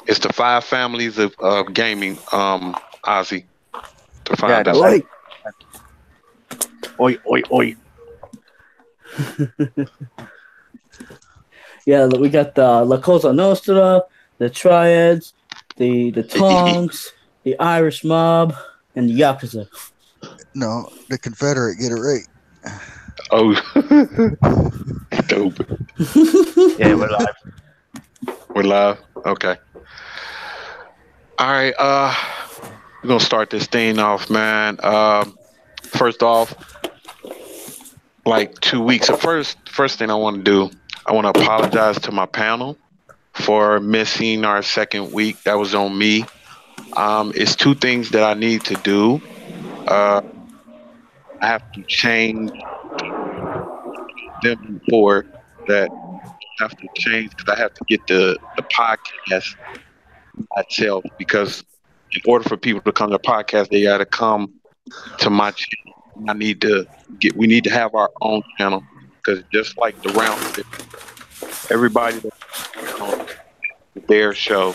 It's the five families of gaming. Ozzy, to Yeah, find the us. five. Oi. Oi, oi, oi. Yeah, we got the La Cosa Nostra, the Triads, the Tongs, the Irish Mob, and the Yakuza. No, the Confederate. Get it right. Oh, stupid. Yeah, we're live. We're live. Okay. All right. We're gonna start this thing off, man. First off, like 2 weeks. So first thing I want to do, I want to apologize to my panel for missing our second week. That was on me. It's two things that I need to do. Uh, I have to change them before that. I have to change because I have to get the podcast itself because in order for people to come to the podcast, they got to come to my channel. I need to get. We need to have our own channel because just like the round, everybody that's on their show,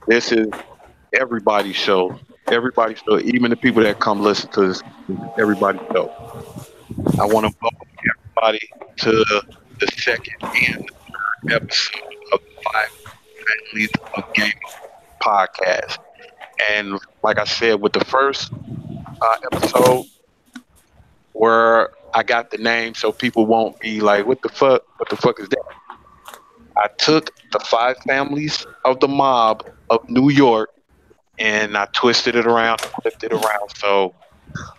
this is everybody's show. Everybody's show, even the people that come listen to this, everybody's show. I want to welcome everybody to the second and third episode of the Five Families of Gaming podcast. And like I said, with the first episode, where I got the name, so people won't be like, "What the fuck? What the fuck is that?" I took the five families of the mob of New York and I twisted it around, flipped it around, so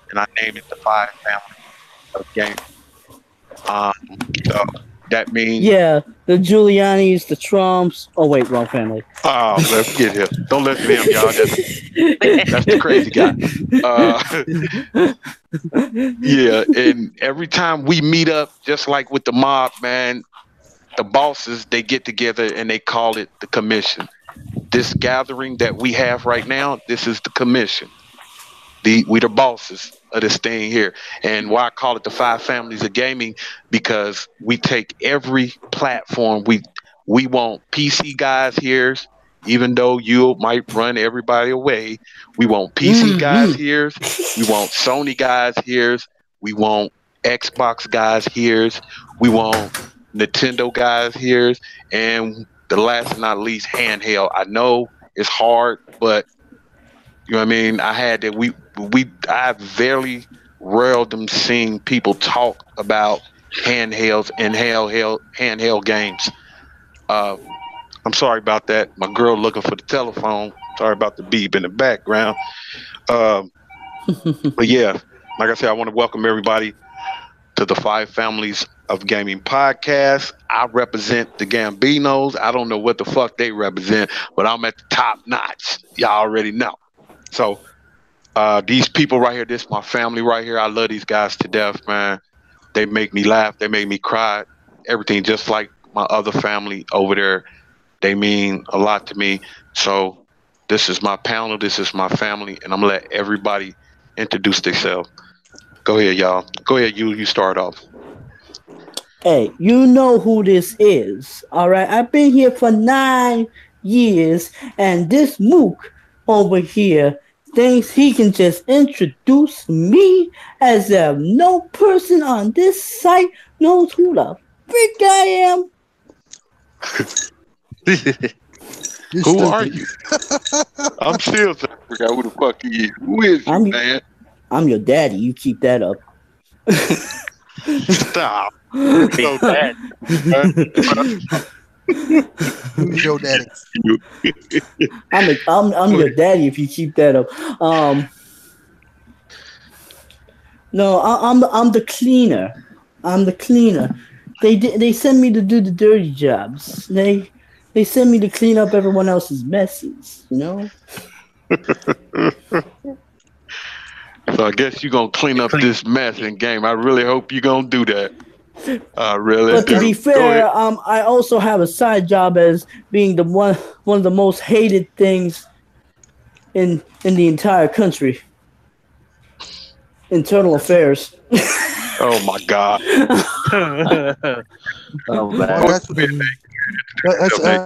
and I named it the Five Families of Gaming. Um, so that means, Yeah, the Giulianis, the Trumps. Oh wait, wrong family. oh, let's get him. Don't listen to him, y'all. That's the crazy guy. Yeah, and every time we meet up, just like with the mob, man, the bosses they get together and they call it the commission. This gathering that we have right now, this is the commission. We the bosses of this thing here, and why I call it the five families of gaming because we take every platform. We want PC guys here, even though you might run everybody away. We want PC guys Mm-hmm. here. We want Sony guys here. We want Xbox guys here. We want Nintendo guys here, and the last but not least, handheld. I know it's hard, but you know what I mean. I had that. I very rarely seen people talk about handhelds and handheld games. Uh, I'm sorry about that. My girl looking for the telephone. Sorry about the beep in the background. Um, but yeah, like I said, I want to welcome everybody to the Five Families of Gaming podcast. I represent the Gambinos. I don't know what the fuck they represent, but I'm at the top notch. Y'all already know. So these people right here, this is my family right here. I love these guys to death, man. They make me laugh. They make me cry. Everything just like my other family over there. They mean a lot to me. So this is my panel. This is my family, and I'm gonna let everybody introduce themselves. Go ahead, y'all. Go ahead. You start off. Hey, you know who this is, all right? I've been here for 9 years, and this mook over here thinks he can just introduce me as if no person on this site knows who the frick I am. You're Who are stupid. you? I'm still trying to figure out who the fuck he is. Who is you, I'm man? I'm your daddy. You keep that up. Stop. Big bad. Who's your daddy? I'm your daddy if you keep that up. No, I'm the cleaner. I'm the cleaner. They send me to do the dirty jobs. They send me to clean up everyone else's messes. You know. So I guess you're gonna clean up this mess in game. I really hope you're gonna do that. Really But to be do. Go fair, ahead. I also have a side job as being the one of the most hated things in the entire country. Internal affairs. Oh my God. Oh Well, man. that's Go ahead, that's Nate.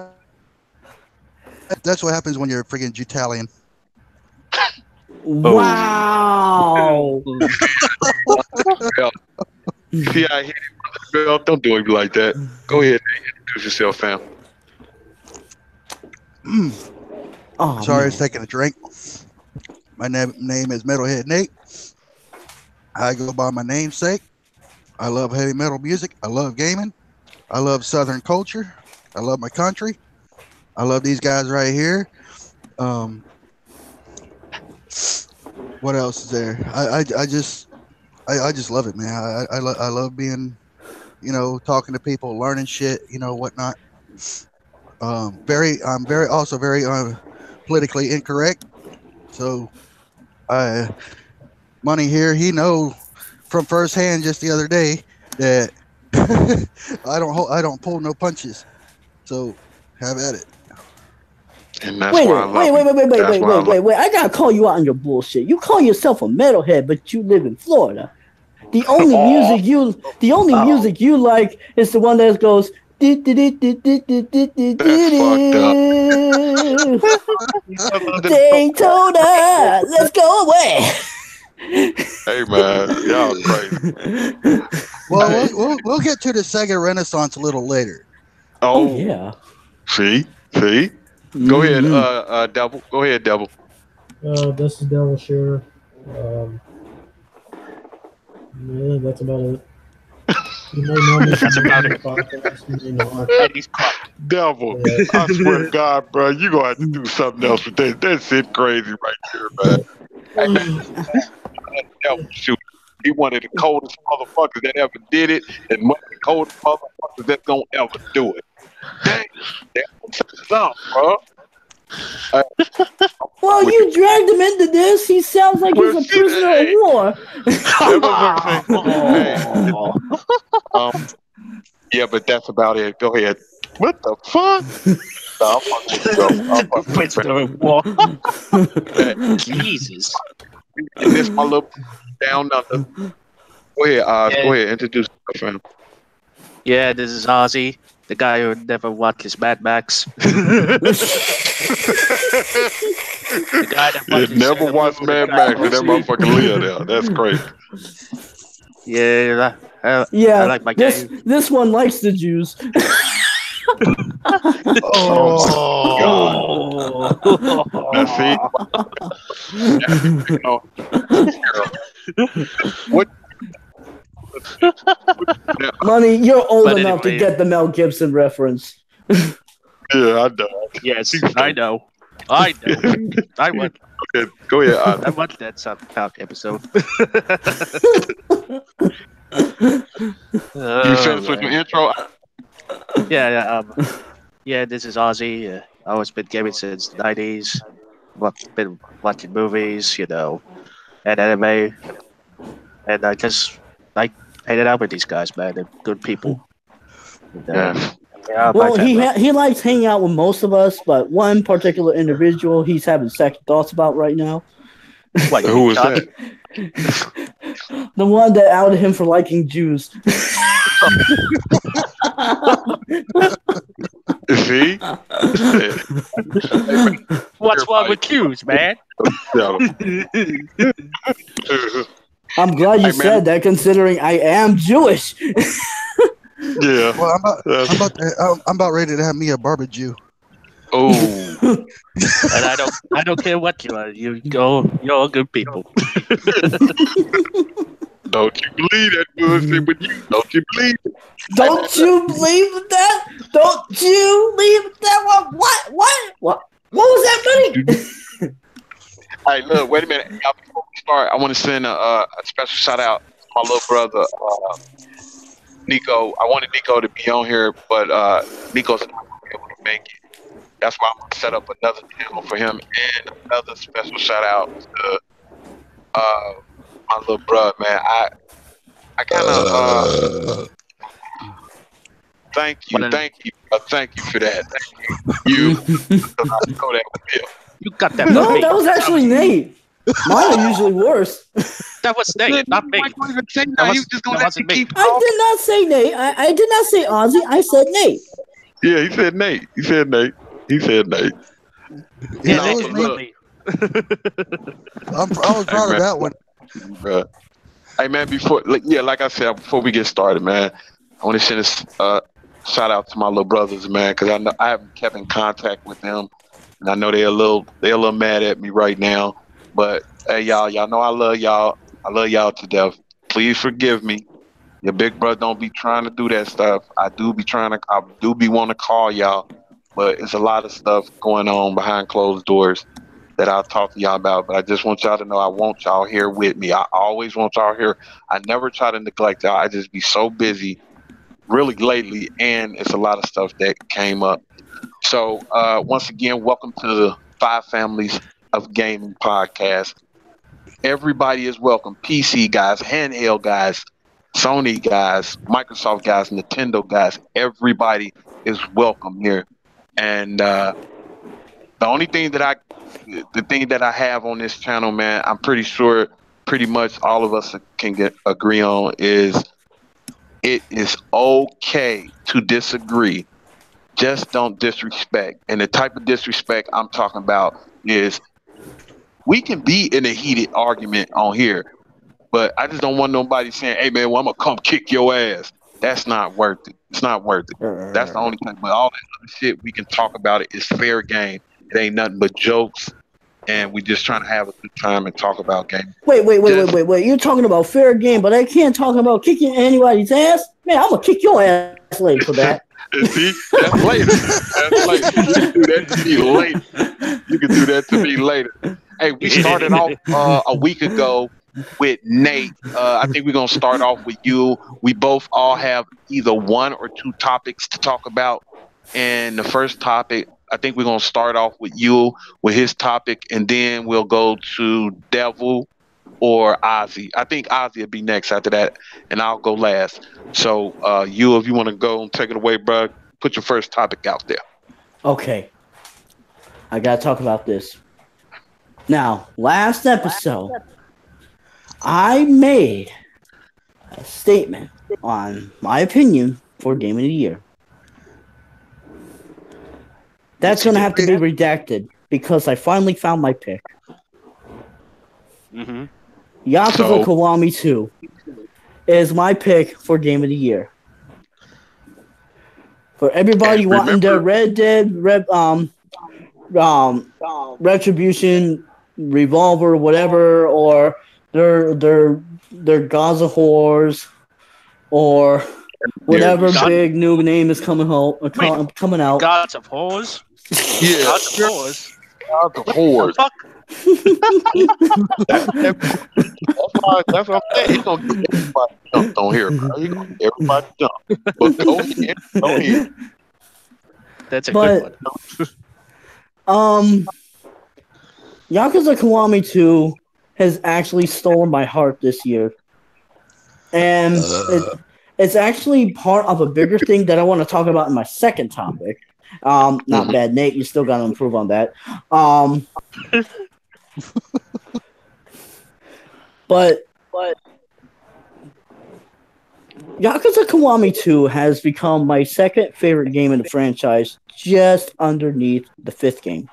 That's what happens when you're a friggin' Jutalian. Wow. Bell. See, I hit it, Bell. Don't do it like that. Go ahead and introduce yourself, fam. Oh, Sorry, I man. was taking a drink. My name is Metalhead Nate. I go by my namesake. I love heavy metal music. I love gaming. I love Southern culture. I love my country. I love these guys right here. What else is there? I just love it, man. I love being, talking to people, learning shit, whatnot. I'm very politically incorrect. So, Money here, he know from firsthand just the other day that I don't pull no punches. So, have at it. And that's Wait, why I love wait, you. wait, wait, wait, That's wait, why I wait, wait, wait. I gotta call you out on your bullshit. You call yourself a metalhead, but you live in Florida. The only music you like is the one that goes. Daytona, let's go away. Hey man, y'all crazy. Well, we'll get to the Sega Renaissance a little later. Oh Oh, yeah. see. Go ahead, Devil. Go ahead, Devil. This is Devil Shooter. Yeah, that's about it. You may know me That's from about the it. podcast, you may not. And he's caught. Devil. Yeah. I swear to God, bro, you gonna have to do something else with that. That's it, crazy right there, man. Devil Shooter. He one of the coldest motherfuckers that ever did it, and one of the coldest motherfuckers that's gonna ever do it. Dang, that's something, bro. Well, you dragged him into this. He sounds like Well, he's a see, prisoner of hey. war. That motherfucker say, hey, yeah, but that's about it. Go ahead. What the fuck? Nah, I'm fucking with you, bro. I'm fucking with you. Wall. Jesus. And this my little down under. Go ahead, Oz. Yeah. Go ahead, introduce yourself, fam. Yeah, this is Ozzy, the guy who never watches Mad Max. The guy that Yeah, watches never Sailor watched Moon Mad and Max, and that Dragon Ball Z. motherfucker live there. That's crazy. Yeah, I Yeah, like my this game. this one likes the Jews. Now see, what? Money, you're old But enough to anyway. get the Mel Gibson reference. Yeah, I know. Yes, I know. I want Okay, go ahead, Oz. I want that South Park episode. You finished with your intro? Yeah, this is Ozzy. I always been gaming since the 90s. Been watching movies, and anime. And I just like hanging out with these guys, man. They're good people. And, Yeah. Well, he likes hanging out with most of us, but one particular individual he's having second thoughts about right now. What, Who was Chuck? that? The one that outed him for liking Jews. See? What's wrong with Q's, man? Yeah. I'm glad you Hey, man. said that, considering I am Jewish. Yeah. Well, I'm about ready to have me a barbecue. Oh. And I don't care what you are. You're all good people. Don't you believe that bullshit with you? Don't you believe it? Don't you believe that? Don't you believe that? What was that, buddy? Hey, look, wait a minute. Y'all, before we start, I want to send a special shout out to my little brother, Nico. I wanted Nico to be on here, but Nico's not going to be able to make it. That's why I'm going to set up another channel for him, and another special shout out to my little brother, man. I kind of thank you for that. Thank you. I know that was him. You got that. No, from me. that was actually Nate. Mine are usually worse. That was Nate, not me. Why you even say That that? was- You just gonna that let me wasn't me. keep I talking? did not say Nate. I did not say Ozzy. I said Nate. Yeah, he said Nate. He said Nate. Yeah, No, it was look. me. I was proud of that one. Bruh. Hey man, like I said, before we get started, man, I want to send a shout out to my little brothers, man, because I know I haven't kept in contact with them, and I know they're a little mad at me right now. But hey, y'all know I love y'all. I love y'all to death. Please forgive me. Your big brother don't be trying to do that stuff. I do be want to call y'all, but it's a lot of stuff going on behind closed doors that I'll talk to y'all about. But I just want y'all to know I want y'all here with me. I always want y'all here. I never try to neglect y'all. I just be so busy really lately, and it's a lot of stuff that came up. So once again, welcome to the Five Families of Gaming podcast. Everybody is welcome. PC guys, handheld guys, Sony guys, Microsoft guys, Nintendo guys. Everybody is welcome here. And the thing that I have on this channel, man, I'm pretty sure pretty much all of us can agree on is it is okay to disagree. Just don't disrespect. And the type of disrespect I'm talking about is we can be in a heated argument on here, but I just don't want nobody saying, hey man, well, I'm gonna come kick your ass. That's not worth it. It's not worth it. That's the only thing. But all that other shit we can talk about it is fair game. It ain't nothing but jokes, and we just trying to have a good time and talk about game. Wait. You're talking about fair game, but I can't talk about kicking anybody's ass? Man, I'm going to kick your ass later for that. See, that's later. That's later. You can do that to me later. You can do that to me later. Hey, we started off a week ago with Nate. I think we're going to start off with you. We both all have either one or two topics to talk about. And the first topic, I think we're going to start off with you with his topic, and then we'll go to Devil or Ozzy. I think Ozzy will be next after that, and I'll go last. So you, if you want to go and take it away, bro, put your first topic out there. Okay. I got to talk about this. Now, last episode, I made a statement on my opinion for Game of the Year. That's going to have to be redacted because I finally found my pick. Mm-hmm. Yakuza Kiwami 2 is my pick for Game of the Year. For everybody wanting their Red Dead Retribution Revolver, whatever, or their Gaza Whores, or whatever big new name is coming out. Gods of Whores. Yeah, Gods of Whores. Gods of Whores. That's what I'm saying. He's gonna get everybody jumped on here, bro. He's gonna get everybody jumped. But go ahead. That's a good one. Yakuza Kiwami 2 has actually stolen my heart this year. And it's actually part of a bigger thing that I want to talk about in my second topic. Not bad, Nate. You still got to improve on that. But Yakuza Kiwami 2 has become my second favorite game in the franchise, just underneath the fifth game.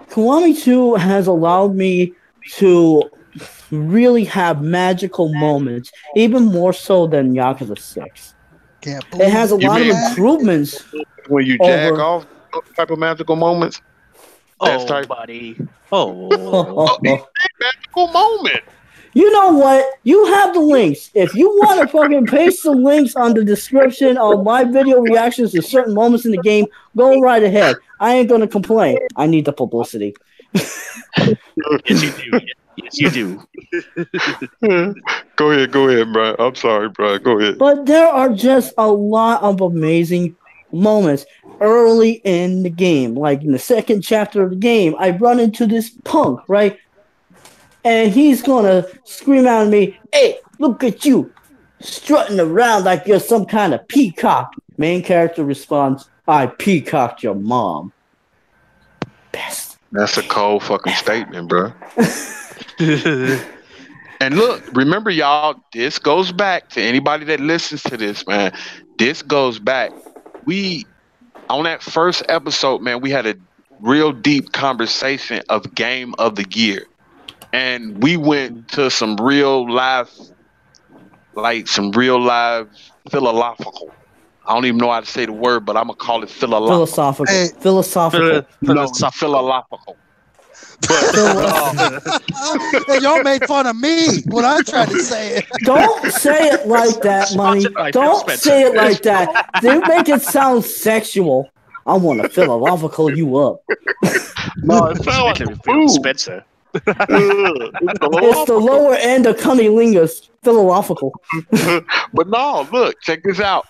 Kiwami 2 has allowed me to really have magical moments, even more so than Yakuza 6. It has a lot of improvements. When you jack off those type of magical moments? Buddy. Magical moment. You know what? You have the links. If you want to fucking paste the links on the description of my video reactions to certain moments in the game, go right ahead. I ain't going to complain. I need the publicity. Yes, you do. Yes, you do. Go ahead, bro. I'm sorry, bro. Go ahead. But there are just a lot of amazing moments early in the game. Like in the second chapter of the game, I run into this punk, right? And he's going to scream out at me, hey, look at you, strutting around like you're some kind of peacock. Main character responds, I peacocked your mom. Best. That's a cold fucking statement, bro. And look, remember, y'all, this goes back to anybody that listens to this, man. This goes back. We on that first episode, man, we had a real deep conversation of game of the year. And we went to some real live philosophical. I don't even know how to say the word, but I'm gonna call it philosophical. Philosophical. No, philosophical. Hey, y'all made fun of me when I tried to say it. Don't say it like that, Money. Don't say it like that. They make it sound sexual. I want to philosophical you up. No, it sounds like food. Spencer. It's the lower end of cunnilingus. Philosophical. But no, look, check this out.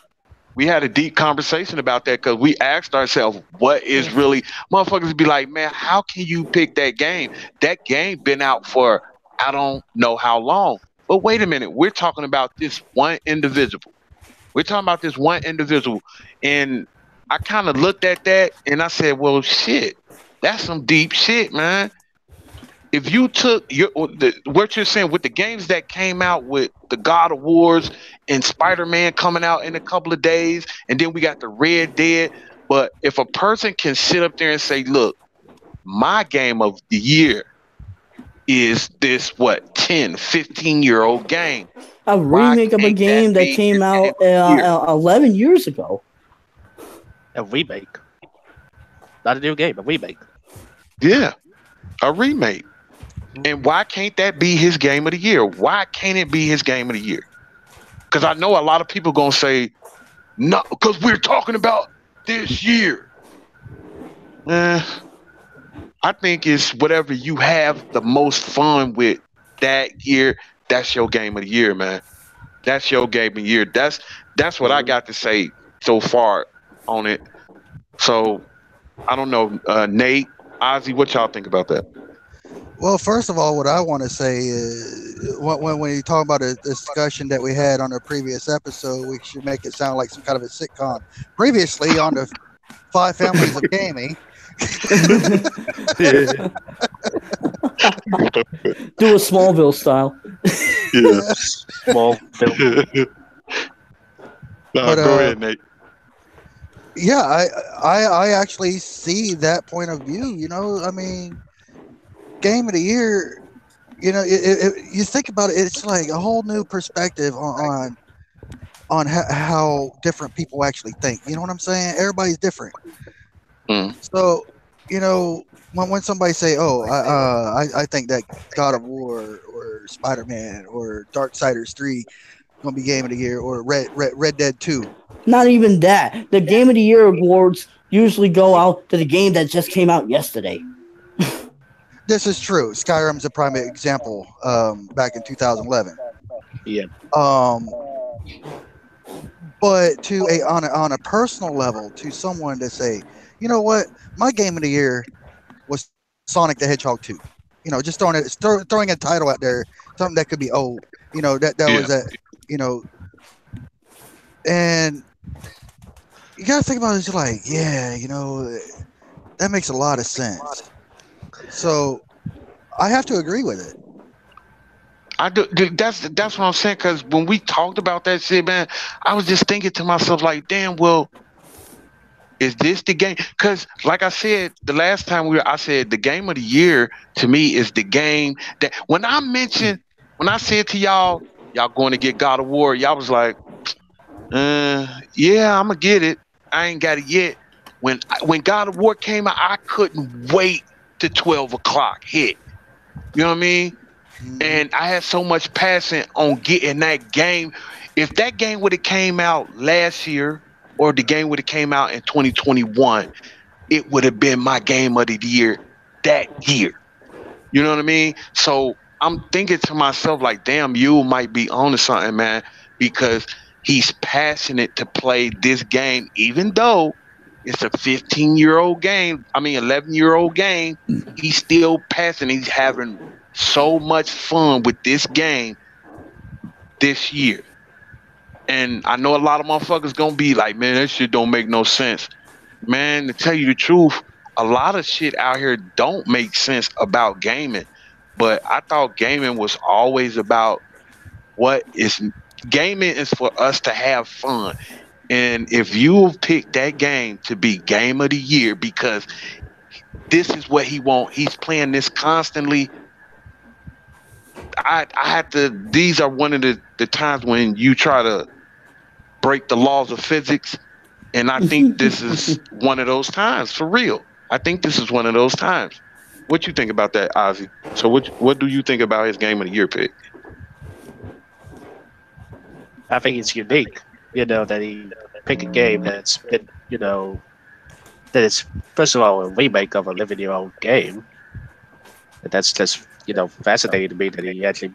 We had a deep conversation about that because we asked ourselves, what is really, motherfuckers be like, man, how can you pick that game? That game been out for I don't know how long. But wait a minute, we're talking about this one individual. And I kind of looked at that and I said, well, shit, that's some deep shit, man. If you took what you're saying with the games that came out with the God of Wars and Spider-Man coming out in a couple of days, and then we got the Red Dead. But if a person can sit up there and say, look, my game of the year is this, 10, 15-year-old game. A remake of a game that came out 11 years ago. A remake. Not a new game, a remake. Yeah, a remake. And why can't that be his game of the year? Why can't it be his game of the year? Because I know a lot of people going to say, no, because we're talking about this year. I think it's whatever you have the most fun with that year, that's your game of the year, man. That's your game of the year. That's what I got to say so far on it. So, I don't know, Nate, Ozzy, what y'all think about that? Well, first of all, what I want to say is when you talk about a discussion that we had on a previous episode, we should make it sound like some kind of a sitcom. Previously on the 5 Families of Gaming. Do a Smallville style. Yeah. Smallville. Go ahead, Nate. Yeah, I actually see that point of view. You know, I mean, game of the year, you know, you think about it, it's like a whole new perspective on how different people actually think. You know what I'm saying? Everybody's different. So, you know, when somebody say, "Oh, I think that God of War or Spider-Man or Darksiders 3 gonna be game of the year or Red Dead 2." Not even that. The Game of the Year awards usually go out to the game that just came out yesterday. This is true. Skyrim's a prime example. Back in 2011. Yeah. But on a personal level, to someone to say, you know what, my game of the year was Sonic the Hedgehog 2. You know, just throwing a title out there, something that could be old. You know, that was a, you know, and you gotta think about it. It's like, yeah, you know, that makes a lot of sense. So I have to agree with it. I do. That's what I'm saying. Because when we talked about that shit, man, I was just thinking to myself, like, damn, well, is this the game? Because, like I said, the last time I said the game of the year to me is the game that when I said to y'all going to get God of War, y'all was like, yeah, I'm gonna get it. I ain't got it yet. When God of War came out, I couldn't wait to 12 o'clock hit. You know what I mean? And I had so much passion on getting that game. If that game would have came out last year or the game would have came out in 2021, it would have been my game of the year that year. You know what I mean? So I'm thinking to myself, like, damn, you might be on to something, man, because he's passionate to play this game, even though it's a 15-year-old game. I mean, 11-year-old game. He's still passionate. He's having so much fun with this game this year. And I know a lot of motherfuckers gonna be like, man, that shit don't make no sense. Man, to tell you the truth, a lot of shit out here don't make sense about gaming. But I thought gaming was always about gaming is for us to have fun. And if you pick that game to be game of the year because this is what he wants, he's playing this constantly. I have to. These are one of the times when you try to break the laws of physics, and I think this is one of those times for real. I think this is one of those times. What you think about that, Ozzy? So what do you think about his game of the year pick? I think it's unique, that he picked a game that's been, that it's first of all a remake of a living-your-own game. And that's just, fascinating to me that he actually,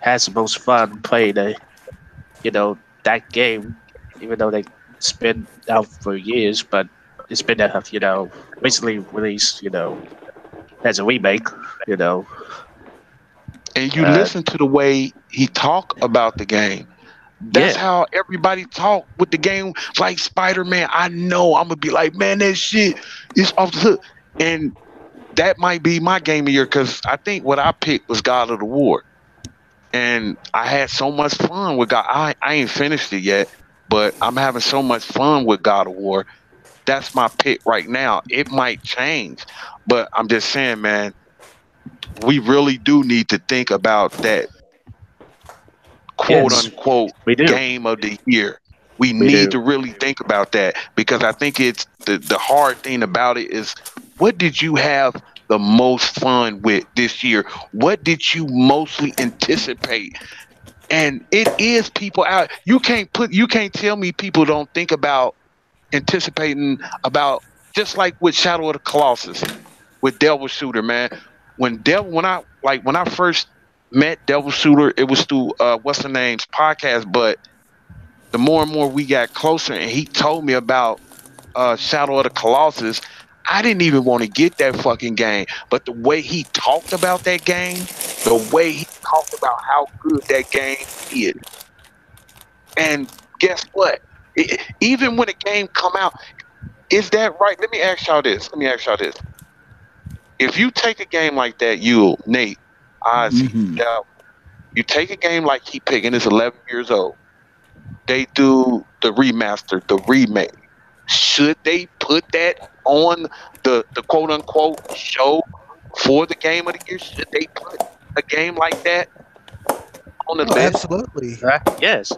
has the most fun playing that game, even though it's been out for years, but it's been, recently released, as a remake, And you listen to the way he talk about the game. That's how everybody talk with the game. Like Spider-Man, I know I'm gonna be like, man, that shit is off the hook. And that might be my game of year because I think what I picked was God of the War. And I had so much fun with God. I ain't finished it yet, but I'm having so much fun with God of War. That's my pick right now. It might change, but I'm just saying, man, we really do need to think about that quote unquote game of the year. We need to really think about that because I think it's the hard thing about it is what did you have the most fun with this year? What did you mostly anticipate? And it is people out. You can't tell me people don't think about anticipating about just like with Shadow of the Colossus with Devil Shooter, man. When I first met Devil Shooter, it was through what's the name's podcast, but the more and more we got closer and he told me about Shadow of the Colossus, I didn't even want to get that fucking game. But the way he talked about that game, the way he talked about how good that game is. And guess what? Even when a game come out, is that right? Let me ask y'all this. If you take a game like that, Nate, Ozzy, you take a game like he picking, it's 11 years old. They do the remaster, the remake. Should they put that on the quote unquote show for the game of the year? Should they put a game like that on the list? Absolutely. Yes.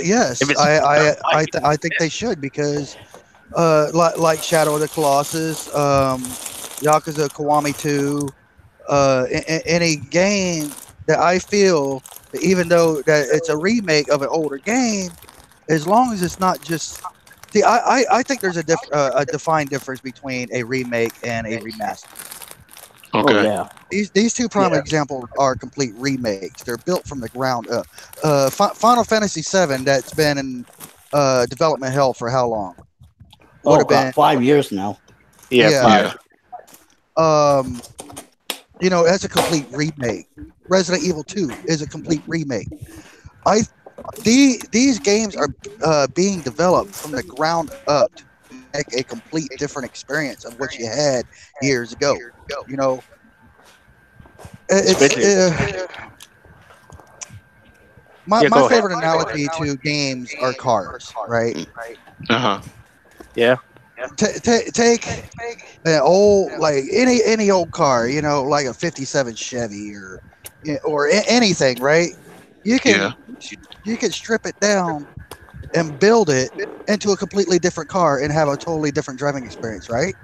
Yes. I think they should because like Shadow of the Colossus, Yakuza Kiwami 2, any game that I feel that even though that it's a remake of an older game, as long as it's not just see, I think there's a defined difference between a remake and a remaster. Okay. Oh, yeah. These two prime examples are complete remakes. They're built from the ground up. Final Fantasy VII, that's been in development hell for how long? Would have been 5 years now. Yeah. That's a complete remake. Resident Evil 2 is a complete remake. These games are being developed from the ground up to make a complete different experience of what you had years ago. My favorite analogy to games are cars, right? Yeah. Take an old, like any old car, like a '57 Chevy or anything, right? You can strip it down and build it into a completely different car and have a totally different driving experience, right?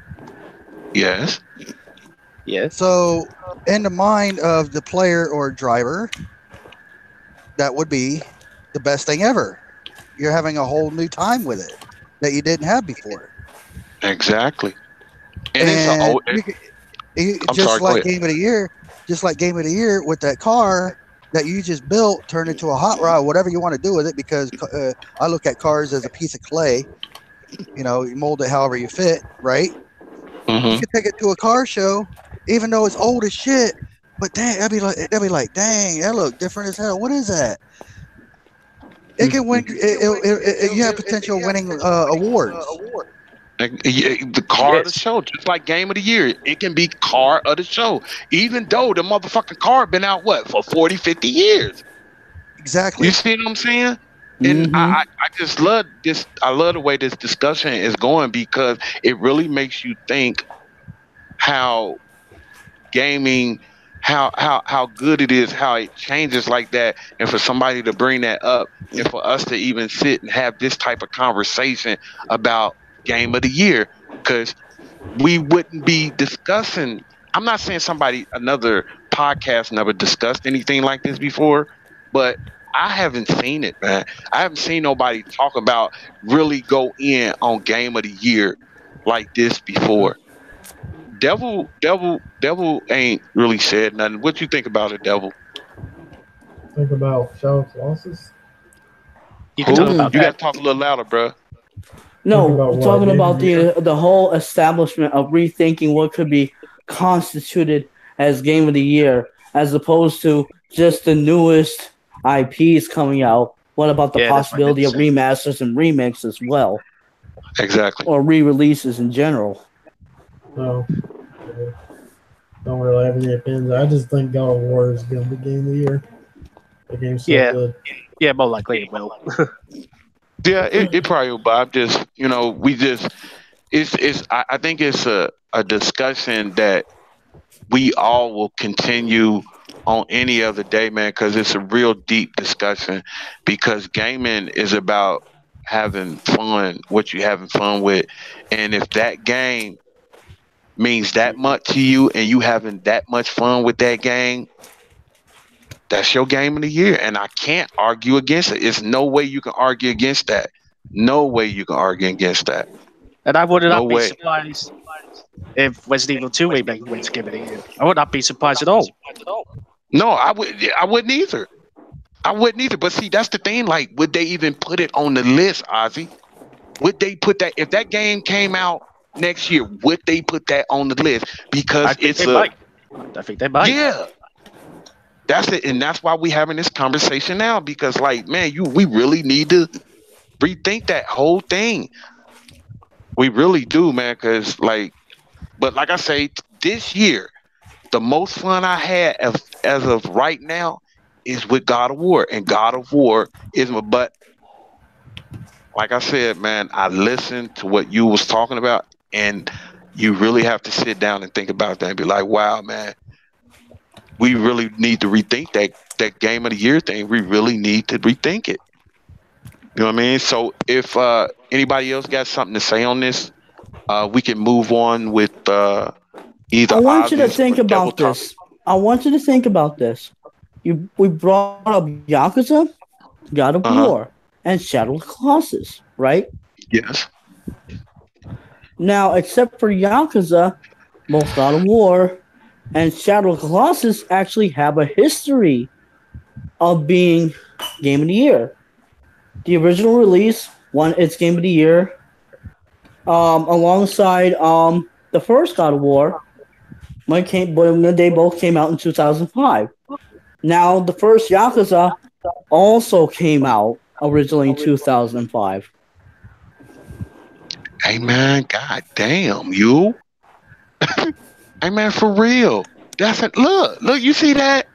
Yes. Yes. So, in the mind of the player or driver, that would be the best thing ever. You're having a whole new time with it that you didn't have before. Exactly. And just like Game of the Year with that car that you just built turned into a hot rod, whatever you want to do with it, because I look at cars as a piece of clay. You mold it however you fit, right? Mm-hmm. You could take it to a car show, even though it's old as shit. But dang, they'll be like, dang, that look different as hell. What is that? It can win. You have potential winning awards. The car of the show, just like Game of the Year. It can be car of the show, even though the motherfucking car been out, for 40, 50 years. Exactly. You see what I'm saying? And Mm-hmm. I just love this. I love the way this discussion is going because it really makes you think how gaming, how good it is, how it changes like that, and for somebody to bring that up, and for us to even sit and have this type of conversation about game of the year, because we wouldn't be discussing. I'm not saying another podcast never discussed anything like this before, but I haven't seen it, man. I haven't seen nobody talk about really go in on game of the year like this before. Devil ain't really said nothing. What you think about it, Devil? Think about Shadow Colossus. You can Who? talk Mm. about You got that. to talk a little louder, bro. Think No, about what talking Game of about the Year. the whole establishment of rethinking what could be constituted as game of the year, as opposed to just the newest IPs coming out. What about the Yeah, that's what I meant possibility to of say. remasters and remakes as well, Exactly. or re-releases in general? No, uh, don't really have any opinions. I just think God of War is going to be Game of the Year. The game's so Yeah, good. yeah, more likely it will. Yeah, it probably will, but I'm just, we just, I think it's a discussion that we all will continue on any other day, man, because it's a real deep discussion. Because gaming is about having fun, what you having fun with, and if that game means that much to you, and you having that much fun with that game, that's your game of the year, and I can't argue against it. It's no way you can argue against that. No way you can argue against that. And I would No not be way. surprised if Resident Evil 2 remake wins Game of the Year. I would not be surprised at all. No, I wouldn't either. I wouldn't either. But see, that's the thing. Like, would they even put it on the list, Ozzy? Would they put that if that game came out next year? Would they put that on the list? Because I think it's they might. I think they might. yeah. That's it, and that's why we having this conversation now. Because, like, man, we really need to rethink that whole thing. We really do, man. Because, but like I say, this year, the most fun I had as of right now is with God of War, and God of War is my. But like I said, man, I listened to what you was talking about, and you really have to sit down and think about that and be like, wow, man, we really need to rethink that game of the year thing. We really need to rethink it. You know what I mean? So if anybody else got something to say on this, we can move on with either I want you to Ozzy's think or Devil about this. I want you to think about this. We brought up Yakuza, God of Uh-huh. War, and Shadow of the Colossus, right? Yes. Now, except for Yakuza, both God of War and Shadow of the Colossus actually have a history of being Game of the Year. The original release won its Game of the Year alongside the first God of War when they both came out in 2005. Now, the first Yakuza also came out originally in 2005. Hey man, god damn you. Hey man, for real. That's it. Look, you see that?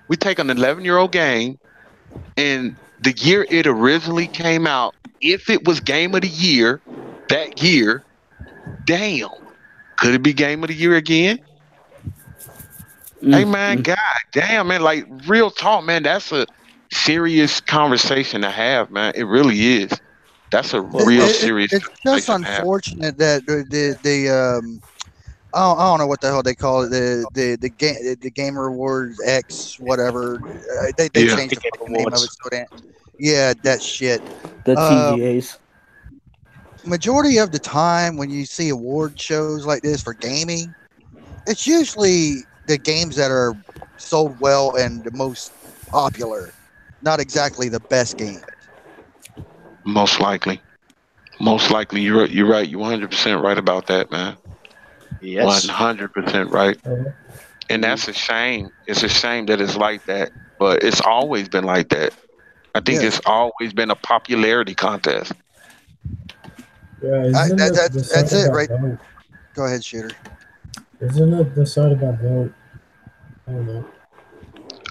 We take an 11-year-old game, and the year it originally came out, if it was game of the year that year, damn. Could it be game of the year again? Hey man, god damn, man, like real talk, man, that's a serious conversation to have, man. It really is. That's a real serious It's just conversation to have. unfortunate that the I don't know what the hell they call it, the Gamer Awards X whatever, they Yeah. changed the The fucking name of it Awards. so damn. Yeah, that shit. The TGAs. Majority of the time when you see award shows like this for gaming, it's usually the games that are sold well and the most popular, not exactly the best game. Most likely. Most likely, you're right. You're 100% right about that, man. Yes. 100% right. Uh, And that's a shame. It's a shame that it's like that, but it's always been like that. I think Yeah. it's always been a popularity contest. yeah, isn't it that's decided it, by right? vote? Go ahead, Shooter. Isn't it decided by vote? I don't know.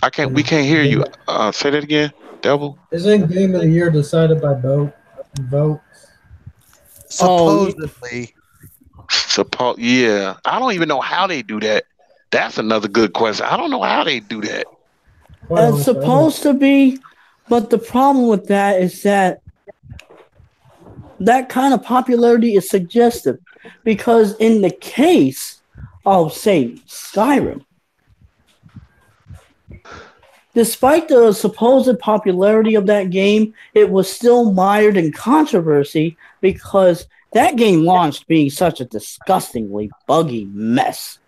I can't. We can't hear you. Say that again, Devil. Isn't Game of the Year decided by vote? Oh, Supposedly, Yeah, I don't even know how they do that. That's another good question. I don't know how they do that. Quite it's honestly, I don't- supposed to be, but the problem with that is that that kind of popularity is suggestive, because in the case of, say, Skyrim, despite the supposed popularity of that game, it was still mired in controversy because that game launched being such a disgustingly buggy mess.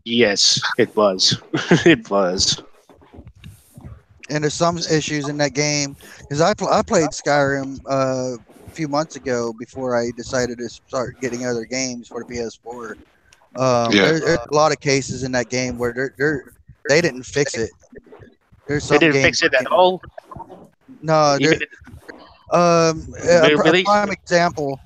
Yes, it was. It was. and there's some issues in that game because I played Skyrim a few months ago before I decided to start getting other games for the PS4. Yeah. There's a lot of cases in that game where they didn't fix it. There's some They didn't games fix it at all. No, Even a Release? prime example.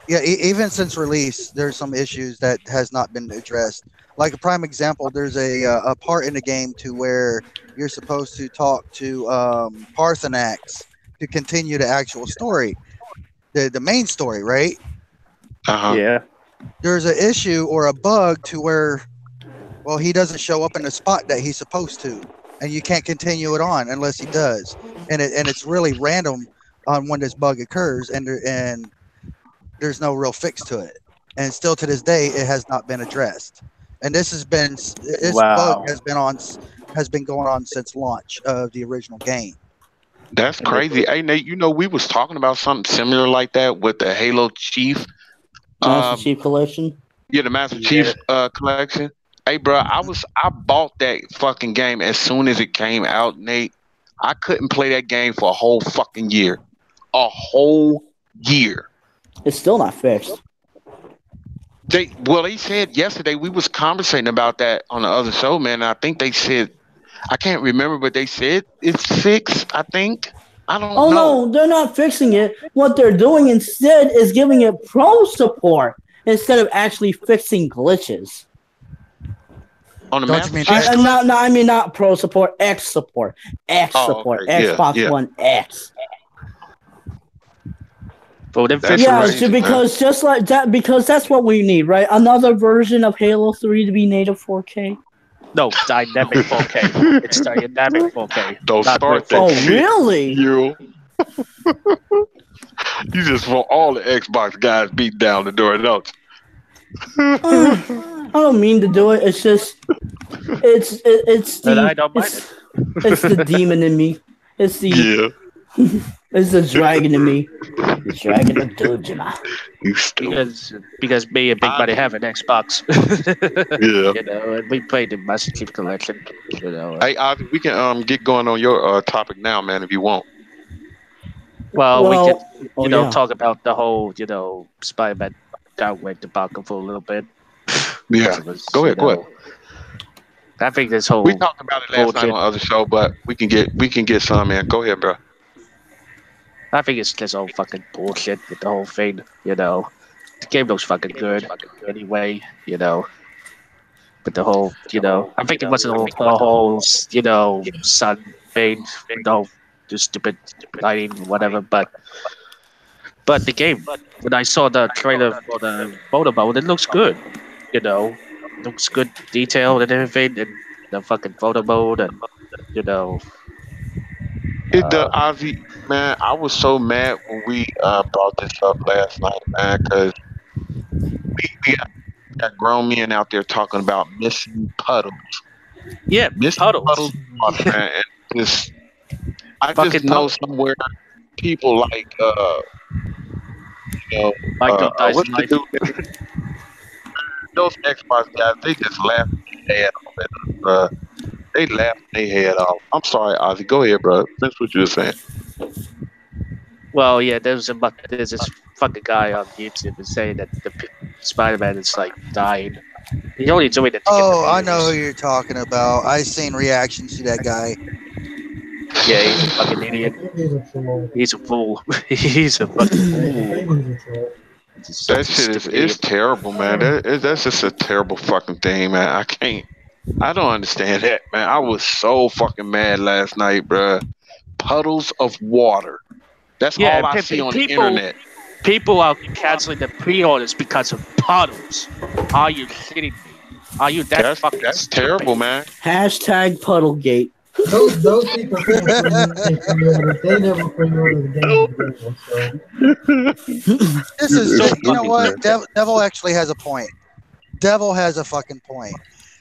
Yeah, even since release, there's some issues that has not been addressed. Like a prime example, there's a part in the game to where you're supposed to talk to Parthenax to continue the actual story, the main story, right? Yeah. There's an issue or a bug to where, well, he doesn't show up in the spot that he's supposed to, and you can't continue it on unless he does, and it's really random on when this bug occurs, and there's no real fix to it, and still to this day it has not been addressed. And this Wow. bug has been going on since launch of the original game. That's crazy. Hey Nate, we was talking about something similar like that with the Halo Chief. Master Chief Collection. Yeah, the Master Chief collection. Hey, bro, I bought that fucking game as soon as it came out, Nate. I couldn't play that game for a whole fucking year. A whole year. It's still not fixed. They said yesterday we was conversating about that on the other show, man. And I think they said, I can't remember, but they said it's fixed. I think. I don't know. No, they're not fixing it. What they're doing instead is giving it pro support instead of actually fixing glitches. On the Don't Master you mean Chief? I mean not pro support, X support. X support. Okay. Yeah, Xbox yeah. One X. Well, then That's fix Yeah, crazy, because just like that, because that's what we need, right? Another version of Halo 3 to be native 4K. No, dynamic 4K. It's dynamic 4K. Don't not start with that Oh, shit. really? You just want all the Xbox guys beat down the door, don't you? I don't mean to do it. It's just, it's But I the, don't mind it's the demon in me. It's the, Yeah. it's the dragon in me. The dragon of Dojima. You stupid. because me and Big Buddy have an Xbox. Yeah. You know, and we played the Master Chief Collection. You know. Hey, Ozzy, we can get going on your topic now, man, if you want. Well, we could, yeah. talk about the whole, Spider-Man Gateway debacle for a little bit. Yeah. It was, Go ahead. I think this whole We talked about it last night bullshit. on the other show, but we can get some, man. Go ahead, bro. I think it's just all fucking bullshit with the whole thing. The game looks fucking good anyway. But the whole, I think it wasn't the whole, sun thing, the stupid lighting, whatever. But the game, when I saw the trailer for the photo mode, it looks good. Looks good, detailed and everything, and the fucking photo mode, and Ozzy, man, I was so mad when we brought this up last night, man, because we got grown men out there talking about missing puddles. yeah, Missing puddles. man, and I Fucking just know puddles. somewhere people like Michael what's Dyson the life. dude? Those Xbox guys, they just laugh their head off at us, they laugh their head off. I'm sorry, Ozzy. Go ahead, bro. Finish what you were saying. Well, yeah, there's this fucking guy on YouTube that's saying that the Spider-Man is like dying. He's only doing it. To Oh, get the I know who views. you're talking about. I've seen reactions to that guy. Yeah, he's a fucking I idiot. think he's a troll. He's a fool. He's a fucking I fool. think he's a troll. That shit is terrible, man. That's just a terrible fucking thing, man. I can't. I don't understand that, man. I was so fucking mad last night, bruh. Puddles of water. That's Yeah, all I see on the people internet. people are canceling the pre-orders because of puddles. Are you kidding me? Are you that fucking That's stupid? terrible, man. Hashtag Puddlegate. Those people can't pre-order. They never pre-order the game to begin with, so. This is, So you know funny, what? man. Devil actually has a point. Devil has a fucking point.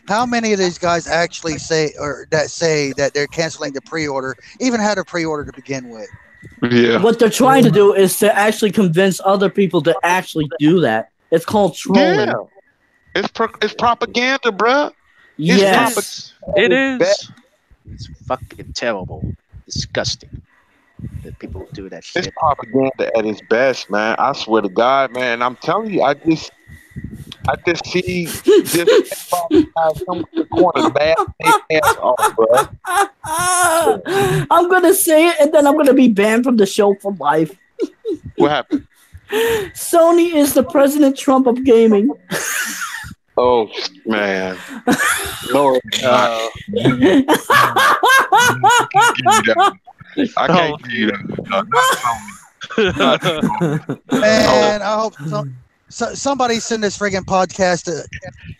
How many of these guys actually say that they're canceling the pre-order, even had a pre-order to begin with? Yeah. What they're trying to do is to actually convince other people to actually do that. It's called trolling. Yeah. It's propaganda, bruh. Yes. It is. It's fucking terrible, disgusting that people do that It's shit. propaganda at its best, man. I swear to God, man. I'm telling you, I just see this guy come to the corner, bad their ass off, bro. I'm gonna say it, and then I'm gonna be banned from the show for life. What happened? Sony is the President Trump of gaming. Oh man, no, it's not. I can't give you that. Not Sony. Man, I hope somebody send this friggin' podcast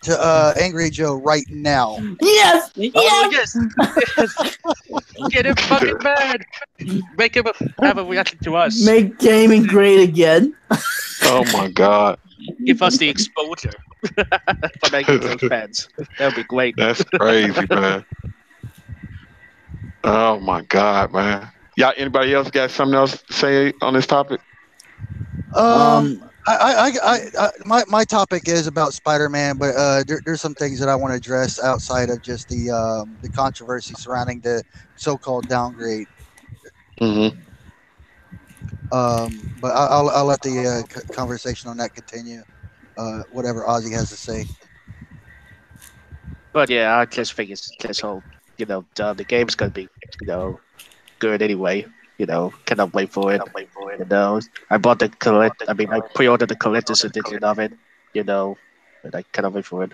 to Angry Joe right now. Yes, Oh yes. yes, get him fucking mad. Make him have a reaction to us. Make gaming great again. Oh my God, Give us the exposure for making those fans. That would be great. that's crazy, man. Oh my God, man. Y'all, anybody else got something else to say on this topic? My topic is about Spider-Man, but there's some things that I want to address outside of just the controversy surrounding the so-called downgrade. Mm-hmm. But I'll let the conversation on that continue. Whatever Ozzy has to say. But yeah, I just think it's this whole, the game's gonna be, good anyway. Cannot wait for it. I bought I pre-ordered the collector's edition of it. And I cannot wait for it.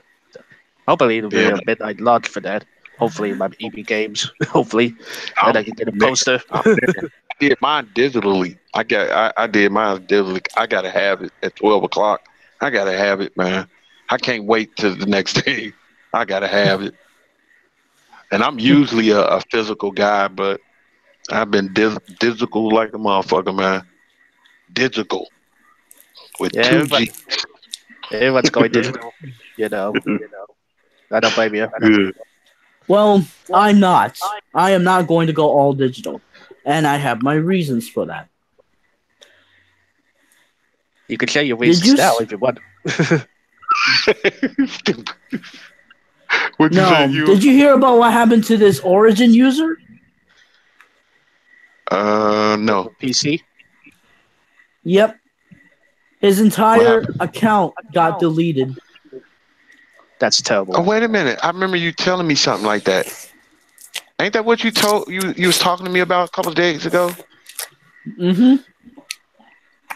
Hopefully it'll be a midnight launch for that. Hopefully my EB Games. Hopefully, and I can get a poster. I did mine digitally. I did mine digitally. I gotta have it at 12 o'clock. I gotta have it, man. I can't wait till the next day. I gotta have it. And I'm usually a physical guy, but I've been digital like a motherfucker, man. Digital with Yeah, 2G. Everyone's going digital. I don't blame you. Yeah. Well, I'm not. I am not going to go all digital, and I have my reasons for that. You can share your Did reasons you now s- if you want. What'd you No, say, did you hear about what happened to this Origin user? No. PC. Yep. His entire account got deleted. That's terrible. Oh, wait a minute. I remember you telling me something like that. Ain't that what you told you was talking to me about a couple of days ago? Mm-hmm.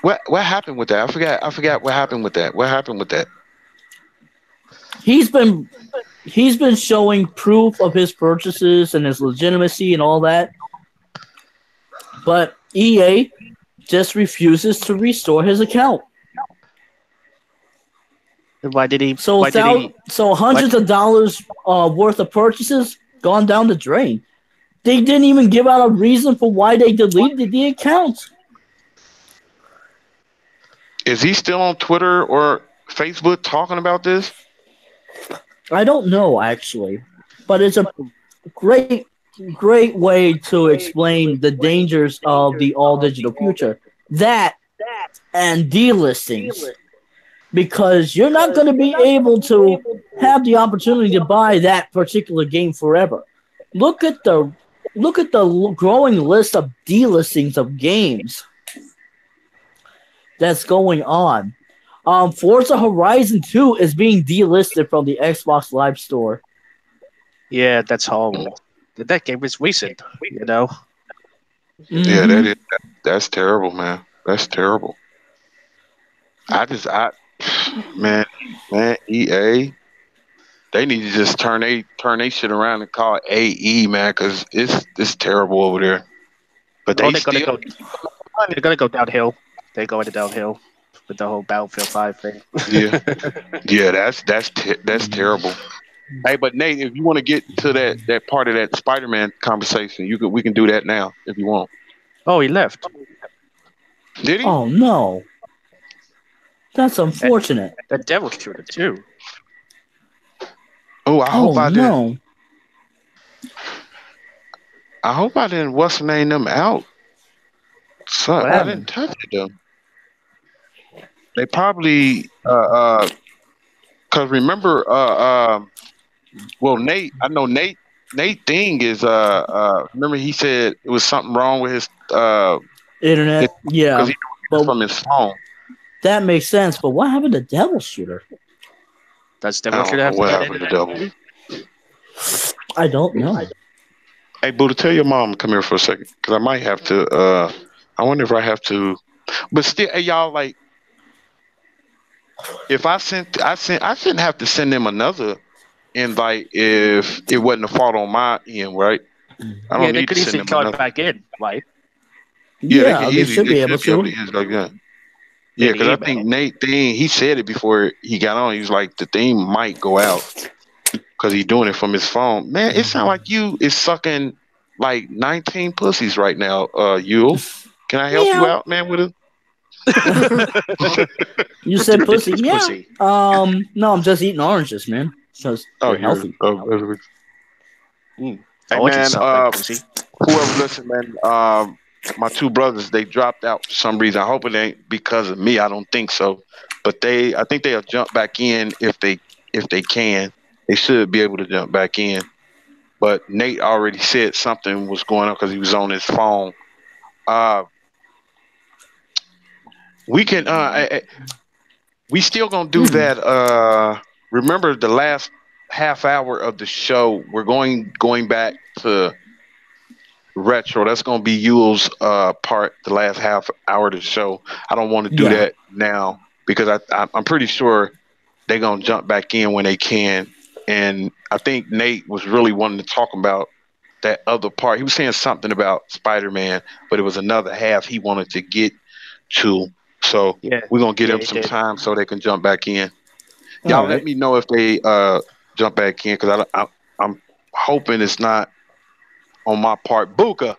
What happened with that? I forgot what happened with that. What happened with that? He's been showing proof of his purchases and his legitimacy and all that. But EA just refuses to restore his account. Why did he? So Why did he? so hundreds of dollars worth of purchases gone down the drain. They didn't even give out a reason for why they deleted the account. Is he still on Twitter or Facebook talking about this? I don't know actually, but it's a great way to explain the dangers of the all digital future. That and delistings. Because you're not going to be able to have the opportunity to buy that particular game forever. Look at the growing list of delistings of games that's going on. Forza Horizon 2 is being delisted from the Xbox Live Store. Yeah, that's horrible. That game was recent. Yeah, Mhm. that's terrible, man. That's terrible. Man, EA, They need to just turn they shit around and call it AE, man, because it's terrible over there. But Oh, they still they're gonna go downhill. They're going downhill with the whole Battlefield 5 thing. yeah. Yeah, that's terrible. Hey, but Nate, if you want to get to that part of that Spider-Man conversation, we can do that now if you want. Oh, he left. Did he? Oh no, that's unfortunate. The Devil Shooter too. Oh, I hope I didn't. No. I hope I didn't what's the name them out. Son, What I happened? didn't touch them. They probably because remember well Nate, I know Nate thing is remember he said it was something wrong with his Internet. Yeah, because he but from his phone. that makes sense. But what happened to Devil Shooter? Does I Devil don't Shooter know have what that happened to internet? Devil. I don't know. Hey Buddha, tell your mom to come here for a second because I might have to I wonder if I have to but still hey, y'all like if I shouldn't have to send them another invite if it wasn't a fault on my end, right? I don't Yeah, they need could to send easily them call it another. back in, right? Yeah, They should be able to. use it again. Yeah, because I think Nate thing he said it before he got on. He was like the thing might go out because he's doing it from his phone. Man, it sounds like you is sucking like 19 pussies right now. Yule, can I help you Meow. out, man? With it? You said pussy. It's Yeah. pussy. No, I'm just eating oranges, man. Because they're healthy. Hey I want you to man, suck like pussy. whoever listened, man, my two brothers they dropped out for some reason. I hope it ain't because of me. I don't think so, but I think they'll jump back in if they can. They should be able to jump back in. But Nate already said something was going on because he was on his phone. We can we still gonna do that. Remember the last half hour of the show? We're going back to retro. That's gonna be Yule's part. The last half hour of the show. I don't want to do that now because I'm pretty sure they're gonna jump back in when they can. And I think Nate was really wanting to talk about that other part. He was saying something about Spider-Man, but it was another half he wanted to get to. So we're gonna get him some time so they can jump back in. Y'all let me know if they jump back in because I'm hoping it's not on my part. Buka,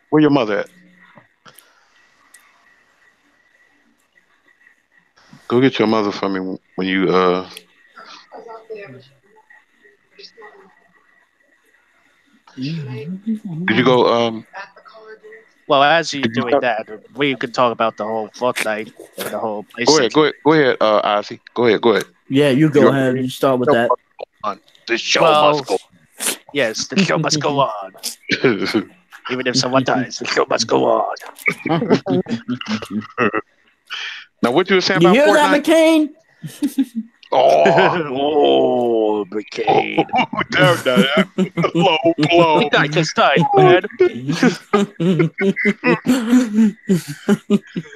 where your mother at? Go get your mother for me when you Did you go Well, as you're doing that, we could talk about the whole Fortnite and the whole PlayStation. Go ahead, Ozzy. Go ahead. Yeah, you go ahead. You start with that. The show must go. Yes, the show must go on. Even if someone dies, the show must go on. Now, what you were saying You about hear Fortnite? that, McCain? Oh, McCain. Low blow. I just died, man.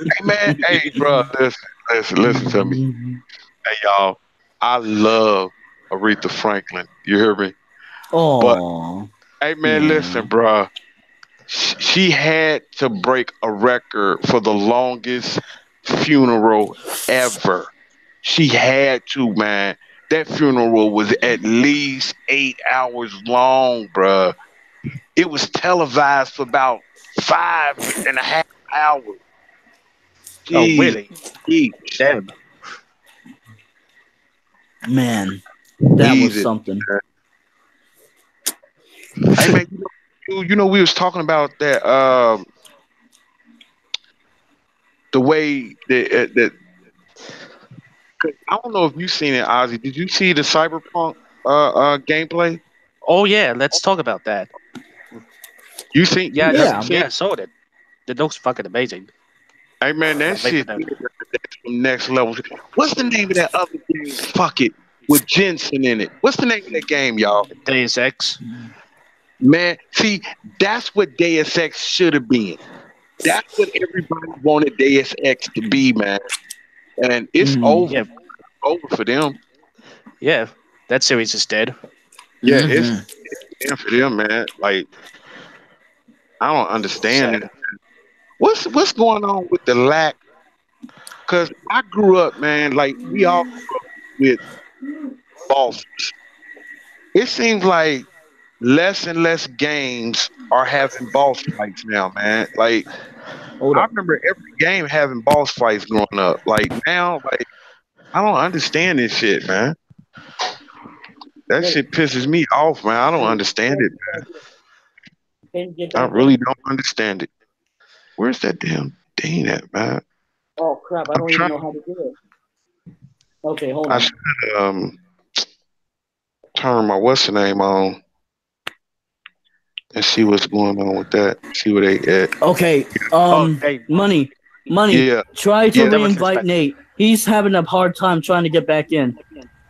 Hey, man. Hey, bro. Listen to me. Hey, y'all. I love Aretha Franklin. You hear me? Oh. But, hey, man, listen, bro. She had to break a record for the longest funeral ever. She had to, man. That funeral was at least 8 hours long, bruh. It was televised for about 5.5 hours. Jeez. Oh, really? Damn. Man, that was something. Hey, man, you know, we was talking about that, the way that I don't know if you've seen it, Ozzy. Did you see the Cyberpunk gameplay? Oh yeah, let's talk about that. You seen? Yeah, I saw it. It looks fucking amazing. Hey man, that shit from next level. What's the name of that other game? Fuck it, with Jensen in it. What's the name of that game, y'all? Deus Ex. Man, see, that's what Deus Ex should have been. That's what everybody wanted Deus Ex to be, man. And it's over for them. Yeah, that series is dead. Yeah, Mhm. it's for them, man. Like I don't understand Sad. it. What's going on with the lack? Because I grew up, man. Like we all grew up with bosses. It seems like less and less games are having boss fights now, man. Like Hold I up. remember every game having boss fights growing up. Like now, like I don't understand this shit, man. That shit pisses me off, man. I don't understand it. Can you get I back really in? don't understand it. Where's that damn thing at, man? Oh crap! I I'm don't even trying. know how to do it. Okay, hold I on. should turn my what's the name on and see what's going on with that. See where they at. Okay, Hey, money. Yeah, Try to yeah, that was re-invite expected. Nate. He's having a hard time trying to get back in.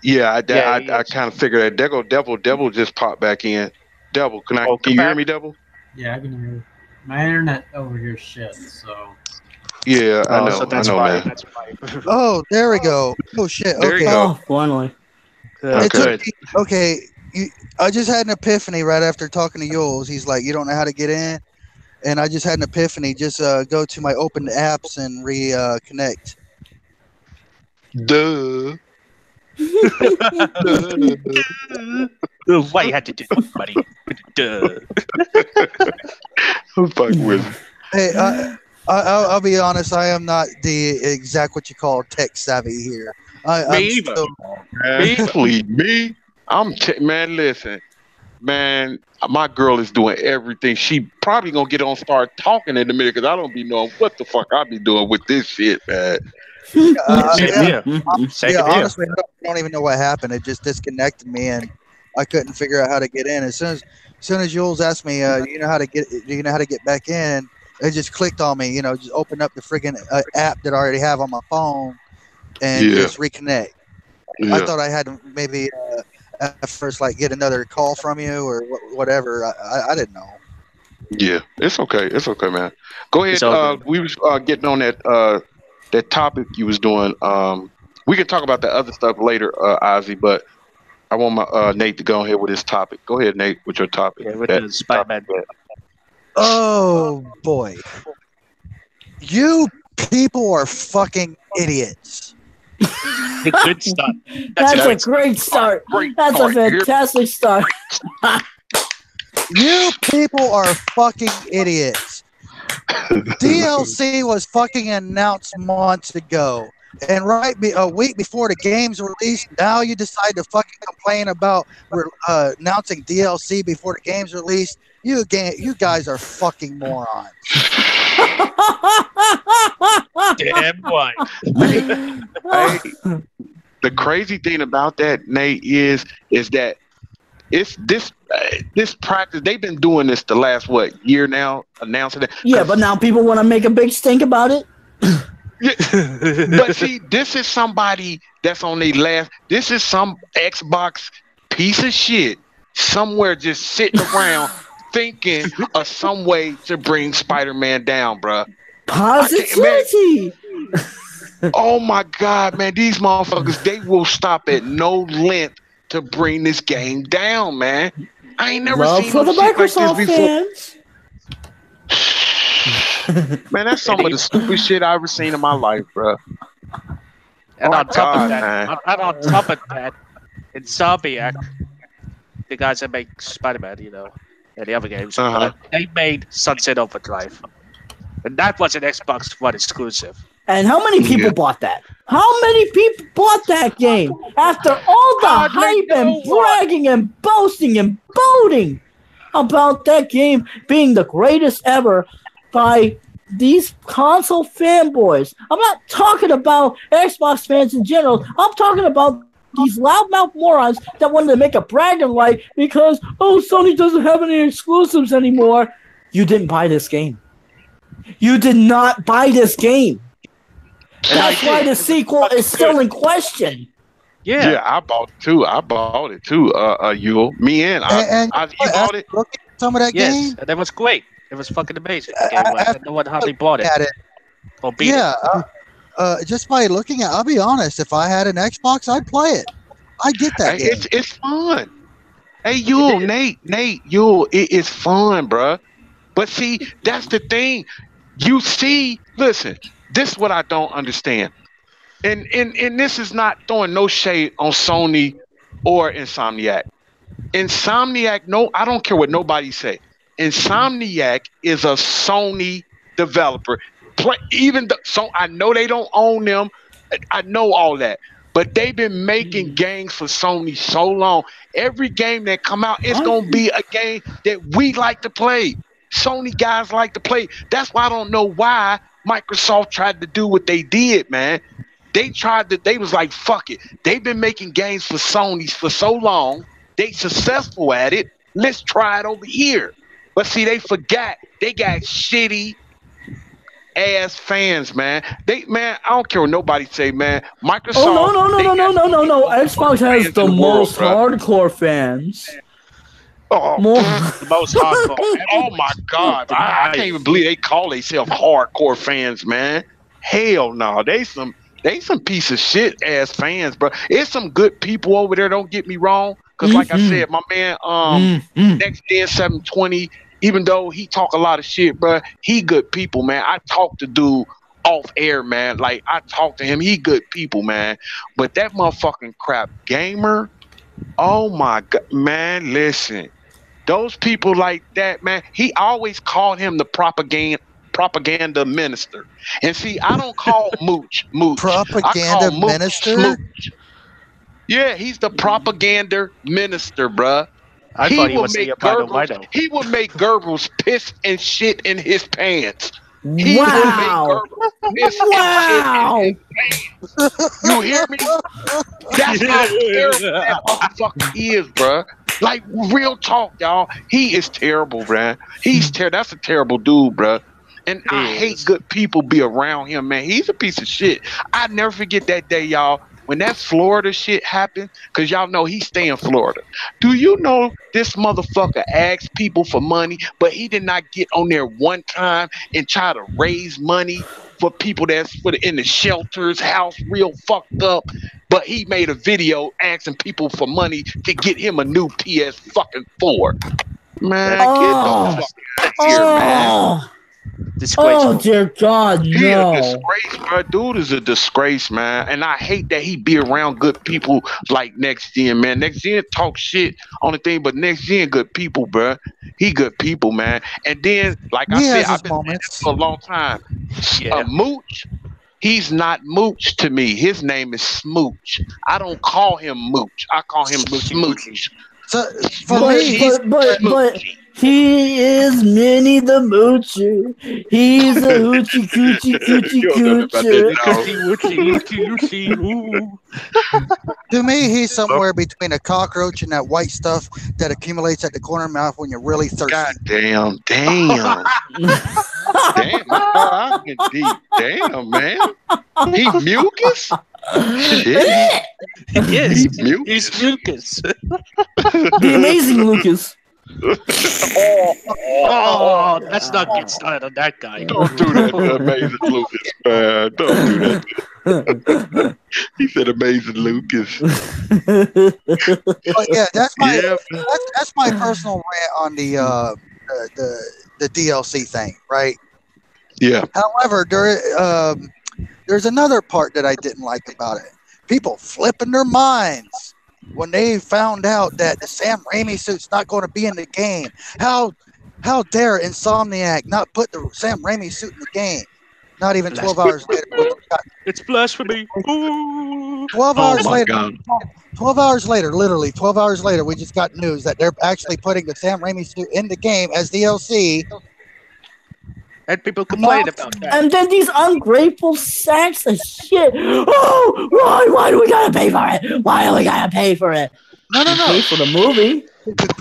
yeah. Yeah, he I is. kind of figured that. There go Devil just popped back in. Devil, can Welcome you hear back. me, Devil? Yeah, I can hear you. My internet over here shit, so. Yeah, Oh, so I that's know, why. man. That's why. Oh, there we go. Oh shit. There you Okay. go. Oh, finally. It took Good. me, okay. I just had an epiphany right after talking to Yules. He's like, "You don't know how to get in," and I just had an epiphany. Just go to my open apps and reconnect. Duh. Why you had to do that, buddy? Duh. I'm fucking with you. Hey, I'll be honest. I am not the exact what you call tech savvy here. I'm Me either. still, Man, please, me. Man. Listen, man. My girl is doing everything. She probably gonna get on start talking in a minute because I don't be knowing what the fuck I be doing with this shit, man. Same yeah, here. Same yeah. here. Honestly, I don't even know what happened. It just disconnected me, and I couldn't figure out how to get in. As soon as Jules asked me, you know how to get back in? It just clicked on me. Just open up the friggin' app that I already have on my phone and Yeah, just reconnect. I yeah, thought I had to maybe at first like get another call from you or whatever. I didn't know. yeah. It's okay. It's okay, man. Go ahead. It's all good. We was getting on that topic you was doing. We can talk about the other stuff later, Ozzy. But I want my Nate to go ahead with his topic. Go ahead, Nate, with your topic. Yeah, with That the Spider-Man. topic. Oh boy, you people are fucking idiots. Good start. That's a good great start. Great That's a start. fantastic start. You people are fucking idiots. DLC was fucking announced months ago. And a week before the game's released, now you decide to fucking complain about announcing DLC before the game's released. You guys are fucking morons. Damn right. Hey, the crazy thing about that, Nate, is that it's this practice. They've been doing this the last year now, announcing it. Yeah, but now people want to make a big stink about it. But see, this is somebody that's on their last. This is some Xbox piece of shit somewhere just sitting around thinking of some way to bring Spider-Man down, bruh. Positivity. Oh my God, man, these motherfuckers, they will stop at no length to bring this game down, man. I ain't never Love seen for no the shit like Microsoft this before. fans. Man, that's some of the stupidest shit I've ever seen in my life, bruh. And Oh on top God, of that, man. in Zombiac, the guys that make Spider-Man, and the other games, Uh-huh. they made Sunset Overdrive, and that was an Xbox One exclusive. And how many people Yeah. bought that? How many people bought that game after all the Hardly hype and no one. bragging and boasting and boating about that game being the greatest ever by these console fanboys? I'm not talking about Xbox fans in general. I'm talking about these loudmouth morons that wanted to make a bragging right because, Sony doesn't have any exclusives anymore. You didn't buy this game. You did not buy this game. That's why the sequel is still in question. Yeah, I bought it too. Yule. Me and And you bought it. look at some of that Yes, game. and that was great. It was fucking amazing. The game was, and no one hardly bought it At it. or beat Yeah. Just by looking at, I'll be honest. If I had an Xbox, I'd play it. I get that. Hey, it's fun. Hey, Nate, it is fun, bruh. But see, that's the thing. You see, listen, this is what I don't understand. And this is not throwing no shade on Sony or Insomniac. Insomniac, no, I don't care what nobody say. Insomniac is a Sony developer. So I know they don't own them. I know all that. But they've been making games for Sony so long. Every game that come out, it's gonna be a game that we like to play. Sony guys like to play. That's why I don't know why Microsoft tried to do what they did, man. They was like, fuck it. They've been making games for Sony for so long. They successful at it. Let's try it over here. But see, they forgot they got shitty ass fans, man. I don't care what nobody say, man. Microsoft. Oh no. Xbox has the most hardcore fans. Oh, the most hardcore. Oh my God! I can't even believe they call themselves hardcore fans, man. Hell no, they some piece of shit ass fans, bro. It's some good people over there. Don't get me wrong, because like I said, my man, Next Gen 720. Even though he talk a lot of shit, bro, he good people, man. I talk to dude off air, man. Like I talk to him, he good people, man. But that motherfucking crap gamer, oh my God, man. Listen, those people like that, man. He always called him the propaganda minister. And see, I don't call Mooch. Propaganda minister? Smooch. Yeah, he's the propaganda minister, bruh. I thought he would say He would make Goebbels piss and shit in his pants. He Wow. would make Goebbels piss and shit in his pants. You hear me? That's how terrible that motherfucker is, bruh. Like, real talk, y'all. He is terrible, bruh. That's a terrible dude, bruh. And I hate good people be around him, man. He's a piece of shit. I never forget that day, y'all. When that Florida shit happened, because y'all know he stay in Florida. Do you know this motherfucker asked people for money, but he did not get on there one time and try to raise money for people that's in the shelters, house real fucked up. But he made a video asking people for money to get him a new PS fucking 4. Man, get the fuck out of here, man. Disgraceful. Oh dear God, He no! a disgrace, bro. Dude is a disgrace, man. And I hate that he be around good people like Next Gen, man. Next Gen talk shit on the thing, but Next Gen good people, bro. He good people, man. And then, like I said, I've been saying this for a long time. Mooch, he's not Mooch to me. His name is Smooch. I don't call him Mooch. I call him Smooch. So for me, but he is Minnie the Moocher. He's a hoochie coochie coochie. To me, he's somewhere between a cockroach and that white stuff that accumulates at the corner of your mouth when you're really thirsty. God damn. Damn, I'm getting deep. Damn, man. He mucus? Shit. Yes, He's he's mucus. The amazing Lucas. Oh, let's not get started on that guy. Don't do that to Amazing Lucas, man. Don't do that. He said Amazing Lucas. But yeah, that's my personal rant on the DLC thing, right? Yeah. However, there's another part that I didn't like about it. People flipping their minds when they found out that the Sam Raimi suit's not going to be in the game. How dare Insomniac not put the Sam Raimi suit in the game? Not even 12 hours later. It's blasphemy. 12 hours later. God. 12 hours later, literally 12 hours later, we just got news that they're actually putting the Sam Raimi suit in the game as DLC. And people complain about that. And then these ungrateful sacks of shit. Oh, why do we gotta pay for it? Why do we gotta pay for it? No. Pay for the movie. The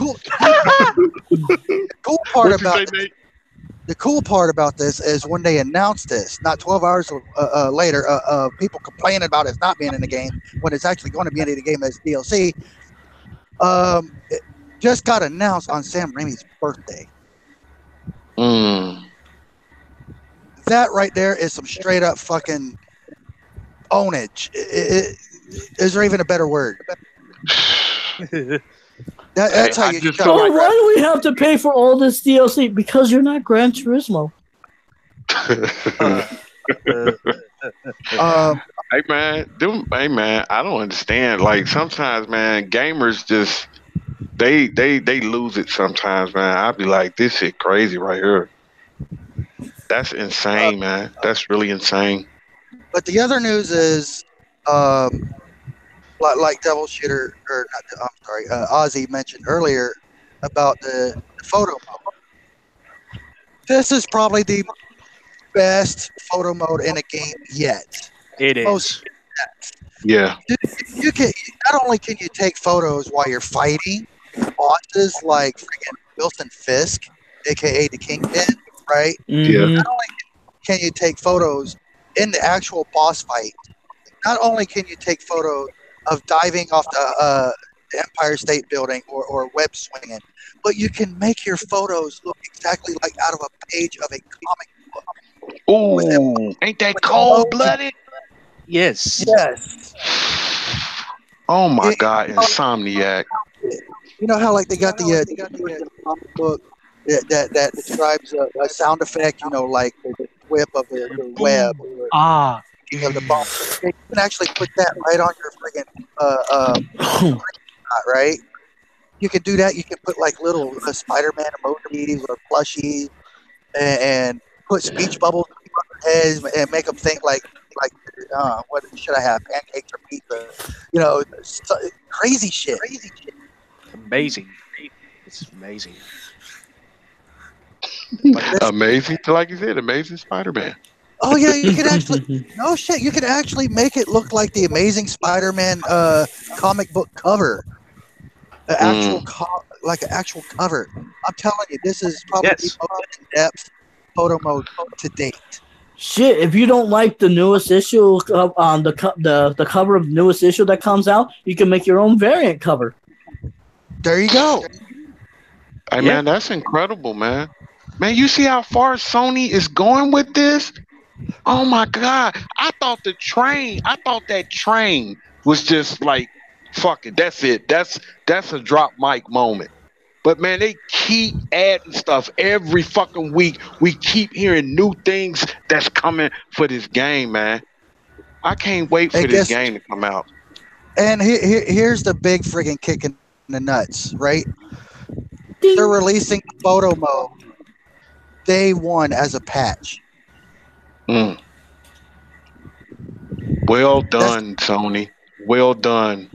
cool part about this is when they announced this, not 12 hours later, people complaining about it not being in the game when it's actually going to be in the game as DLC. It just got announced on Sam Raimi's birthday. That right there is some straight up fucking ownage. Is there even a better word? That's how I you just jump. feel Oh, like why do we have to pay for all this DLC? Because you're not Gran Turismo. hey man, I don't understand. Like sometimes, man, gamers just they lose it sometimes, man. I'd be like, this shit crazy right here. That's insane, man. That's really insane. But the other news is, um, like Devil Shooter, or not, I'm sorry, Ozzy mentioned earlier about the photo mode. This is probably the best photo mode in a game yet. It Most is. Yeah. you can not only can you take photos while you're fighting bosses like freaking Wilson Fisk, aka the Kingpin, right? Yeah. Not only can you take photos in the actual boss fight, not only can you take photos of diving off the Empire State Building or web swinging, but you can make your photos look exactly like out of a page of a comic book. Ooh, ain't that with cold blooded? Yes. Yes. Oh my Yeah. God, Insomniac. You know how like they got the comic book that describes a sound effect, you know, like the whip of the web or Ah. of the bomb. You can actually put that right on your friggin' right? You can do that. You can put like little Spider-Man emojis or plushies and put speech bubbles on their heads and make them think like what should I have, pancakes or pizza? You know, crazy shit. Amazing. It's amazing. Amazing, like you said, Amazing Spider-Man. Oh yeah, you can actually no shit. You can actually make it look like the Amazing Spider-Man comic book cover, like an actual cover. I'm telling you, this is probably the most in-depth photo mode to date. Shit, if you don't like the newest issue of the cover of the newest issue that comes out, you can make your own variant cover. There you go. Hey man, that's incredible, man. Man, you see how far Sony is going with this? Oh my God. I thought that train was just like, fuck it, that's it. That's a drop mic moment. But man, they keep adding stuff every fucking week. We keep hearing new things that's coming for this game, man. I can't wait for this game to come out. And here's the big friggin' kick in the nuts, right? They're releasing photo mode day one as a patch. Mm. Well done, Sony. Well done.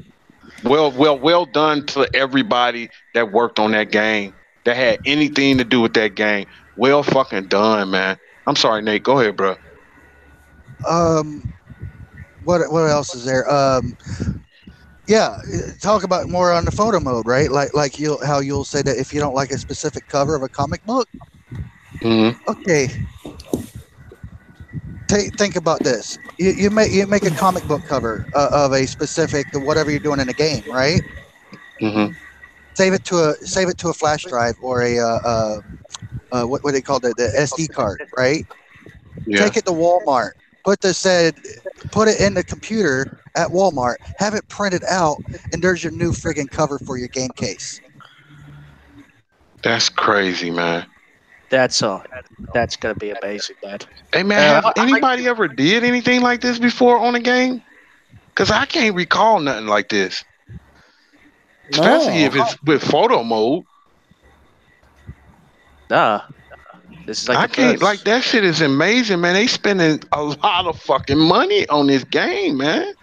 Well done to everybody that worked on that game, that had anything to do with that game. Well fucking done, man. I'm sorry, Nate. Go ahead, bro. What else is there? Yeah, talk about more on the photo mode, right? Like you'll say that if you don't like a specific cover of a comic book. Mm-hmm. Okay. Think about this. You make a comic book cover of a specific whatever you're doing in a game, right? Mm-hmm. Save it to a flash drive or a what they call the SD card, right? Yeah. Take it to Walmart. Put it in the computer at Walmart. Have it printed out, and there's your new friggin' cover for your game case. That's crazy, man. That's gonna be amazing, man. Hey man, have anybody ever did anything like this before on a game? Because I can't recall nothing like this. Especially if it's with photo mode. Nah. This is like I can't like that shit is amazing, man. They spending a lot of fucking money on this game, man.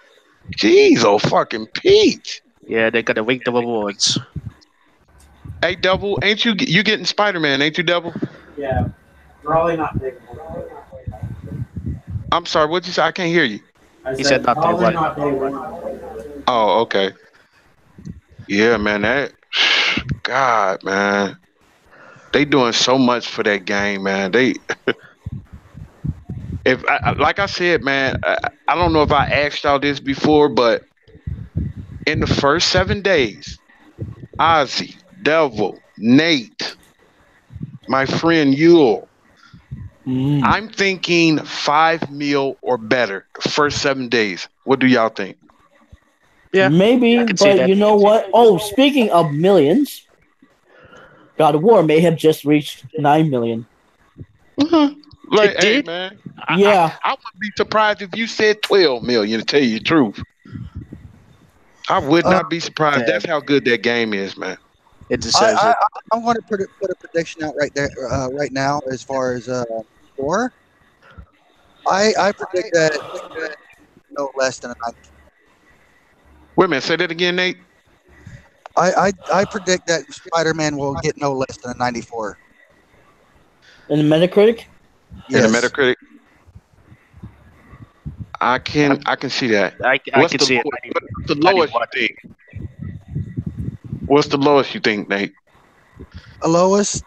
Jeez, oh fucking Pete. Yeah, they're gonna reap the rewards. Hey, Devil, ain't you getting Spider-Man? Ain't you, Devil? Yeah, probably not big. I'm sorry, what'd you say? I can't hear you. He said not day one. Not day one. Oh, okay. Yeah, man. That God, man. They doing so much for that game, man. They, like I said, man, I don't know if I asked y'all this before, but in the first 7 days, Ozzy, Devil, Nate, my friend Yule, I'm thinking 5 mil or better the first 7 days. What do y'all think? Yeah, Maybe, I can see but that. you know what? Oh, speaking of millions, God of War may have just reached 9 million. Like, It hey did. man, Yeah. I wouldn't be surprised if you said 12 million. To tell you the truth, I would Uh, not be surprised. Damn, That's how good that game is, man. it I, deserves I it. I'm going to put a prediction out right there, right now, as far as score. I predict that no less than a 90. Wait a minute, say that again, Nate. I predict that Spider-Man will get no less than a 94. In the Metacritic? In the Yes. Metacritic, I can see that. I What's can see it. what's the lowest you 91. think? What's the lowest you think, Nate? Lowest,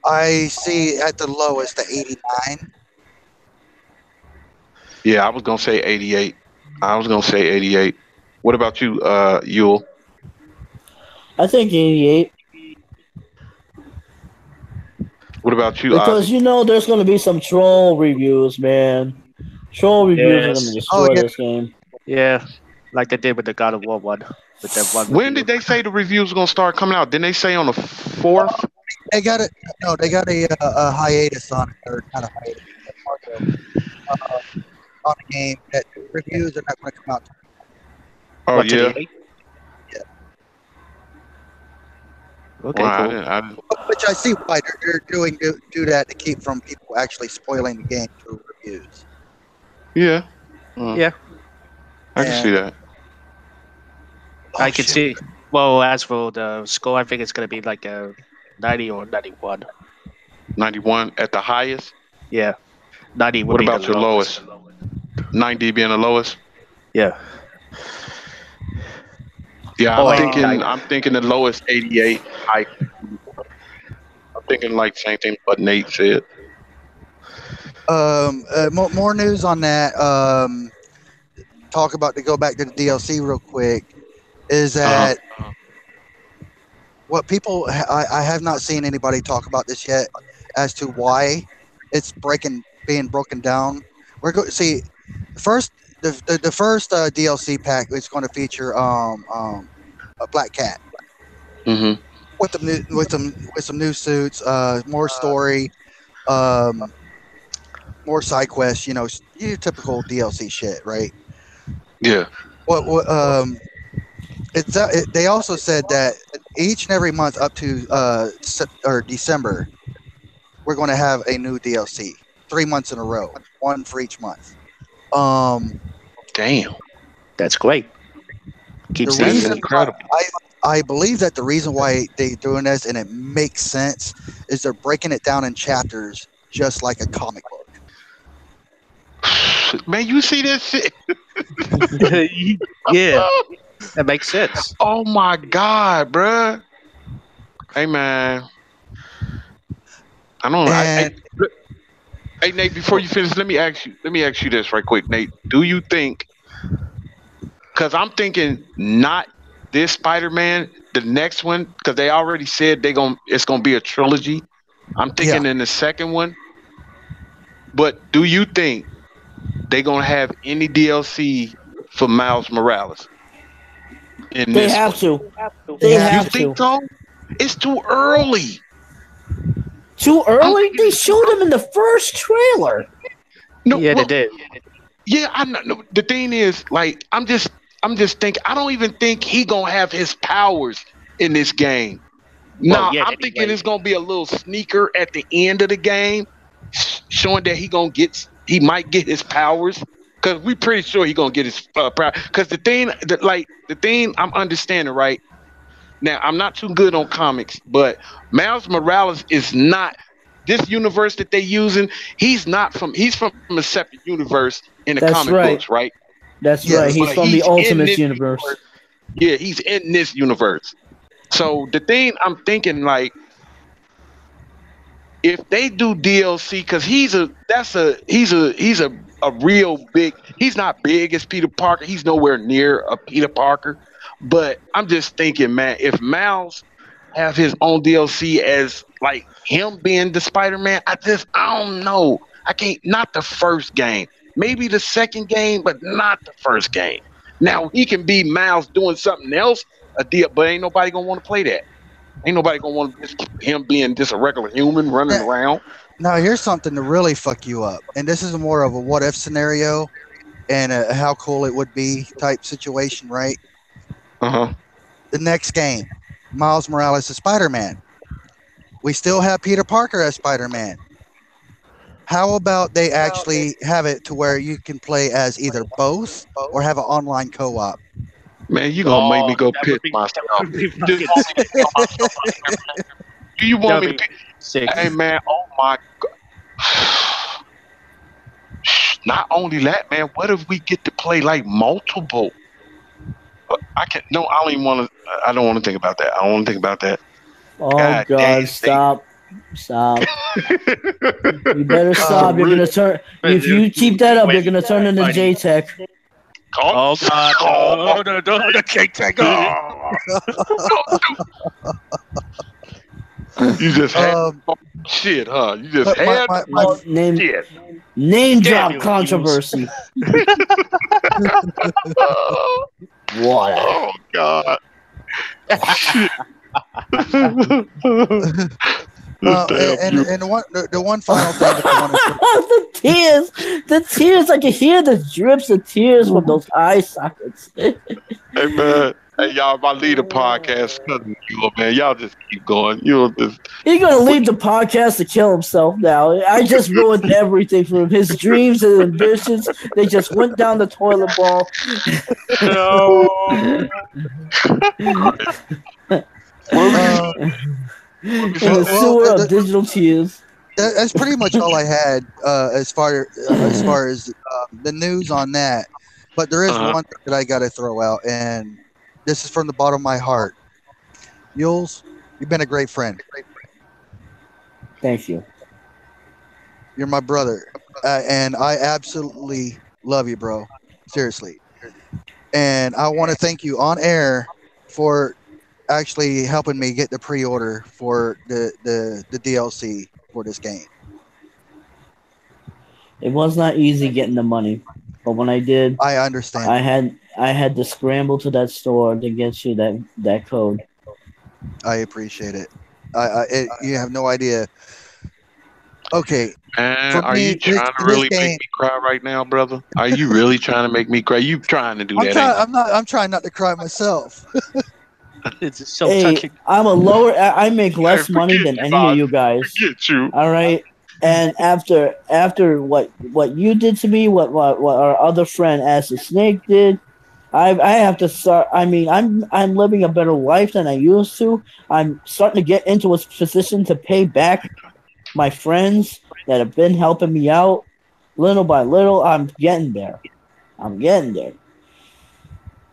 I see at the lowest the 89. Yeah, I was gonna say 88. I was gonna say 88. What about you, Yule? I think 88. What about you, Because Ozzy? you know there's going to be some troll reviews, man. Troll reviews are going to Yes. Oh destroy yeah, this game. Yeah, like they did with the God of War one, with that one When review. did they say the reviews were gonna start coming out? Didn't they say on the 4th? they got it. No, they got a hiatus on it, or not a hiatus, embargo, on the game. That reviews are not going to come out. Oh What to yeah. the 8? Yeah. Okay, Well, I cool. didn't. Which I see why they're doing do that to keep from people actually spoiling the game through reviews. Yeah. Yeah. I can see that. I can shit. see. Well, as for the score, I think it's gonna be like a 90 or 91. 91 at the highest. Yeah, 90 would What be about the your lowest. 90 being the lowest. Yeah. Yeah, Oh, I'm 89. thinking the lowest 88. I'm thinking like same thing what Nate said. More news on that. Talk about to go back to the DLC real quick. Is that what people? I have not seen anybody talk about this yet as to why it's being broken down. We're going to see first the first DLC pack is going to feature a Black Cat Mm-hmm. with some new suits, more story, more side quests. You know, your typical DLC shit, right? Yeah. What they also said that each and every month up to December, we're going to have a new DLC. 3 months in a row, one for each month. Damn. That's great. Keeps The That's reason incredible. I believe that the reason why they're doing this, and it makes sense, is they're breaking it down in chapters, just like a comic book. Man, you see this shit? Yeah, that makes sense. Oh my God, bruh. Hey man. I don't know. Hey Nate, before you finish, let me ask you this right quick, Nate. Do you think, because I'm thinking not this Spider-Man, the next one, because they already said it's gonna be a trilogy. I'm thinking in the second one. But do you think they're gonna have any DLC for Miles Morales in They this have one? to. They You You have think to. so? It's too early. Too early? They showed him in the first trailer. No, Yeah, well, they did. yeah, I know. No, the thing is, like, I'm just thinking. I don't even think he gonna have his powers in this game. Well, Now, yeah, I'm thinking anyway. it's gonna be a little sneaker at the end of the game, showing that he might get his powers. Cause we pretty sure he gonna get his power. Cause the thing I'm understanding right now, I'm not too good on comics, but Miles Morales is not this universe that they using. He's from a separate universe in the That's comic right. books, right? That's Yes. right. He's But from the he's in Ultimate this Universe. Yeah, he's in this universe. So the thing I'm thinking, like, if they do DLC, because he's a real big. He's not big as Peter Parker. He's nowhere near a Peter Parker. But I'm just thinking, man, if Miles have his own DLC as like him being the Spider-Man, I don't know. I can't. Not the first game. Maybe the second game, but not the first game. Now he can be Miles doing something else, a deal, but ain't nobody gonna want to play that. Ain't nobody gonna want him being just a regular human running around. Now here's something to really fuck you up, and this is more of a what if scenario and a how cool it would be type situation, right? Uh-huh. The next game, Miles Morales is Spider-Man. We still have Peter Parker as Spider-Man. How about they actually have it to where you can play as either both or have an online co-op? Man, you gonna make me go piss myself. Do you want me to sick? Hey man, oh my god. Not only that, man, what if we get to play like multiple? I don't even want to. I don't want to think about that. I don't want to think about that. Oh God God! damn, Stop! You better stop. You're gonna turn. If you keep that up, you're gonna turn into J-Tech. Oh God! No, the J-Tech. You just had shit, huh? You just had shit. Name drop controversy. What? Oh God. And the one final thing that I want to the tears, I can hear the drips of tears from those eye sockets. Hey man, hey y'all, if I lead a podcast, man, y'all just keep going. You'll just He's gonna leave the podcast to kill himself now. I just ruined everything for him. His dreams and ambitions, they just went down the toilet bowl. In the sewer of digital tears. That's pretty much all I had as far as the news on that. But there is one thing that I got to throw out, and this is from the bottom of my heart. Yules, you've been a great friend. Thank you. You're my brother, and I absolutely love you, bro. Seriously. And I want to thank you on air for actually helping me get the pre-order for the DLC for this game. It was not easy getting the money, but when I did, I understand. I had to scramble to that store to get you that code. I appreciate it. You have no idea. Okay. Man, are you trying to really make me cry right now, brother? Are you really trying to make me cry? You trying to do that? I'm trying not to cry myself. It's so touching. I make less money than any of you guys. Forget you. All right. And after what you did to me, what our other friend Acid Snake did, I have to start. I mean, I'm living a better life than I used to. I'm starting to get into a position to pay back my friends that have been helping me out little by little. I'm getting there.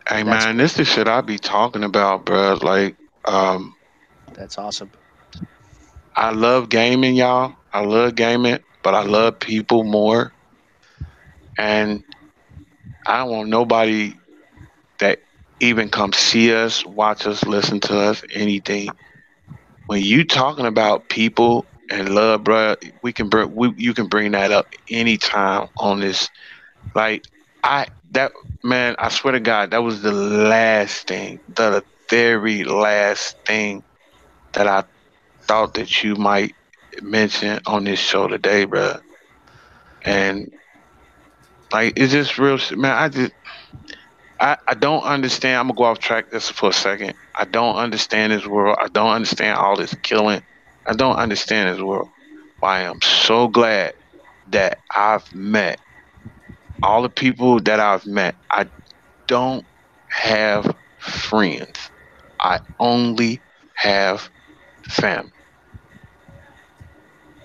Hey man, this is shit I be talking about, bro. Like, that's awesome. I love gaming, y'all. I love gaming, but I love people more. And I don't want nobody that even come see us, watch us, listen to us, anything. When you talking about people and love, bro, you can bring that up anytime on this. Like, man, I swear to God, that was the last thing, the very last thing that I thought that you might mention on this show today, bro. And like, it's just real, man. I don't understand. I'm gonna go off track just for a second. I don't understand this world. I don't understand all this killing. I don't understand this world. But I am so glad that I've met all the people that I've met. I don't have friends. I only have family.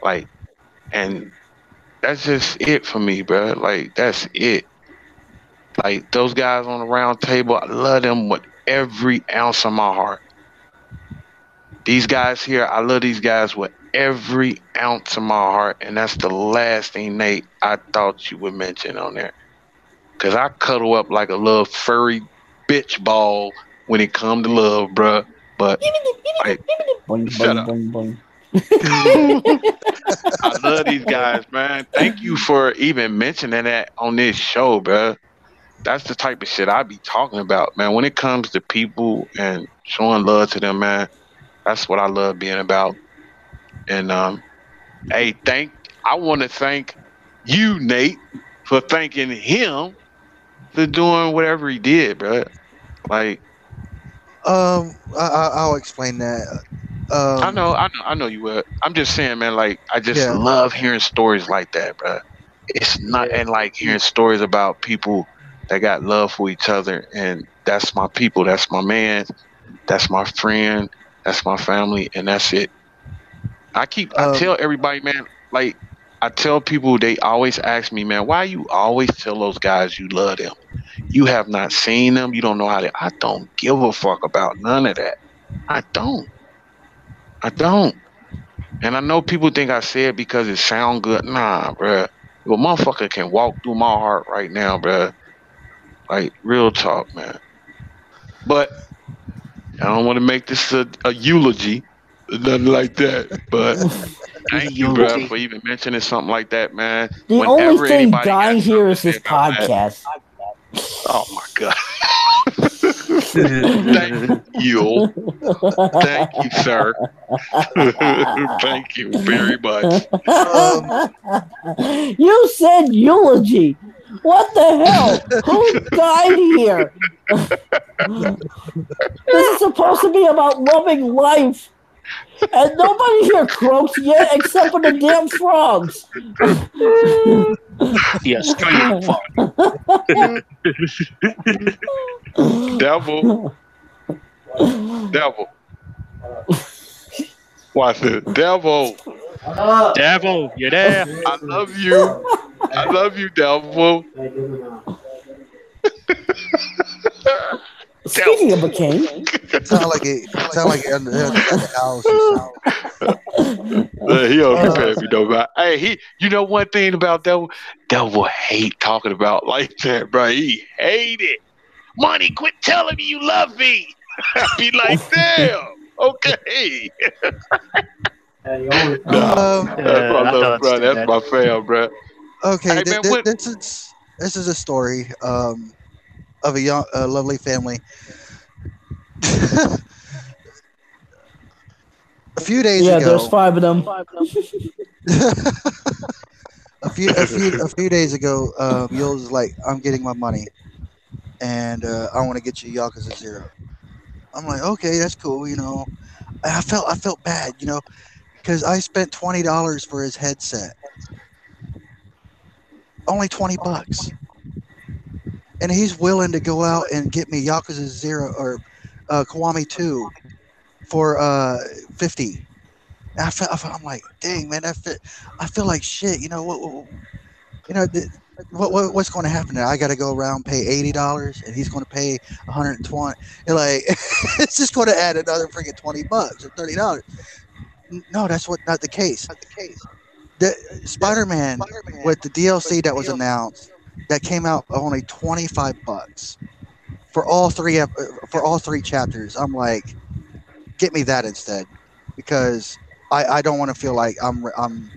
Like, and that's just it for me, bro. Like, that's it. Like, those guys on the round table, I love them with every ounce of my heart. These guys here, I love these guys with every ounce of my heart, and that's the last thing, Nate, I thought you would mention on there. Because I cuddle up like a little furry bitch ball when it come to love, bruh. But, like, shut up. I love these guys, man. Thank you for even mentioning that on this show, bruh. That's the type of shit I be talking about, man. When it comes to people and showing love to them, man, that's what I love being about. And hey, I want to thank you, Nate, for thanking him for doing whatever he did, bro. Like, I'll explain that. I know you will. I'm just saying, man. Like, I just Yeah. love hearing stories like that, bro. It's not, and like hearing stories about people that got love for each other, and that's my people, that's my man, that's my friend, that's my family, and that's it. I tell everybody, man. Like, I tell people, they always ask me, man, why you always tell those guys you love them? You have not seen them. You don't know how I don't give a fuck about none of that. I don't. And I know people think I say it because it sound good. Nah, bruh. If a motherfucker can walk through my heart right now, bruh. Like, real talk, man. But I don't want to make this a eulogy, nothing like that. But thank you, bruh, for even mentioning something like that, man. The only thing dying here is this podcast. Oh my god. Thank you. Thank you, sir. Thank you very much. You said eulogy. What the hell? Who died here? This is supposed to be about loving life. And nobody here croaks yet except for the damn frogs. Yes, scream Devil. Watch it. Devil. Devil, you there? I love you. I love you, Devil. Speaking of a king, sound like it at the house or something. He don't be paying me no mind. Hey, you know one thing about Devil? Devil hate talking about like that, bro. He hate it. Money, quit telling me you love me. I be like, damn. Okay. That's my love, bro. That's my fam, bro. Okay, Hey, man, this is a story of a lovely family. A few days ago. Yeah, there's 5 of them. a few days ago, Yul was like, "I'm getting my money, and I want to get you Yakuza 0." I'm like, "Okay, that's cool." You know, I felt bad, you know, because I spent $20 for his headset. Only $20, and he's willing to go out and get me Yakuza 0 or Kiwami 2 for $50. And I'm like, dang, man, I feel like shit. You know what's going to happen now? I got to go around pay $80, and he's going to pay $120. And like, it's just going to add another freaking $20 or $30. No, that's not the case. The Spider-Man with the DLC that was announced that came out only $25 for all three chapters. I'm like, get me that instead, because I don't want to feel like I'm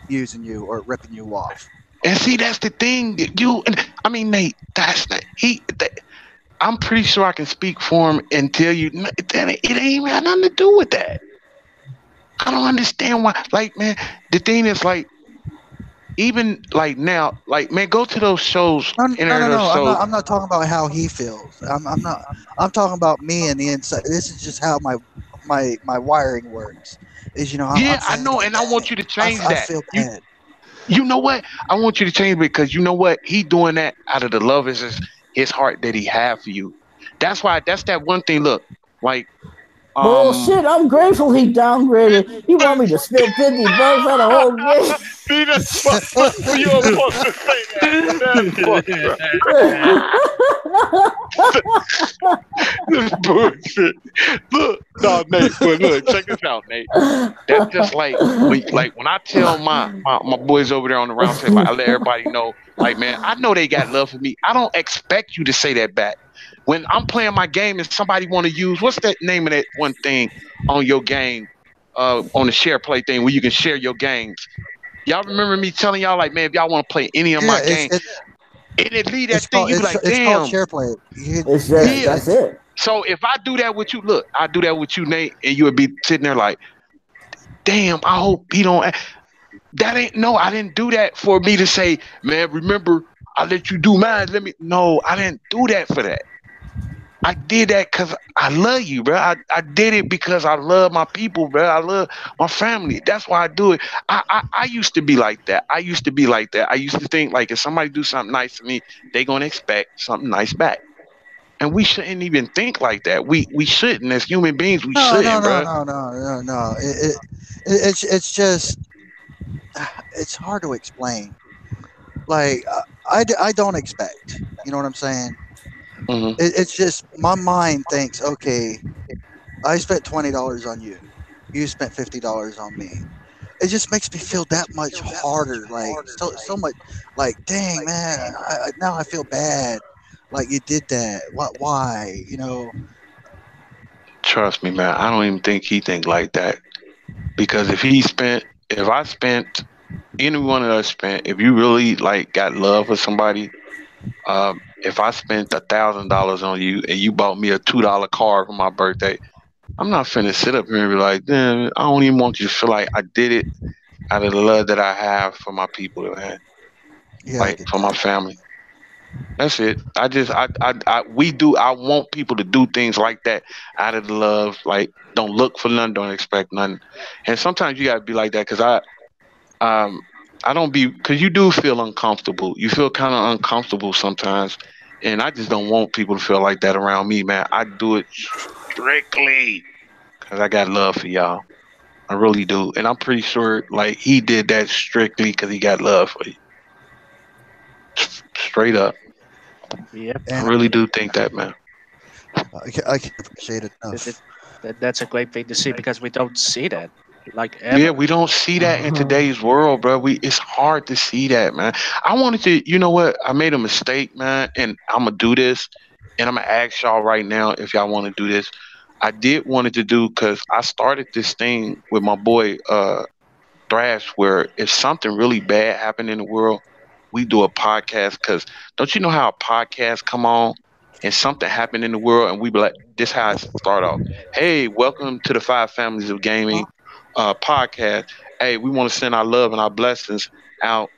using you or ripping you off. And see, that's the thing. Nate, I'm pretty sure I can speak for him and tell you that it ain't even got nothing to do with that. I don't understand why. Like, man, the thing is, like, even like now, like, man, go to those shows. No. I'm not talking about how he feels. I'm not. I'm talking about me and the inside. This is just how my wiring works. Is, you know. I know, and I want you to change that. I feel bad. You know what? I want you to change it, because you know what? He doing that out of the love is his heart that he have for you. That's why. That's that one thing. Look, like. Bullshit, I'm grateful he downgraded. He want me to spend $50 on a whole game. See, that's what you're supposed to say that. This bullshit. Look, no, Nate, but look, check this out, Nate. That's just like when I tell my boys over there on the round table, I let everybody know, like, man, I know they got love for me. I don't expect you to say that back. When I'm playing my game and somebody want to use, what's that name of that one thing on your game, on the share play thing where you can share your games? Y'all remember me telling y'all, like, man, if y'all want to play any of my games, and it leave that It's thing. called You be like, it's called damn. share play. It's just Yeah. that's it. So if I do that with you, look, I do that with you, Nate, and you would be sitting there like, damn, I hope he don't. That ain't no. I didn't do that for me to say, man. Remember, I let you do mine. Let me. No, I didn't do that for that. I did that because I love you, bro. I did it because I love my people, bro. I love my family. That's why I do it. I used to be like that. I used to be like that. I used to think like if somebody do something nice to me, they gonna expect something nice back. And we shouldn't even think like that. We shouldn't as human beings. We No, no, shouldn't, no, bro. no, no, no, no. It's just it's hard to explain. Like I don't expect. You know what I'm saying? Hmm. It's just my mind thinks, okay, I spent $20 on you. You spent $50 on me. It just makes me feel that much harder. Like so much. Like dang man, now I feel bad. Like you did that. What? Why? You know? Trust me, man. I don't even think he think like that. Because if I spent, any one of us spent, if you really like got love for somebody, if I spent $1,000 on you and you bought me a $2 card for my birthday, I'm not finna sit up here and be like, damn, I don't even want you to feel like I did it out of the love that I have for my people, man, Yeah, I like get for my that. family. That's it. We do. I want people to do things like that out of the love. Like, don't look for nothing, don't expect nothing. And sometimes you gotta be like that because um, I don't be because you do feel uncomfortable. You feel kind of uncomfortable sometimes, and I just don't want people to feel like that around me, man. I do it strictly because I got love for y'all. I really do, and I'm pretty sure like he did that strictly because he got love for you. Straight up, Yep. I And really do think that, man. I can appreciate it That, enough. that's a great thing to see because we don't see that like Yeah, ever. we don't see that in Uh-huh. today's world, bro. It's hard to see that, man. I wanted to, you know what? I made a mistake, man, and I'm gonna do this, and I'm gonna ask y'all right now if y'all want to do this. I did wanted to do because I started this thing with my boy Thrash, where if something really bad happened in the world, we do a podcast. Because don't you know how a podcast come on and something happened in the world, and we be like, this how it start off. Hey, welcome to the Five Families of Gaming podcast. Hey, we want to send our love and our blessings out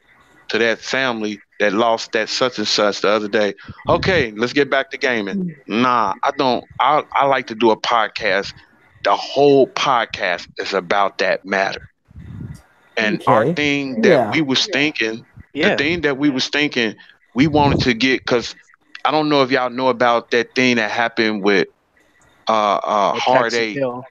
to that family that lost that such and such the other day. Okay, let's get back to gaming. Nah, I don't. I like to do a podcast. The whole podcast is about that matter. And our Okay. thing that Yeah. we was thinking, the Yeah. thing that we was thinking, we wanted to get because I don't know if y'all know about that thing that happened with The Hard Texas Eight. Hill.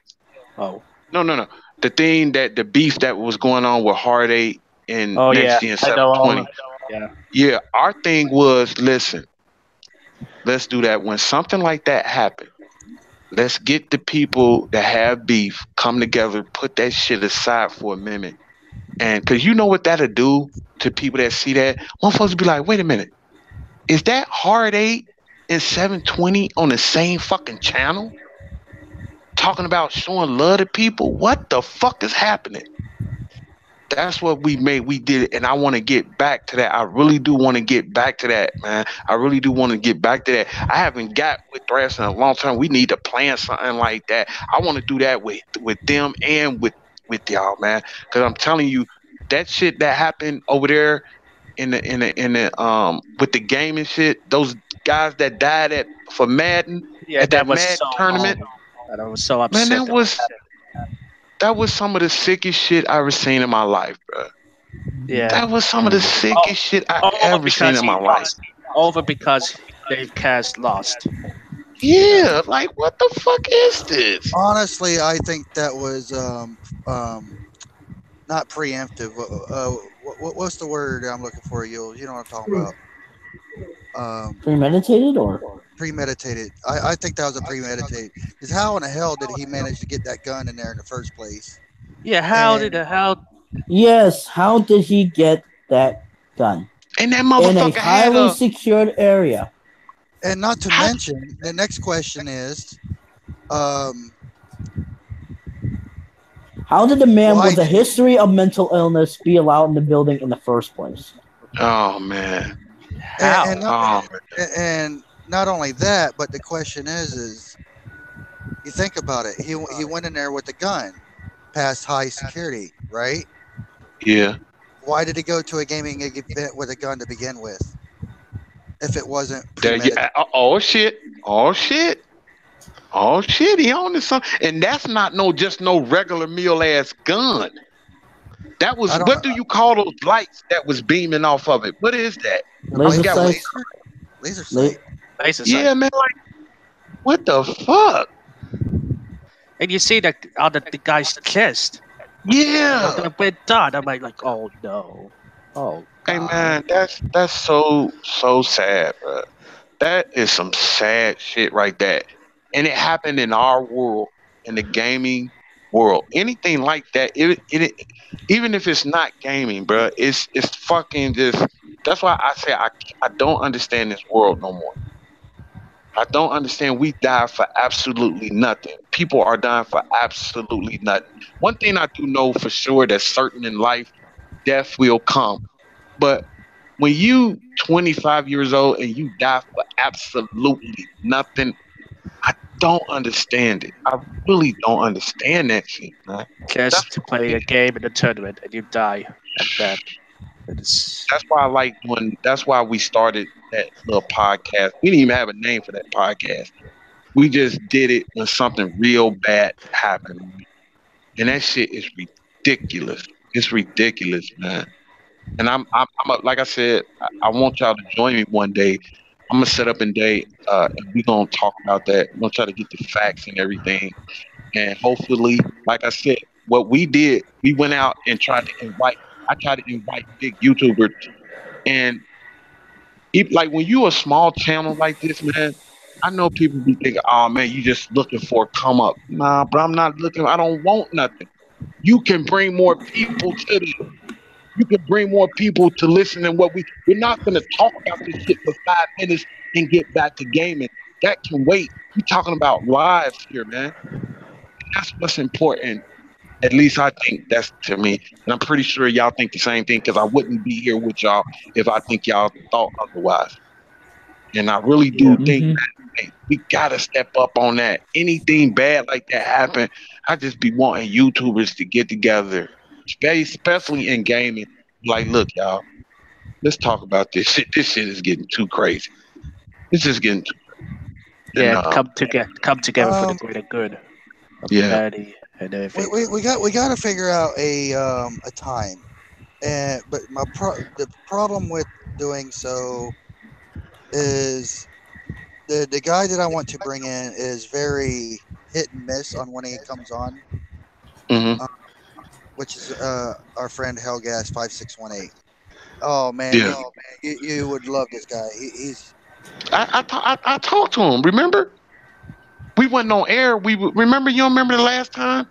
Oh. No. The thing that the beef that was going on with Hard Eight and Oh Next yeah. Gen I know all. 720. Yeah. Yeah, our thing was listen, let's do that when something like that happened. Let's get the people that have beef come together, put that shit aside for a minute. And because you know what that'll do to people that see that, one folks will be like, wait a minute, is that Hard Eight and 720 on the same fucking channel? Talking about showing love to people? What the fuck is happening? That's what we made. We did it, and I want to get back to that. I really do want to get back to that, man. I really do want to get back to that. I haven't got with Thrash in a long time. We need to plan something like that. I want to do that with them and with y'all, man. Because I'm telling you, that shit that happened over there in the with the game and shit. Those guys that died at for Madden Yeah. at that That was Madden so tournament, horrible. And I was so man. upset. That was some of the sickest shit I ever seen in my life, bro. Yeah. That was some of the Oh, sickest shit I over ever seen because in he my life. lost. Over because Dave Cass lost. Yeah, like what the fuck is this? Honestly, I think that was not preemptive. What's the word I'm looking for? You know what I'm talking about? Premeditated or Premeditated. I think that was a premeditated. Because how in the hell did he manage to get that gun in there in the first place? Yeah. How did And the hell? yes, how did he get that gun And that in a motherfucker had highly a secured area? and not to how, mention, the next question is, um, How did a man why with a did history of mental illness be allowed in the building in the first place? oh man. How? And not only that, but the question is you think about it. He went in there with a gun, past high security, right? Yeah. Why did he go to a gaming event with a gun to begin with? If it wasn't premeditated. Oh shit. Oh shit. Oh shit. He on to something. And that's not just no regular meal ass gun. That was what do you call those lights that was beaming off of it? What is that? Laser sight. Laser sight. Laser sight. Yeah, man. Like, what the fuck? And you see that on the guy's chest. Yeah. A bit done. I'm like, oh no. Oh. Hey man, that's so sad, bro. That is some sad shit right there. And it happened in our world, in the gaming world. Anything like that, it even if it's not gaming, bro, it's fucking just. That's why I say I don't understand this world no more. I don't understand. We die for absolutely nothing. People are dying for absolutely nothing. One thing I do know for sure that's certain in life, death will come. But when you 25 years old and you die for absolutely nothing, I don't understand it. I really don't understand that shit, man. Just to play a game in a tournament and you die at that. That's why I like that's why we started that little podcast. We didn't even have a name for that podcast. We just did it when something real bad happened. And that shit is ridiculous. It's ridiculous, man. And I'm like I said, I want y'all to join me one day. I'm gonna set up a day, and we're gonna talk about that. I'm gonna try to get the facts and everything, and hopefully, like I said, what we did, we went out and tried to invite. I tried to invite big YouTubers, and like when you a small channel like this, man, I know people be thinking, "Oh man, you just looking for a come up." Nah, but I'm not looking. I don't want nothing. You can bring more people to this. You can bring more people to listen than what we're not going to talk about this shit for 5 minutes and get back to gaming. That can wait. We're talking about lives here, man. That's what's important. At least I think that's to me. And I'm pretty sure y'all think the same thing because I wouldn't be here with y'all if I think y'all thought otherwise. And I really do think that we got to step up on that. Anything bad like that happen, I just be wanting YouTubers to get together. Especially in gaming, like, look, y'all, let's talk about this shit. This shit is getting too crazy. It's just getting too crazy. Yeah, come together for the greater good of humanity and everything. We got to figure out a time, but the problem with doing so is the guy that I want to bring in is very hit and miss on when he comes on. Mm-hmm. Which is our friend Hellgas 5618. Oh man, you would love this guy. He's. I talked to him. Remember, we went on air. Remember. You don't remember the last time?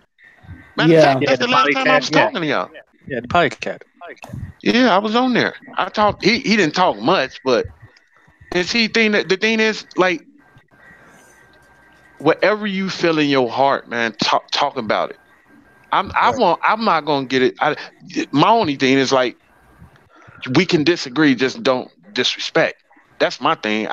That's the last time I was talking to y'all. Yeah, the podcast. Yeah, I was on there. I talked. He didn't talk much, but the thing is, like, whatever you feel in your heart, man, talk about it. I'm not gonna get it. My only thing is, like, we can disagree, just don't disrespect. That's my thing.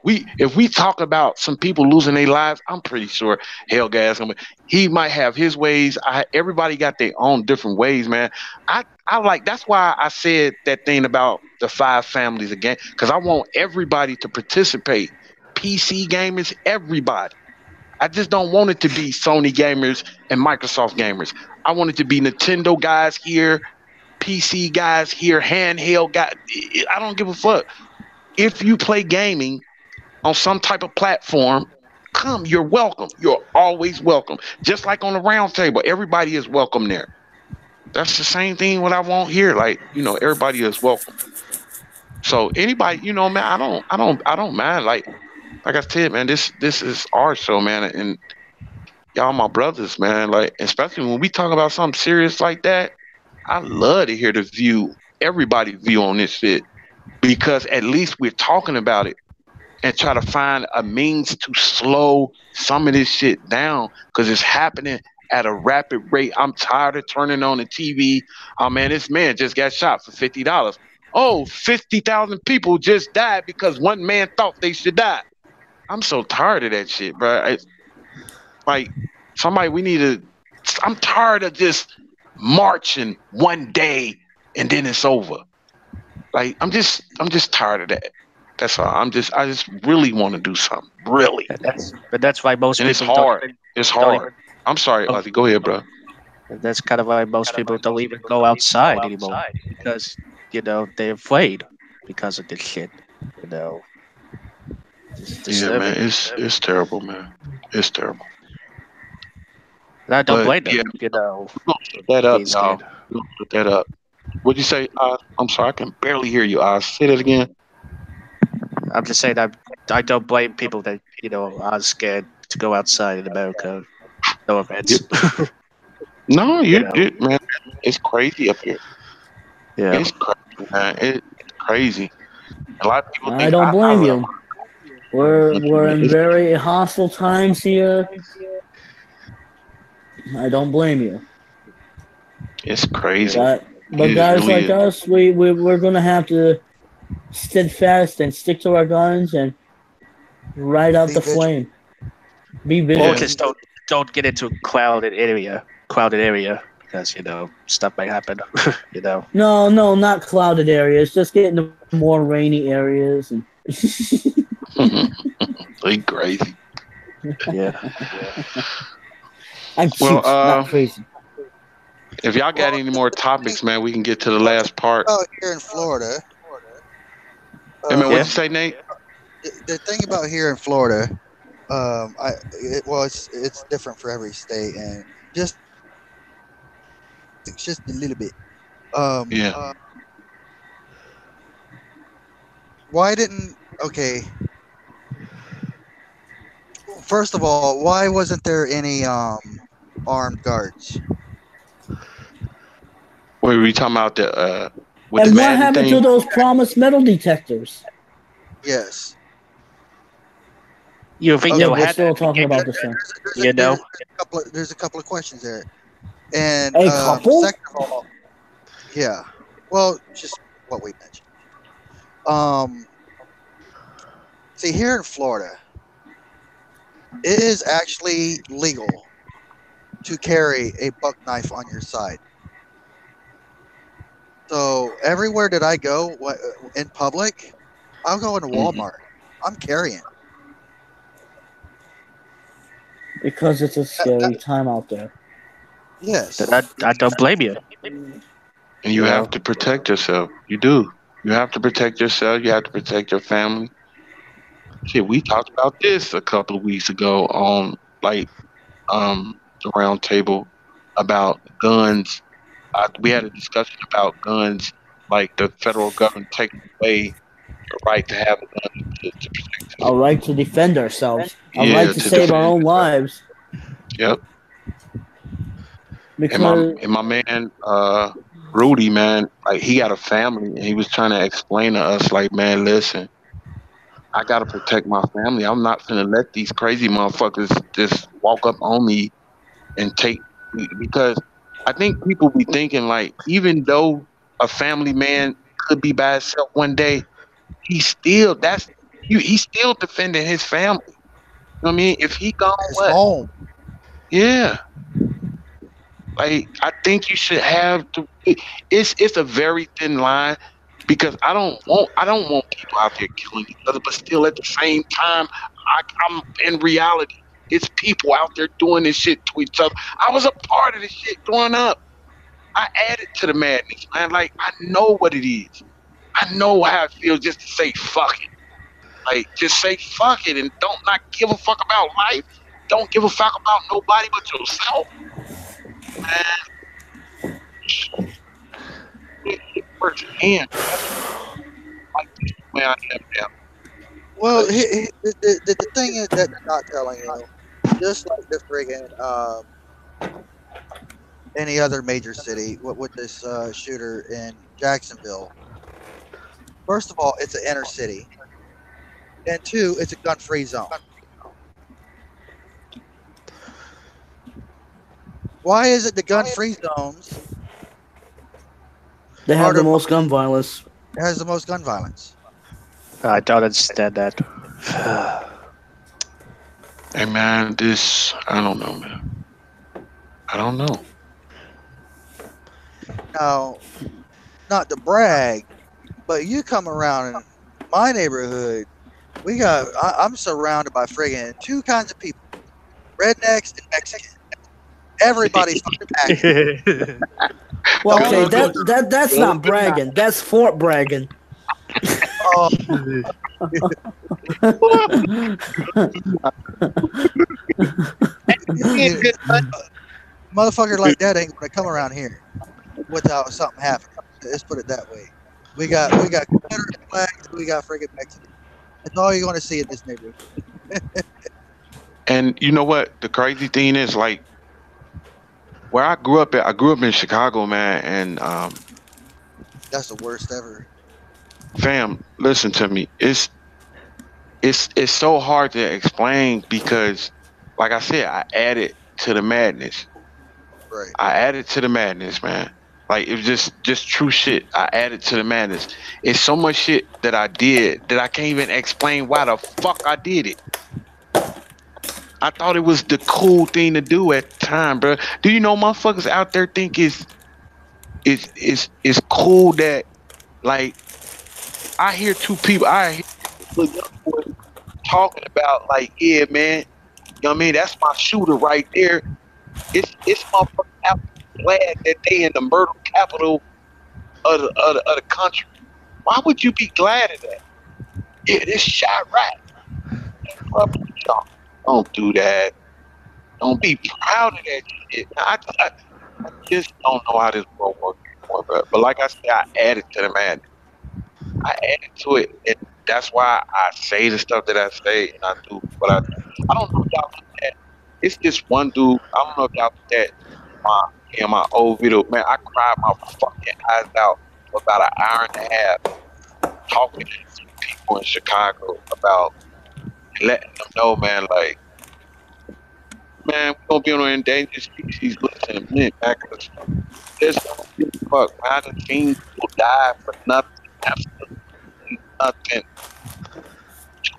If we talk about some people losing their lives, I'm pretty sure Hellgas, he might have his ways. Everybody got their own different ways, man. I like, that's why I said that thing about the 5 families again, because I want everybody to participate. PC gamers, everybody. I just don't want it to be Sony gamers and Microsoft gamers. I want it to be Nintendo guys here, PC guys here, handheld guys. I don't give a fuck. If you play gaming on some type of platform, come, you're welcome. You're always welcome. Just like on the round table, everybody is welcome there. That's the same thing what I want here. Like, everybody is welcome. So anybody, man, I don't mind. Like I said, man, this is our show, man, and y'all my brothers, man. Like, especially when we talk about something serious like that, I love to hear everybody's view on this shit, because at least we're talking about it and try to find a means to slow some of this shit down, because it's happening at a rapid rate. I'm tired of turning on the TV. Oh man, this man just got shot for $50. oh, 50,000 people just died because one man thought they should die. I'm so tired of that shit, bro. Like somebody, we need to. I'm tired of just marching one day and then it's over. Like I'm just tired of that. That's all. I just really want to do something. Really. But that's why most And people it's hard. don't even, It's don't hard. I'm sorry, Oh. Ozzy. Go ahead, bro. that's kind of why most people don't even go outside anymore because they're afraid because of this shit. You know, it's Yeah, man. disturbing. It's terrible, man. It's terrible. And I don't But blame them. yeah, You know, we're gonna put that up, being y'all. scared. We're gonna put that up. What'd you say? I'm sorry, I can barely hear you. Say that again. I'm just saying I don't blame people that are scared to go outside in America. No offense. No, You know. man. It's crazy up here. Yeah. It's crazy, man. It's crazy. A lot of people I think don't blame you. We're in It's- very hostile times here. I don't blame you. It's crazy. But It guys really like is. us, we're gonna have to steadfast and stick to our guns and ride out Be the vigilant. flame. Be Or vigilant. just don't get into a crowded area because stuff might happen. No, not clouded areas. Just get into more rainy areas. And They crazy. Yeah. I'm cute, Well, not crazy. if y'all got any more topics, man, we can get to the last part. Oh, here in Florida. Hey, man, Yeah. what'd you say, Nate? The thing about here in Florida, it's different for every state, and it's just a little bit. Yeah. Why didn't okay? First of all, why wasn't there any armed guards? What were we talking about with And the what Madden happened thing? to those promised metal detectors? Yes. You think Okay, they'll We're have still that? talking about this thing. There's a couple of questions there, and A couple? second of all, yeah. Well, just what we mentioned. See, here in Florida, it is actually legal to carry a buck knife on your side. So everywhere that I go in public, I'll go into Walmart. I'm carrying. Because it's a scary time out there. Yes. Then I don't blame you. And you have to protect yourself. You do. You have to protect yourself. You have to protect your family. Shit, we talked about this a couple of weeks ago on the round table about guns. We had a discussion about guns, like the federal government taking away the right to have a gun to protect A right to defend ourselves. A Yeah, right to save our defend own yourself. lives. Yep. Because And my man, Rudy, man, like he got a family, and he was trying to explain to us, like, man, listen, I gotta protect my family. I'm not gonna let these crazy motherfuckers just walk up on me and take me, because I think people be thinking like, even though a family man could be by himself one day, he's still defending his family. You know what I mean? If he gone, It's what? home. Yeah. Like, I think you should have to. It's a very thin line, because I don't want people out there killing each other, but still at the same time, I'm in reality. It's people out there doing this shit to each other. I was a part of this shit growing up. I added to the madness, man. Like, I know what it is. I know how it feels just to say fuck it. Like, just say fuck it and don't not give a fuck about life. Don't give a fuck about nobody but yourself. Man, it works hand. Like, man, I am now. Well, the thing is that they're not telling you, just like the friggin' any other major city, with this shooter in Jacksonville. First of all, it's an inner city, and two, it's a gun-free zone. Why is it the gun-free zones they have Harder- the most gun violence. has the most gun violence. I don't understand that. Hey man, this I don't know, man. I don't know. Now, not to brag, but you come around in my neighborhood, I'm surrounded by friggin' two kinds of people: rednecks and Mexicans. Everybody's fucking acting. Well, okay, that's not bragging. That's Fort bragging. Oh, motherfucker like that ain't gonna come around here without something happening. Let's put it that way. We got Confederate flags. We got friggin' Mexicans. That's all you're gonna see in this neighborhood. And you know what? The crazy thing is, like, where I grew up in Chicago, man, and That's the worst ever. fam, listen to me. It's so hard to explain because, like I said, I added to the madness. Right. I added to the madness, man. Like it was just true shit. I added to the madness. It's so much shit that I did that I can't even explain why the fuck I did it. I thought it was the cool thing to do at the time, bro. Do you know motherfuckers out there think it's cool that, like, I hear two people, I hear little young boys talking about, like, yeah, man, you know what I mean? That's my shooter right there. It's motherfuckers out glad that they in the murder capital of the country. Why would you be glad of that? Yeah, this shot right. Don't do that. Don't be proud of that shit. I just don't know how this world works anymore, bro. But like I said, I added to the madness. I added to it, and that's why I say the stuff that I say, and I do what I do. I don't know if y'all look at. It's this one dude. I don't know if y'all look at my old video. Man, I cried my fucking eyes out for about an hour and a half talking to people in Chicago about letting them know, man, like, man, we're gonna be on an endangered species. Listen, man, because there's no give a fuck. I done seen people die for nothing, absolutely nothing.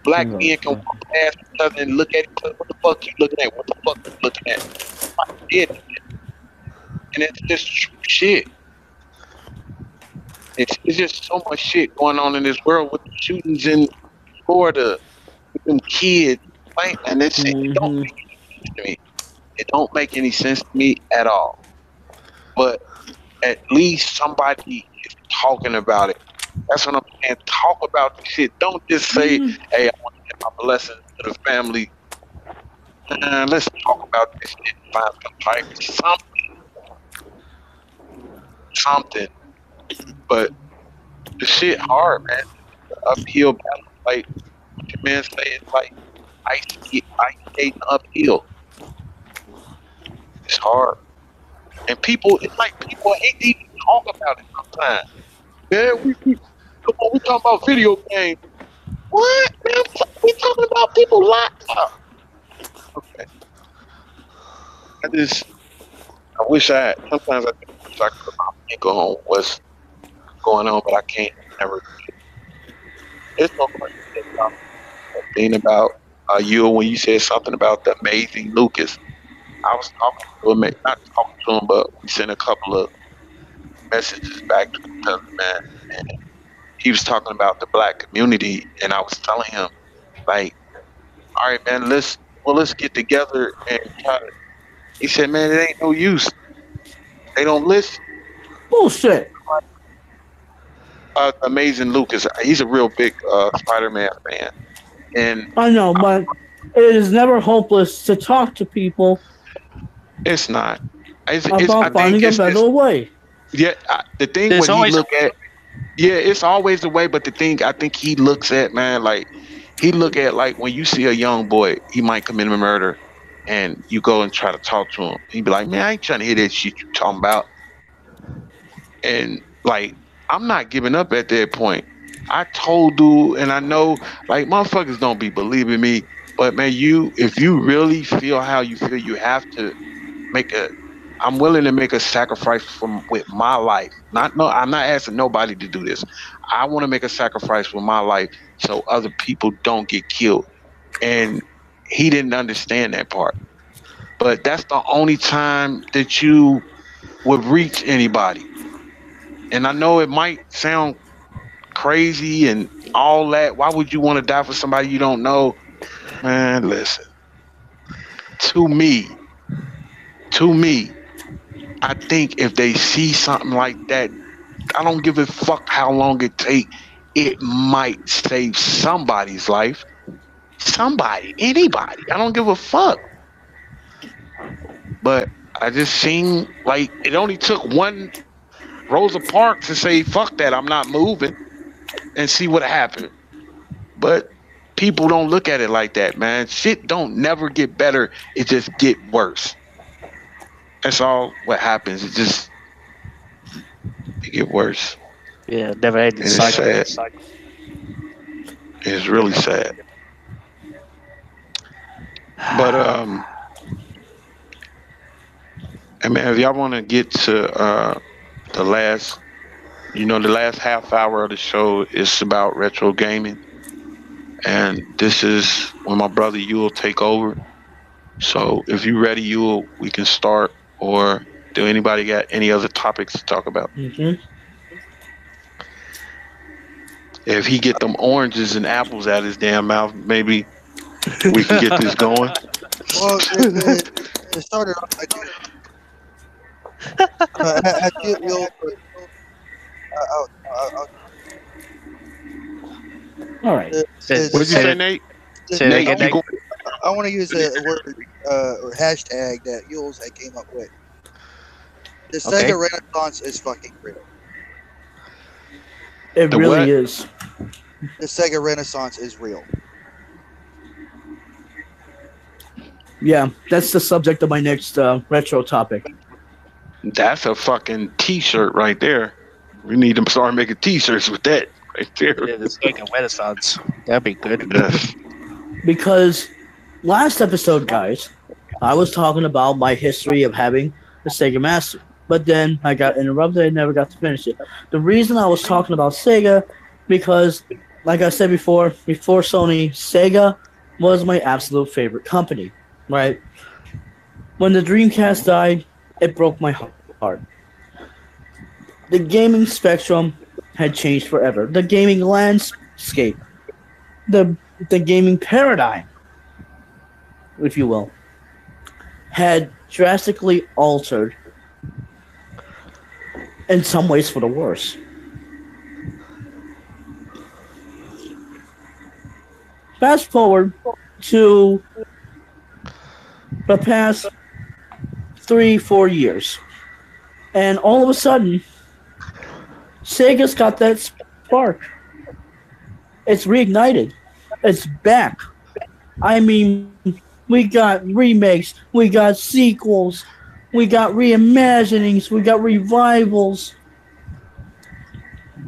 Black men can walk past each other and look at each other. What the fuck you looking at? What the fuck you looking at? I did it. And it's just true shit. It's just so much shit going on in this world with the shootings in Florida, with them kids. Like, and this shit don't make any sense to me. It don't make any sense to me at all. But at least somebody is talking about it. That's what I'm saying. Talk about the shit. Don't just say, hey, I want to get my blessings to the family. Let's talk about this shit and find some type of something. But the shit hard, man. The uphill battle, like what your man say, it's like ice skating uphill. It's hard. And people, it's like people hate to even talk about it sometimes. Yeah, come on, we talking about video games. What, man? We talking about people locked up. Okay. I wish sometimes I wish I could think on what's going on, but I can't never. It's no question about thing about you when you said something about the amazing Lucas. I was talking to him, not talking to him, but we sent a couple of messages back to each other, man. And he was talking about the black community, and I was telling him, like, all right, man, let's get together and try to. He said, man, it ain't no use. They don't listen. Bullshit. Amazing Lucas, he's a real big Spider-Man fan, and I know, but it is never hopeless to talk to people it's not. about finding a better way. Yeah, the thing There's when he always look at, yeah, it's always the way. But the thing I think he looks at, man, like he look at like when you see a young boy, he might commit a murder, and you go and try to talk to him. He'd be like, man, I ain't trying to hear that shit you talking about. And like, I'm not giving up at that point. I told dude, and I know, like, motherfuckers don't be believing me, but man, if you really feel how you feel, you have to I'm willing to make a sacrifice with my life. I'm not asking nobody to do this. I want to make a sacrifice with my life so other people don't get killed. And he didn't understand that part. But that's the only time that you would reach anybody. And I know it might sound crazy and all that. Why would you want to die for somebody you don't know? Man, listen. To me, I think if they see something like that, I don't give a fuck how long it take. It might save somebody's life. Somebody, anybody. I don't give a fuck. But I just seen like it only took one Rosa Parks to say, fuck that, I'm not moving, and see what happened. But people don't look at it like that, man. Shit don't never get better. It just get worse. That's all what happens. It get worse. Yeah, never ending cycle. It's sad. It's really sad. But I mean, if y'all want to get to the last half hour of the show is about retro gaming, and this is when my brother Yule take over. So if you ready, Yule, we can start. Or do anybody got any other topics to talk about? Mm-hmm. If he get them oranges and apples out of his damn mouth, maybe we can get this going. Well, it started off. I feel All right. What did you say, Nate? Nate, I want to use a word or hashtag that Yules had came up with. The Sega Renaissance is fucking real. It really is. The Sega Renaissance is real. Yeah, that's the subject of my next retro topic. That's a fucking t-shirt right there. We need to start making t-shirts with that right there. Yeah, the Sega Renaissance. That'd be good. Yes. Because last episode, guys, I was talking about my history of having the Sega Master. But then I got interrupted. I never got to finish it. The reason I was talking about Sega, because, like I said before Sony, Sega was my absolute favorite company, right? When the Dreamcast died, it broke my heart. The gaming spectrum had changed forever. The gaming landscape, the gaming paradigm, if you will, had drastically altered in some ways for the worse. Fast forward to the past 3-4 years, and all of a sudden, Sega's got that spark. It's reignited. It's back. I mean, we got remakes, we got sequels, we got reimaginings, we got revivals.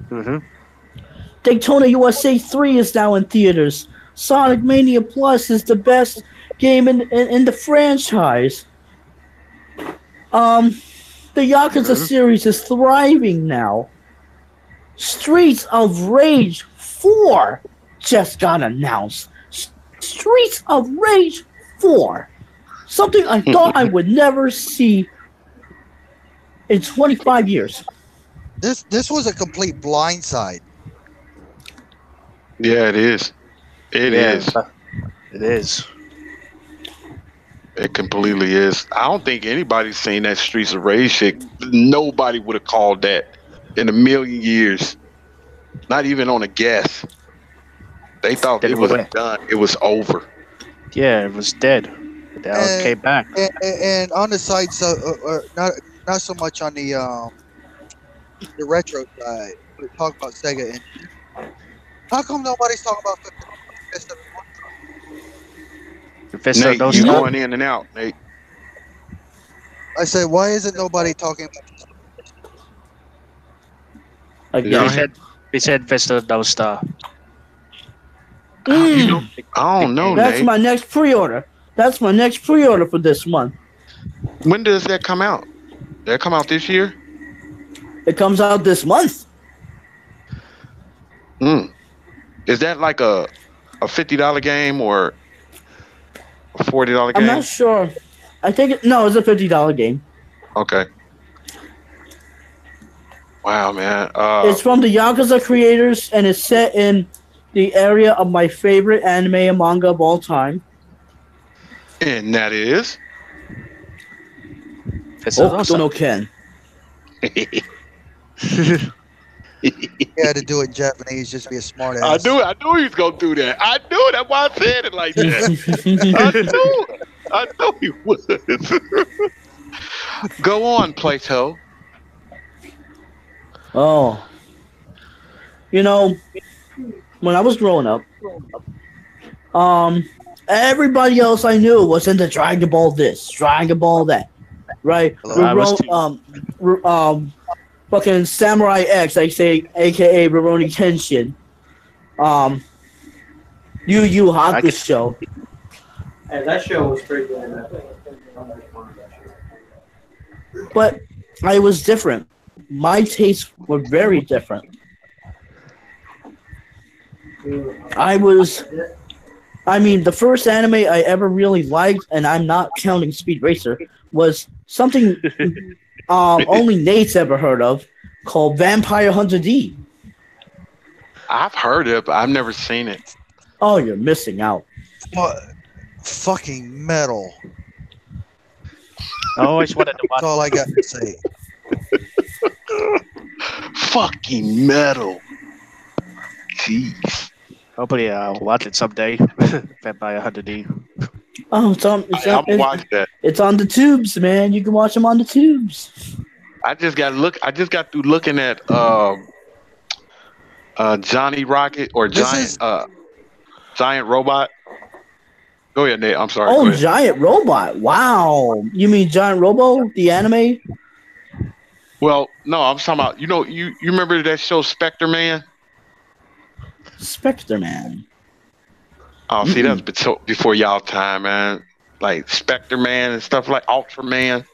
Mm-hmm. Daytona USA 3 is now in theaters. Sonic Mania Plus is the best game in the franchise. The Yakuza series is thriving now. Streets of Rage 4 just got announced. Streets of Rage 4. Something I thought I would never see in 25 years. This was a complete blindside. Yeah, it is. It is. It is. It completely is. I don't think anybody's seen that Streets of Rage shit. Nobody would have called that in a million years. Not even on a guess. They thought it was done. It was over. Yeah, it was dead. Now it came back. And on the side, so not so much on the retro side. We talk about Sega. And how come nobody's talking about Nate, you going in and out, Nate. I said, why isn't nobody talking about We said Vista No Star. I don't know, That's Nate. my next pre-order. That's my next pre-order for this month. When does that come out? That come out this year? It comes out this month. Hmm. Is that like a $50 game or a $40 I'm game? not sure. I think no, it's a $50 game. Okay. Wow, man. It's from the Yakuza creators, and it's set in the area of my favorite anime and manga of all time. And that is. It's Hokuto awesome. no Ken. You had to do it in Japanese just to be a smart I ass. knew he was gonna do that. I knew it. That's why I said it like that. I knew he would. Go on, Plato. Oh. You know, when I was growing up, everybody else I knew was into Dragon Ball this, Dragon Ball that, right? I was too. Fucking Samurai X, aka Rurouni Kenshin. Yu Yu Hakusho. Hey, that show was pretty good. But I was different. My tastes were very different. The first anime I ever really liked, and I'm not counting Speed Racer, was something only Nate's ever heard of, called Vampire Hunter D. I've heard it, but I've never seen it. Oh, you're missing out. Fucking metal. I always wanted to watch. That's all I got to say. Fucking metal. Jeez. Hopefully, I'll watch it someday. Vampire Hunter D. Oh, I'm watch that. it's on the tubes, man. You can watch them on the tubes. I just got through looking at Johnny Rocket or Giant Robot. Go ahead, Nate. I'm sorry. Go Oh, ahead. Giant Robot. Wow. You mean Giant Robo, the anime? Well, no, I'm talking about you remember that show Spectre Man? Spectre Man. Oh, see, that's before y'all time, man. Like Spectre Man and stuff like Ultraman.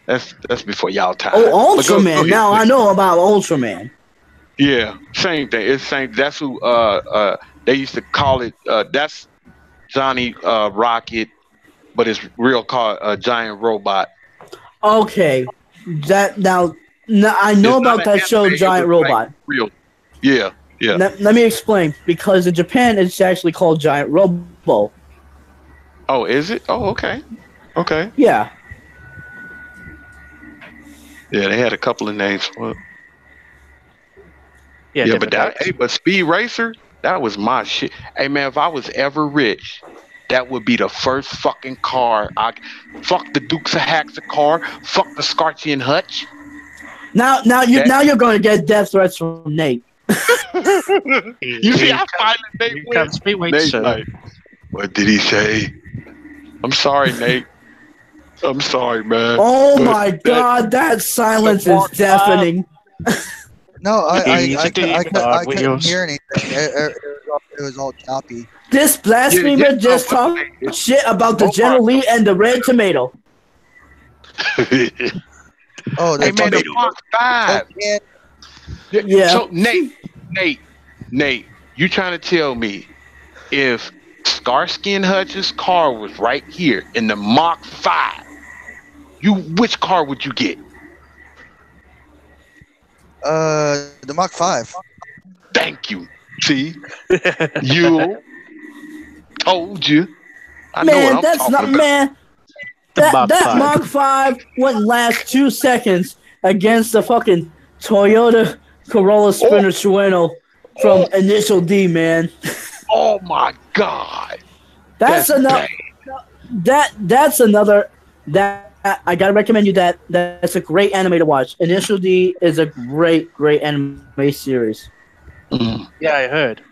That's before y'all time. Oh, But go Ultraman. ahead. Now I know about Ultraman. Yeah, same thing. It's same. That's who they used to call it. That's Johnny Rocket, but it's real called Giant Robot. Okay. That now I know It's not about an that show, anime, Giant it was like Robot. real. Yeah. Let me explain. Because in Japan, it's actually called Giant Robo. Oh, is it? Oh, okay. Okay. Yeah. Yeah, they had a couple of names for it. Yeah, Yeah, different types. but Speed Racer, that was my shit. Hey man, if I was ever rich, that would be the first fucking car. Fuck the Dukes of Hazzard car. Fuck the Scarchy and Hutch. Now you're going to get death threats from Nate. You see, I finally Nate Here wins. comes Speed Nate, Racer. like, what did he say? I'm sorry, Nate. I'm sorry, man. Oh But my God, that silence is deafening. No, I He's a couldn't Wheels. hear anything. It was all choppy. This blasphemer just talked shit about the General Lee and the Red Tomato. Oh, Hey that's man, the Fox 5. Yeah. So Nate, you trying to tell me if Starsky and Hutch's car was right here in the Mach 5, which car would you get? The Mach 5. Thank you. See, you told you. I know Man, what I'm that's talking not about. man. The That Mach that 5. Mach 5 wouldn't last 2 seconds against the fucking Toyota Corolla Sprinter Trueno from Initial D, man. Oh my God. That's another. That's another. That I gotta recommend you that. That's a great anime to watch. Initial D is a great anime series. Mm. Yeah, I heard.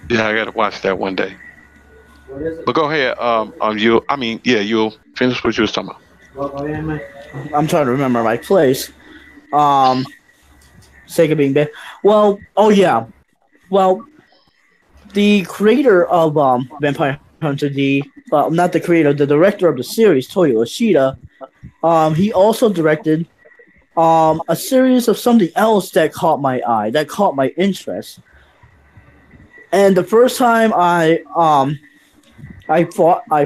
Yeah, I gotta watch that one day. But go ahead. You'll finish what you was talking about. What anime? I'm trying to remember my place. Sega being bad. Well, oh yeah. Well, the creator of Vampire Hunter D, not the creator, the director of the series, Toyo Ishida, he also directed a series of something else that caught my eye, that caught my interest. And the first time I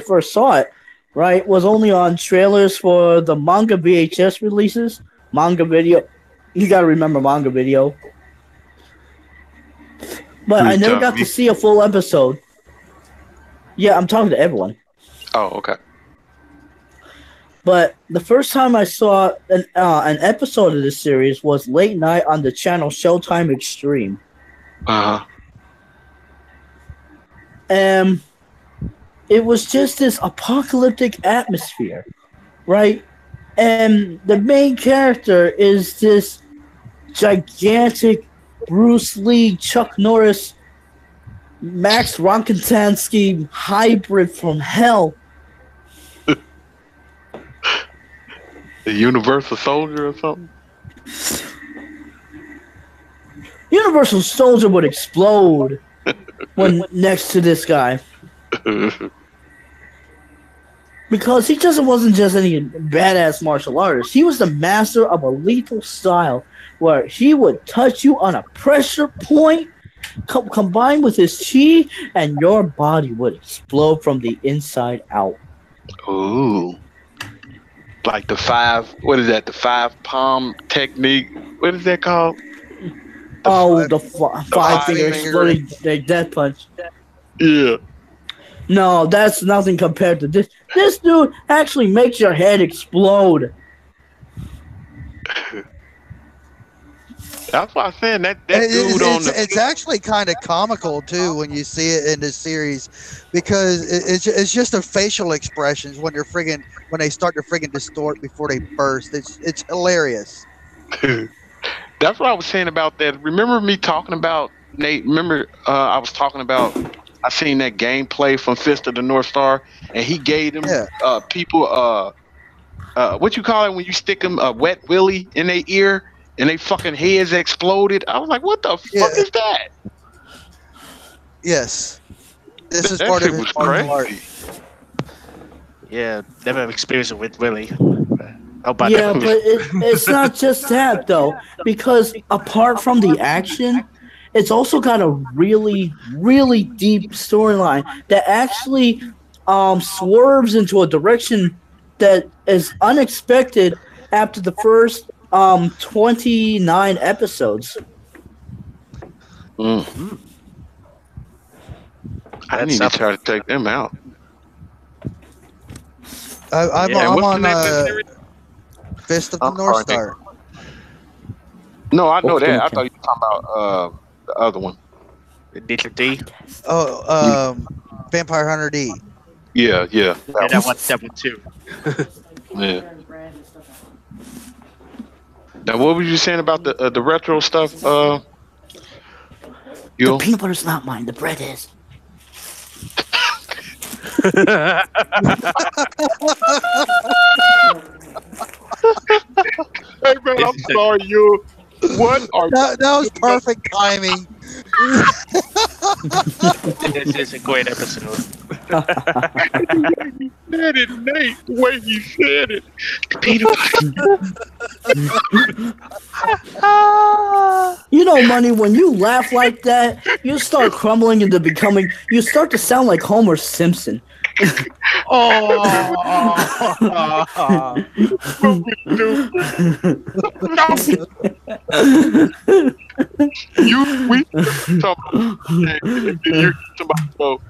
first saw it, right, was only on trailers for the manga VHS releases. Manga video. You gotta remember manga video. But I never got to see a full episode. Yeah, I'm talking to everyone. Oh, okay. But the first time I saw an episode of this series was late night on the channel Showtime Extreme. Uh-huh. And it was just this apocalyptic atmosphere, right? And the main character is this gigantic Bruce Lee, Chuck Norris, Max Rokitansky hybrid from hell. The Universal Soldier or something? Universal Soldier would explode when next to this guy. Because he just wasn't just any badass martial artist. He was the master of a lethal style where he would touch you on a pressure point combined with his chi, and your body would explode from the inside out. Ooh. Like the the 5 palm technique? What is that called? The five finger exploding death punch. Yeah. No, that's nothing compared to this. This dude actually makes your head explode. That's why I'm saying that dude it's actually kind of comical too when you see it in this series, because it's just the facial expressions when they start to friggin' distort before they burst. It's hilarious. That's what I was saying about that. Remember me talking about, Nate? Remember I was talking about, I seen that gameplay from Fist of the North Star, and he gave them people what you call it when you stick them a wet willy in their ear and they fucking heads exploded. I was like, what the fuck is that? Yes. This is part of his martial art. Yeah, never experienced it with Willie. But it's not just that though, because apart from the action, it's also got a really, really deep storyline that actually swerves into a direction that is unexpected after the first 29 episodes. Mm. I need to try to take them out. I'm on Fist of the North Star. No, I know that. I thought you were talking about the other one. District D? Oh, Vampire Hunter D. Yeah. Yeah, that one too. Yeah. Now, what were you saying about the retro stuff? The peanut butter's not mine. The bread is. Hey man, I'm sorry, you. What are that was perfect timing. This is a great episode. He said it, Nate. The way he said it. You know, Money, when you laugh like that, you start crumbling into becoming. You start to sound like Homer Simpson. We somebody go,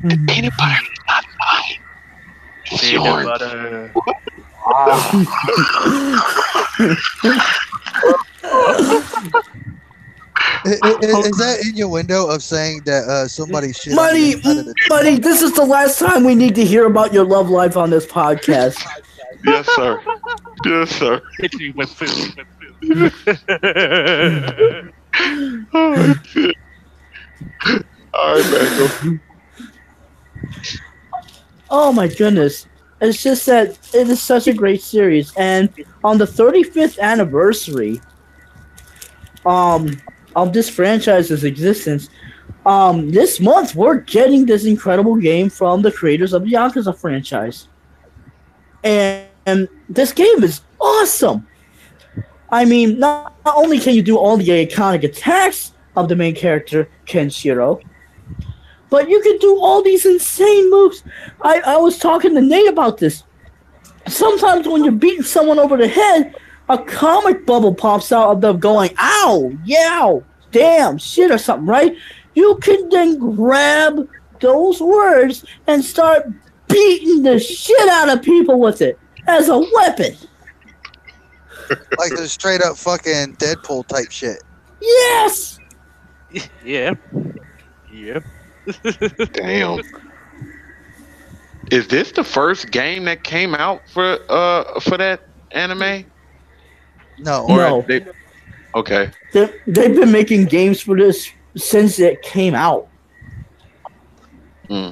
the peanut butter is not mine. It's yours. Is that innuendo of saying that somebody shit? Money, this is the last time we need to hear about your love life on this podcast. Yes, sir. Yes, sir. With food. Oh, shit. All right, man. Go. Oh my goodness. It's just that it is such a great series. And on the 35th anniversary of this franchise's existence, this month we're getting this incredible game from the creators of the Yakuza franchise. And this game is awesome. I mean, not only can you do all the iconic attacks of the main character, Kenshiro, But you can do all these insane moves. I was talking to Nate about this. Sometimes when you're beating someone over the head, a comic bubble pops out of them going, ow, yow, damn, shit or something, right? You can then grab those words and start beating the shit out of people with it as a weapon. Like the straight up fucking Deadpool type shit. Yes! Yeah. Yeah. Damn. Is this the first game that came out for that anime? No. Or No. Okay. They've been making games for this since it came out. Hmm.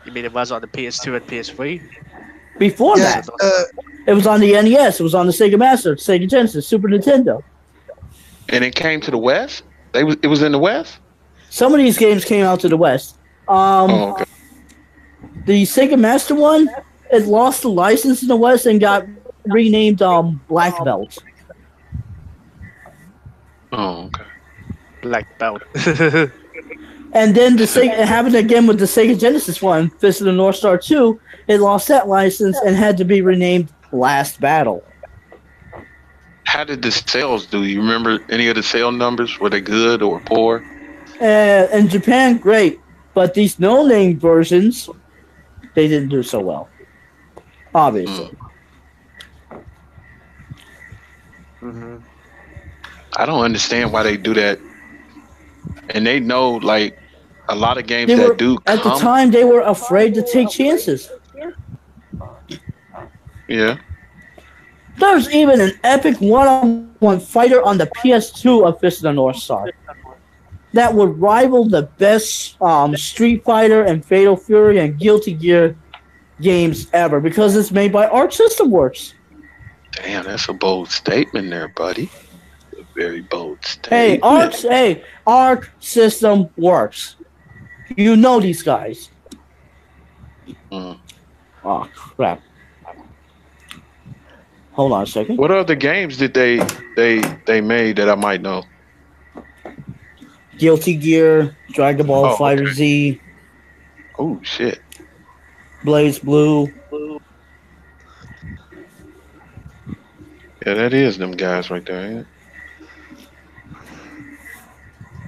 You mean it was on the PS2 and PS3? Before Yeah, that, it was on the NES, it was on the Sega Master, Sega Genesis, Super Nintendo. And it came to the West? It was in the West? Some of these games came out to the West. Oh, okay. The Sega Master one, it lost the license in the West and got renamed Black Belt. Oh, okay. Black Belt. And then it happened again with the Sega Genesis one, Fist of the North Star 2. It lost that license and had to be renamed Last Battle. How did the sales do? You remember any of the sale numbers? Were they good or poor? In Japan, great. But these no-name versions, they didn't do so well. Obviously. Mm-hmm. I don't understand why they do that. And they know, like, a lot of games At the time, they were afraid to take chances. Yeah. There's even an epic one-on-one fighter on the PS2 of Fist of the North Star that would rival the best Street Fighter and Fatal Fury and Guilty Gear games ever because it's made by Arc System Works. Damn, that's a bold statement there, buddy. A very bold statement. Hey, Arc System Works. You know these guys. Mm. Oh, crap. Hold on a second. What other games did they made that I might know? Guilty Gear, Dragon Ball Oh, Fighter okay. Z, Oh shit. Blaze Blue. Yeah, that is them guys right there, ain't it?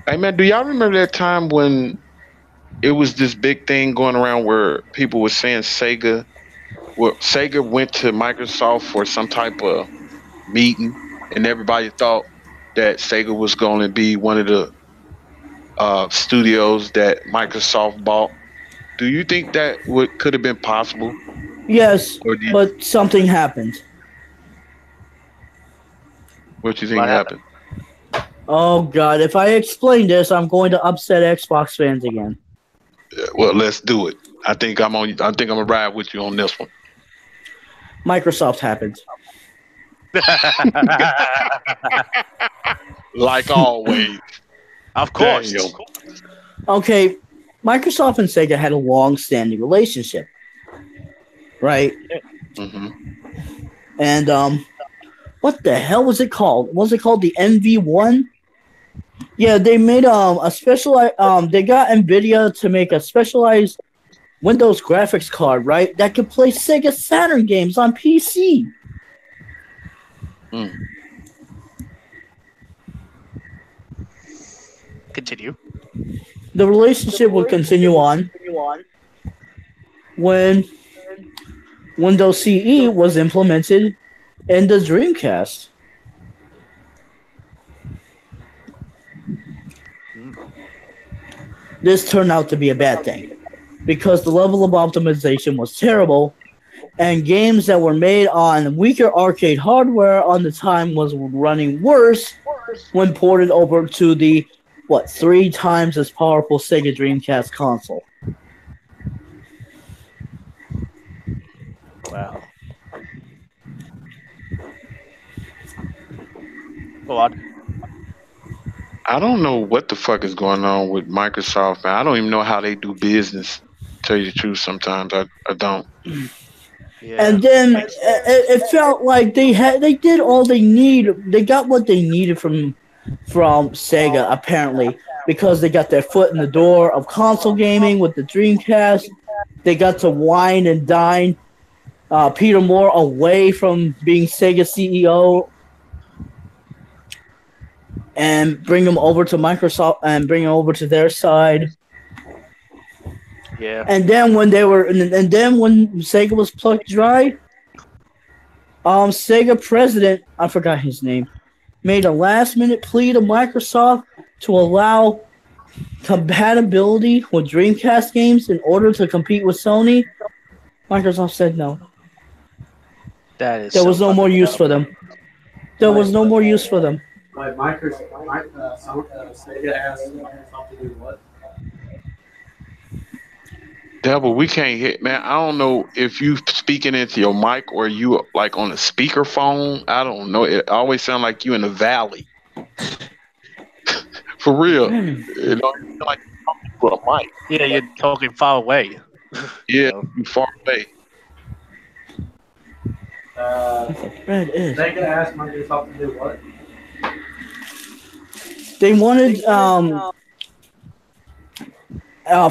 Hey man, do y'all remember that time when it was this big thing going around where people were saying Sega went to Microsoft for some type of meeting and everybody thought that Sega was going to be one of the studios that Microsoft bought. Do you think that could have been possible? Yes, Or do you, but something happened. what you think What happened? Oh God! If I explain this, I'm going to upset Xbox fans again. Yeah, well, let's do it. I think I'm gonna ride with you on this one. Microsoft happened. Like always. Of course. Damn. Okay, Microsoft and Sega had a long-standing relationship, right? Mm-hmm. And what the hell was it called? Was it called the NV1? Yeah, they made a specialized. They got Nvidia to make a specialized Windows graphics card, right? That could play Sega Saturn games on PC. Mm. Continue. The relationship would continue on when Windows CE was implemented in the Dreamcast. This turned out to be a bad thing because the level of optimization was terrible and games that were made on weaker arcade hardware on the time was running worse when ported over to the 3 times as powerful Sega Dreamcast console. Wow. Go on. I don't know what the fuck is going on with Microsoft, man. I don't even know how they do business. To tell you the truth, sometimes I don't. Yeah. And then it felt like they did all they need. They got what they needed from Sega apparently, because they got their foot in the door of console gaming with the Dreamcast. They got to wine and dine Peter Moore away from being Sega CEO and bring him over to Microsoft and bring him over to their side. Yeah. And then when Sega was plucked dry, Sega president, I forgot his name, made a last-minute plea to Microsoft to allow compatibility with Dreamcast games in order to compete with Sony. Microsoft said no. That is. There was no more use for them. There was no more use for them. Like Sega asked Microsoft to do what? Devil, we can't hit, man. I don't know if you speaking into your mic or you like on a speaker phone. I don't know. It always sounds like you in the valley. For real. You know, like talking to a mic. Yeah, you're talking far away. Yeah, you far away. Sega asked Microsoft to do what? They wanted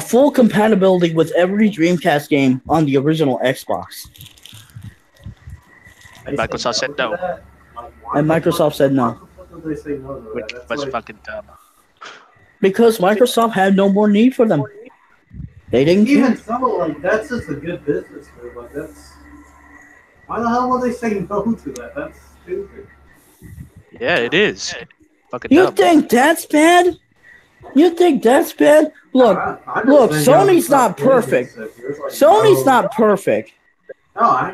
full compatibility with every Dreamcast game on the original Xbox. And Microsoft said no. And Microsoft said no. They say no to Which that? was That's like, fucking dumb. Because Microsoft had no more need for them. They didn't care. even so, like that's just a good business move. Like that's why the hell would they say no to that? That's stupid. Yeah, it is. Fucking You dumb. think that's bad? You think that's bad? Look, I just look, think Sony's that not business perfect. if you're like, Sony's no. not perfect. No, I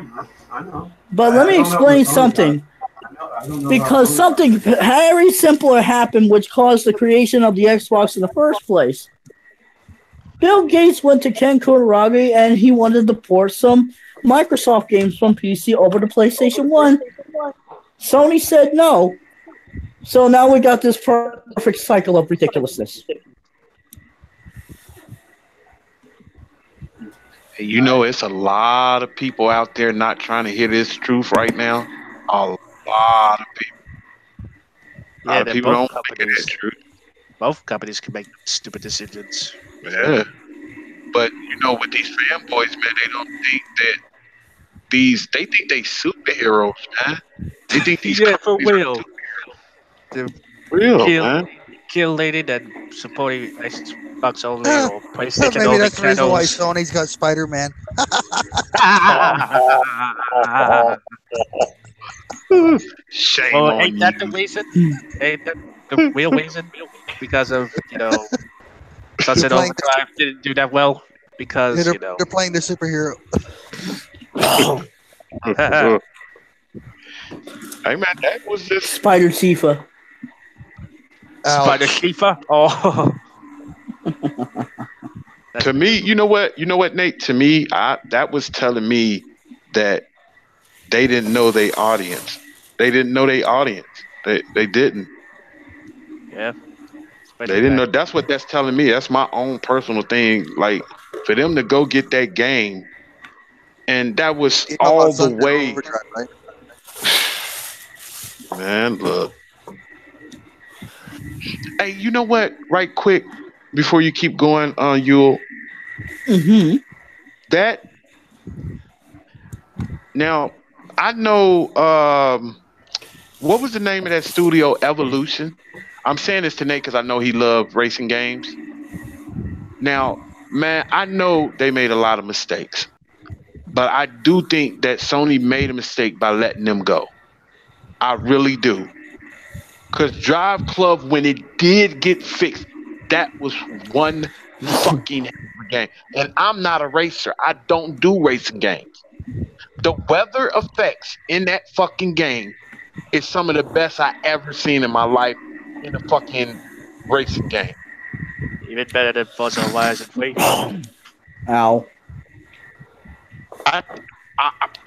know. But I let me don't know explain what Sony's something. I don't know Because about something very simpler happened which caused the creation of the Xbox in the first place. Bill Gates went to Ken Kutaragi and he wanted to port some Microsoft games from PC over to PlayStation 1. Sony said no. So now we got this perfect cycle of ridiculousness. You know, it's a lot of people out there not trying to hear this truth right now. A lot of people. A lot of they're people both don't think of that truth. Both companies can make stupid decisions. Yeah. But you know, with these fanboys, man, they don't think that they think they superheroes, man. They think these Yeah, for companies are real. The real, kill, man. kill lady that supporting Xbox only Yeah. or PlayStation Maybe only that's the reason why channels. Sony's got Spider-Man. Shame Well, on ain't that the you. reason? Ain't that the real reason? Because of, Sunset They're playing Overdrive didn't do that well. Because, they're playing the superhero. Hey, man, that was just Spider Tifa. Spider Ouch. Shifa? Oh. to me. You know what, Nate? To me, that was telling me that they didn't know their audience. They didn't know their audience. They didn't. Yeah. They didn't know. That's what that's telling me. That's my own personal thing. Like for them to go get that game, and that was You know all about the Sunset way. Overdrive, right? Man, look. Hey, you know what? Right quick, before you keep going, Yule. Mm-hmm. That now I know. What was the name of that studio? Evolution. I'm saying this to Nate because I know he loved racing games. Now, man, I know they made a lot of mistakes, but I do think that Sony made a mistake by letting them go. I really do. Because Drive Club, when it did get fixed, that was one fucking game. And I'm not a racer. I don't do racing games. The weather effects in that fucking game is some of the best I ever seen in my life in a fucking racing game. Even better than Forza Horizon 3. Ow.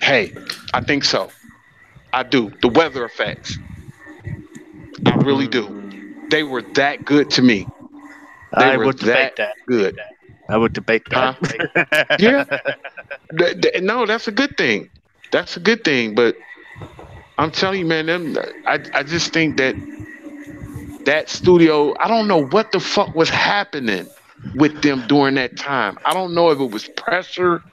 Hey, I think so. I do. The weather effects. I really do. They were that good to me. They I were would debate that. good. I would debate that. Yeah. No, that's a good thing. That's a good thing. But I'm telling you, man, I just think that that studio, I don't know what the fuck was happening with them during that time. I don't know if it was pressure,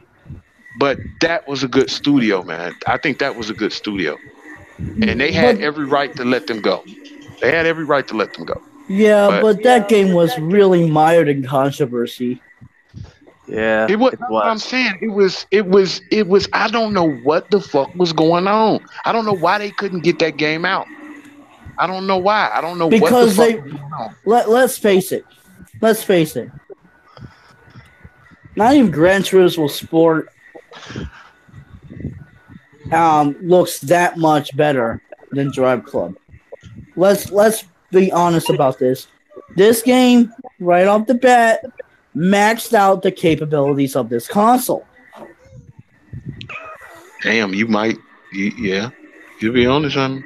but that was a good studio, man. I think that was a good studio. And they had every right to let them go. They had every right to let them go. Yeah, but that game was really mired in controversy. Yeah, It was. I'm saying it was. I don't know what the fuck was going on. I don't know why they couldn't get that game out. I don't know why. I don't know because what the fuck was going on. Let's face it. Let's face it. Not even Gran Turismo Sport looks that much better than Drive Club. Let's be honest about this. This game, right off the bat, maxed out the capabilities of this console. Damn, you might. Yeah, you'll be honest, honey.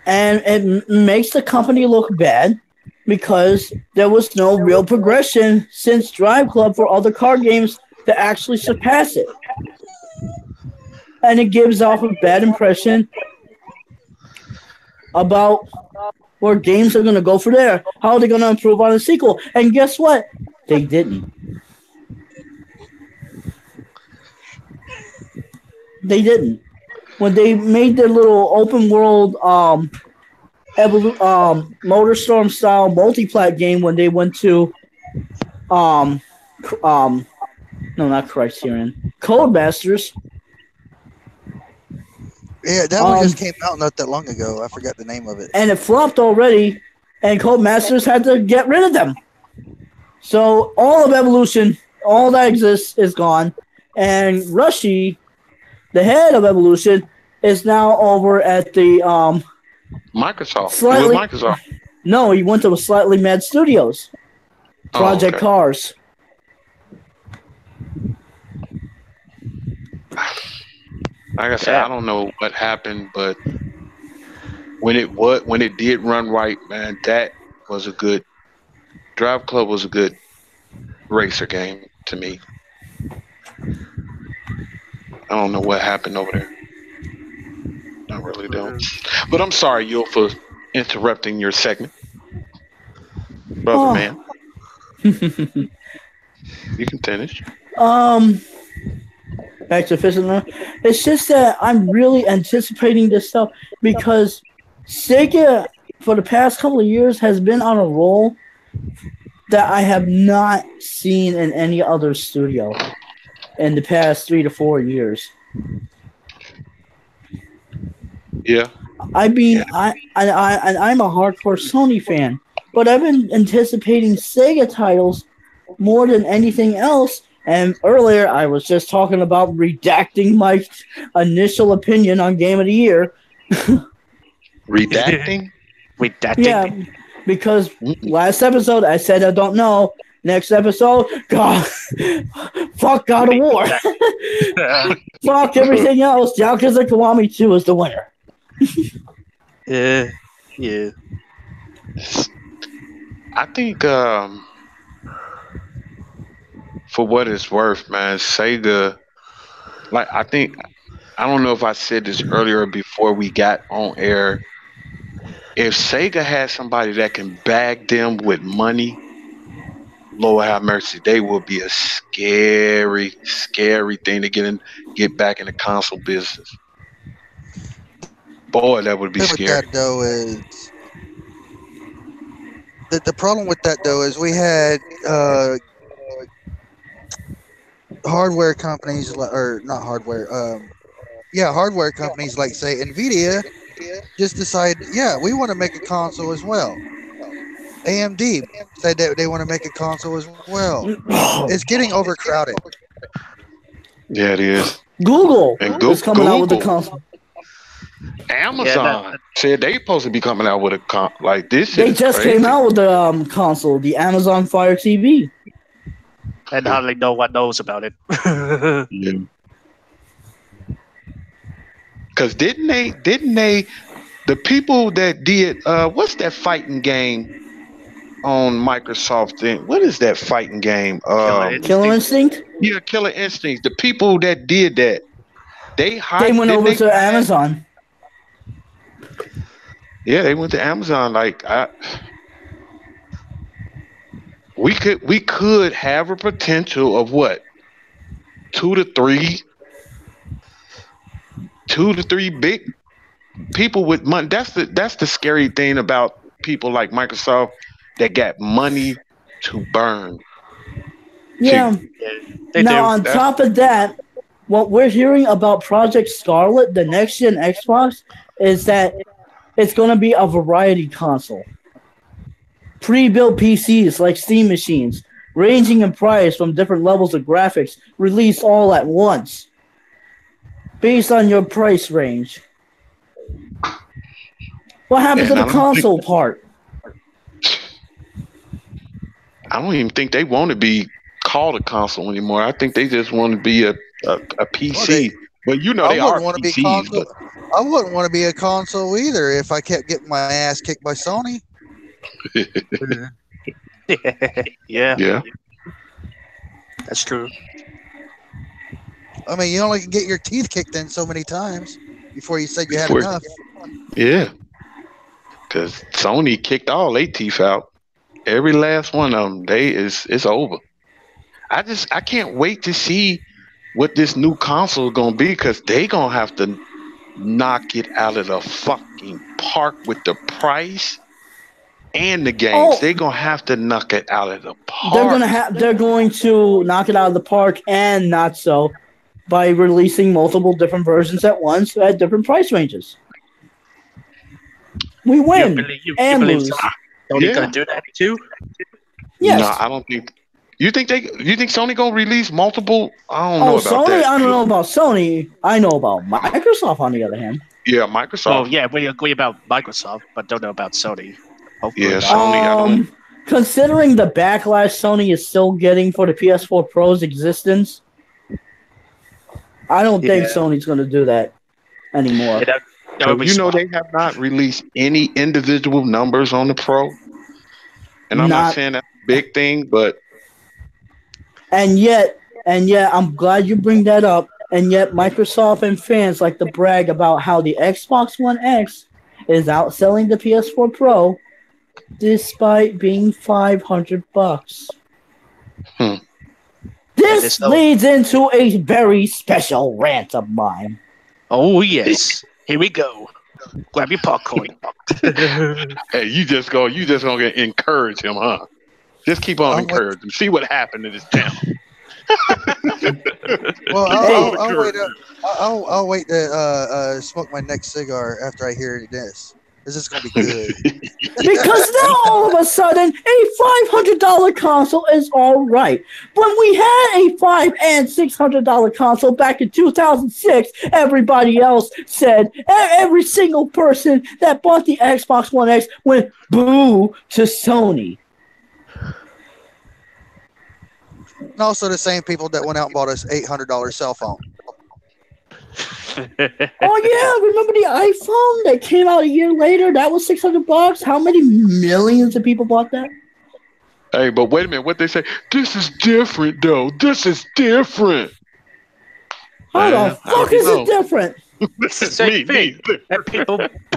And it makes the company look bad because there was no real progression since Drive Club for other car games to actually surpass it. And it gives off a bad impression about where games are going to go for there. How are they going to improve on a sequel? And guess what? They didn't. They didn't. When they made their little open world MotorStorm style multi-plat game when they went to no, not Criterion, Codemasters. Yeah, that one just came out not that long ago. I forgot the name of it. And it flopped already, and Codemasters had to get rid of them. So all of Evolution, all that exists, is gone. And Rushy, the head of Evolution, is now over at the Microsoft. Microsoft. No, he went to Slightly Mad Studios. Project Cars. Like I said, I don't know what happened, but when it did run right, man, that was a good Drive Club was a good racer game to me. I don't know what happened over there. I really don't. But I'm sorry, Yul, for interrupting your segment. Brother man. You can finish. Back to physical. It's just that I'm really anticipating this stuff because Sega, for the past couple of years, has been on a roll that I have not seen in any other studio in the past 3 to 4 years. Yeah. I mean, I'm a hardcore Sony fan, but I've been anticipating Sega titles more than anything else. And earlier, I was just talking about redacting my initial opinion on Game of the Year. Redacting? Redacting? Yeah, because last episode I said I don't know. Next episode, God, fuck God of War. Fuck everything else. Yakuza Kiwami 2 is the winner. Yeah. I think, for what it's worth, man, Sega, I don't know if I said this earlier before we got on air. If Sega has somebody that can bag them with money, Lord have mercy, they will be a scary, scary thing to get back in the console business. Boy, that would be scary. That, though, is the problem with that, though, is we had hardware companies, or not hardware, hardware companies like, say, NVIDIA just decide, we want to make a console as well. AMD said that they want to make a console as well. It's getting overcrowded. Yeah, it is. Google is coming out with the console. Amazon said they supposed to be coming out with a like this. They just came out with the console, the Amazon Fire TV. And hardly no one knows about it. Because didn't they, the people that did, what's that fighting game on Microsoft thing? What is that fighting game? Killer Instinct? Yeah, Killer Instinct. The people that did that, they went over to Amazon. Yeah, they went to Amazon. Like we could have a potential of what two to three, two to three big people with money. That's the scary thing about people like Microsoft that got money to burn. To Yeah. They Now, do. on that's top of that, what we're hearing about Project Scarlet, the next gen Xbox, is that it's going to be a variety console. Pre-built PCs like Steam machines, ranging in price from different levels of graphics, released all at once, based on your price range. What happened to and the console part? I don't even think they want to be called a console anymore. I think they just want to be a Well, they, PC. But you know I they are wouldn't want to be PCs. console. I wouldn't want to be a console either if I kept getting my ass kicked by Sony. Yeah, Yeah, that's true. I mean, you only can get your teeth kicked in so many times before you said you had Before- enough. yeah. Because Sony kicked all their teeth out. Every last one of them. It's over. I can't wait to see what this new console is gonna be because they gonna have to knock it out of the fucking park with the price and the games. Oh. They're gonna have to knock it out of the park. They're going to knock it out of the park and not so by releasing multiple different versions at once at different price ranges. We win You and believe lose. Sony Yeah. gonna do that too? Yes. No, I don't think. You think Sony gonna release multiple? I don't know Oh, about Sony? that. I don't know about Sony. I know about Microsoft, on the other hand. Yeah, Oh Microsoft. yeah, we agree about Microsoft, but don't know about Sony. Hopefully Yeah, not. Sony, I don't- Considering the backlash Sony is still getting for the PS4 Pro's existence, I don't think Yeah. Sony's going to do that anymore. Yeah, that would be You know smart. they have not released any individual numbers on the Pro, and I'm not Not- saying that's a big thing, but And yet, I'm glad you bring that up. And yet, Microsoft and fans like to brag about how the Xbox One X is outselling the PS4 Pro, despite being $500. Hmm. This It's no- leads into a very special rant of mine. Oh yes, here we go. Grab your popcorn. hey, you just gonna encourage him, huh? Just keep on I'm encouraging. See what happened to this channel. Well, Hey. I'll wait to smoke my next cigar after I hear this. This is gonna be good. Because now all of a sudden a $500 console is all right. When we had a $500 and $600 console back in 2006, everybody else said, every single person that bought the Xbox One X went boo to Sony. And also the same people that went out and bought us $800 cell phone. Oh yeah, remember the iPhone that came out a year later? That was $600. How many millions of people bought that? Hey, but wait a minute. What they say? This is different, though. This is different. How Man, the I fuck don't is know. it different? This is Same me. thing. And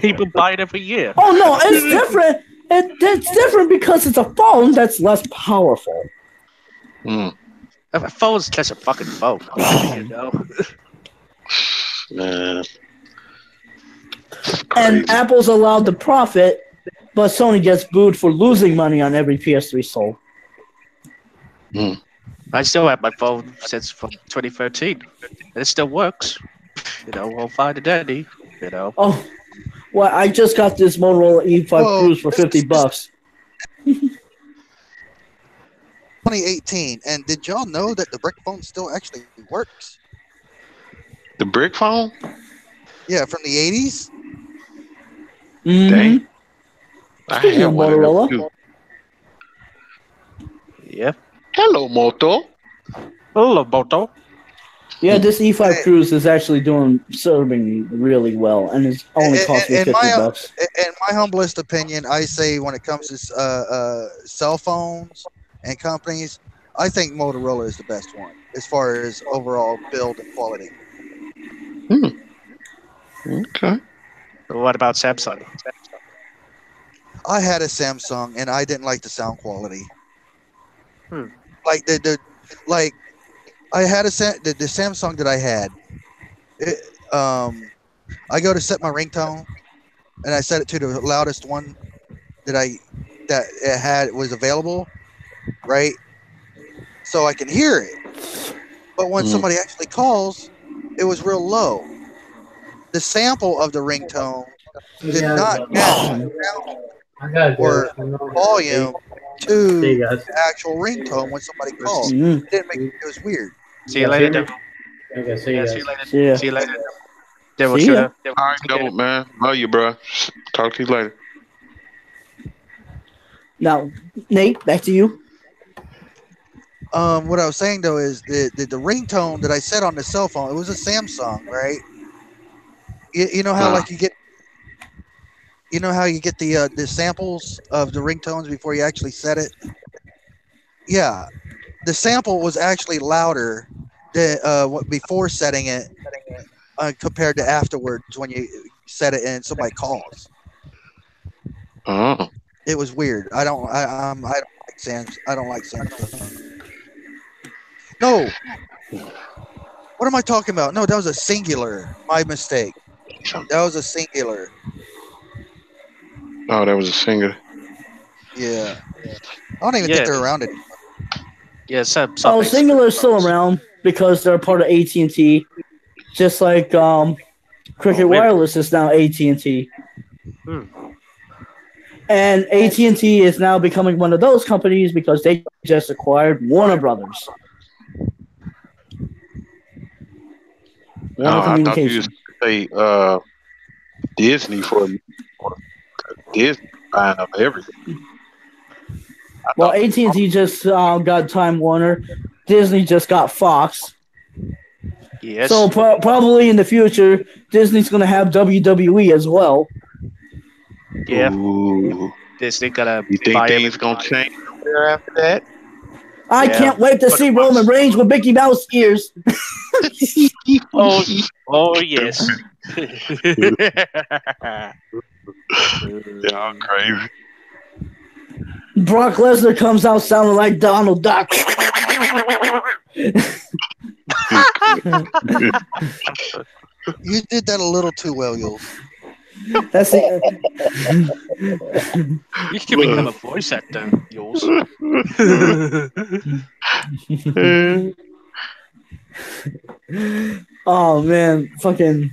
people buy it every year. Oh no, it's different. It's different because it's a phone that's less powerful. Mm, A phone's just a fucking phone. You know? man. It's And crazy. Apple's allowed to profit, but Sony gets booed for losing money on every PS3 sold. I still have my phone since from 2013, and it still works. You know, all fine and dandy. You know, Oh, well, I just got this Motorola E5 Whoa, Cruise for $50. 2018, and did y'all know that the brick phone still actually works? The brick phone? Yeah, from the 80s. Mhm. Dang. I Speaking had of one of Motorola. those too. yeah. Hello, Moto. Hello, Moto. Yeah, this E5 Hey. Cruise is actually serving really well, and it's only cost me And $50. In my humblest opinion, I say when it comes to cell phones and companies, I think Motorola is the best one as far as overall build and quality. Okay. What about Samsung? I had a Samsung and I didn't like the sound quality. Hmm. Like like I had the Samsung that I had. It, I go to set my ringtone and I set it to the loudest one that it had was available, right? So I can hear it. But when somebody actually calls, it was real low. The sample of the ringtone did not match I gotta or go. volume See to you guys. the actual ringtone when somebody called. Mhm. It didn't make it was weird. See you later, Devil. Okay, see you Yeah, guys. see you later. See ya. See you later. Devil See ya. Shooter. Devil All right, double man. Love you, bro. Talk to you later. Now, Nate, back to you. What I was saying though is the ringtone that I set on the cell phone, it was a Samsung, right? You know how like you get the samples of the ringtones before you actually set it? Yeah. The sample was actually louder than before setting it compared to afterwards when you set it and somebody calls. Oh. It was weird. I don't like Samsung. No. What am I talking about? No, that was a singular. My mistake. That was a singular. Oh, that was a singer. Yeah. I don't even think they're around anymore. Yeah, some Oh, Singular's still around because they're part of AT&T. Just like Cricket Wireless is now AT&T. Hmm. And AT&T is now becoming one of those companies because they just acquired Warner Brothers. Warner I thought you Communications. say Disney for Disney buying up everything. Well, AT&T just got Time Warner. Disney just got Fox. Yes. So probably in the future, Disney's going to have WWE as well. Yeah. Ooh. Disney gonna You think buy things gonna change there after that? I can't wait to see Roman Reigns with Mickey Mouse ears. Oh yes. Y'all crazy. Brock Lesnar comes out sounding like Donald Duck. You did that a little too well, Yules. That's it. You can become a voice actor, yours. Oh man, fucking.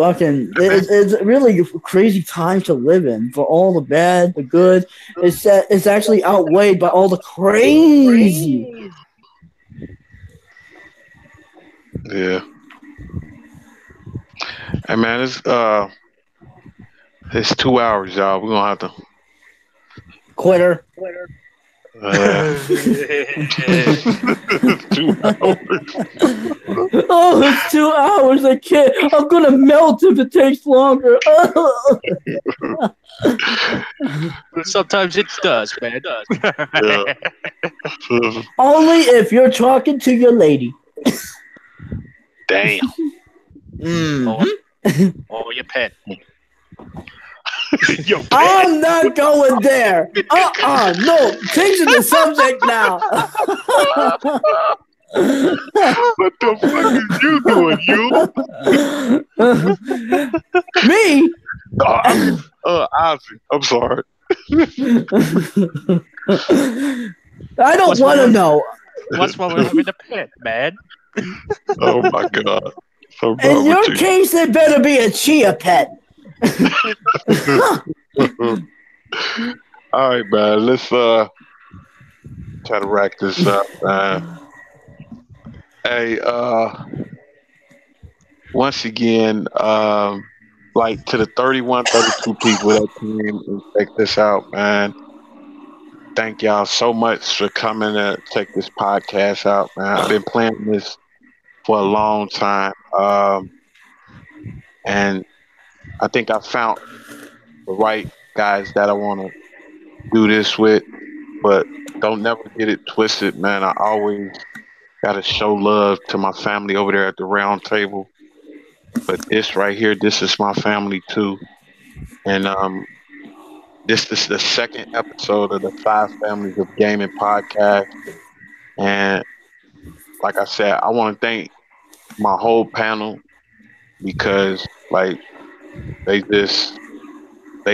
It's a really crazy time to live in. For all the bad, the good, it's actually outweighed by all the crazy. Yeah. Hey man, it's 2 hours, y'all. We're gonna have to Quitter. 2 hours. Oh, it's 2 hours. I can't. I'm gonna melt if it takes longer. Sometimes it does, man. It does. Yeah. Only if you're talking to your lady. Damn. Or your pet. Yo, I'm not going there. No. Changing the subject now. what the fuck is you doing, you? Me? Ozzy. I'm sorry. I don't want to know. What's wrong with having a pet, man? Oh my god. So In your case, it better be a chia pet. All right, man. Let's try to rack this up, man. Hey, once again, like to the 31, 32 people that came and check this out, man. Thank y'all so much for coming to check this podcast out, man. I've been planning this for a long time, and I think I found the right guys that I want to do this with, but don't never get it twisted, man. I always gotta show love to my family over there at the round table, but this right here, this is my family too. And this is the second episode of the Five Families of Gaming podcast. And like I said, I want to thank my whole panel because like they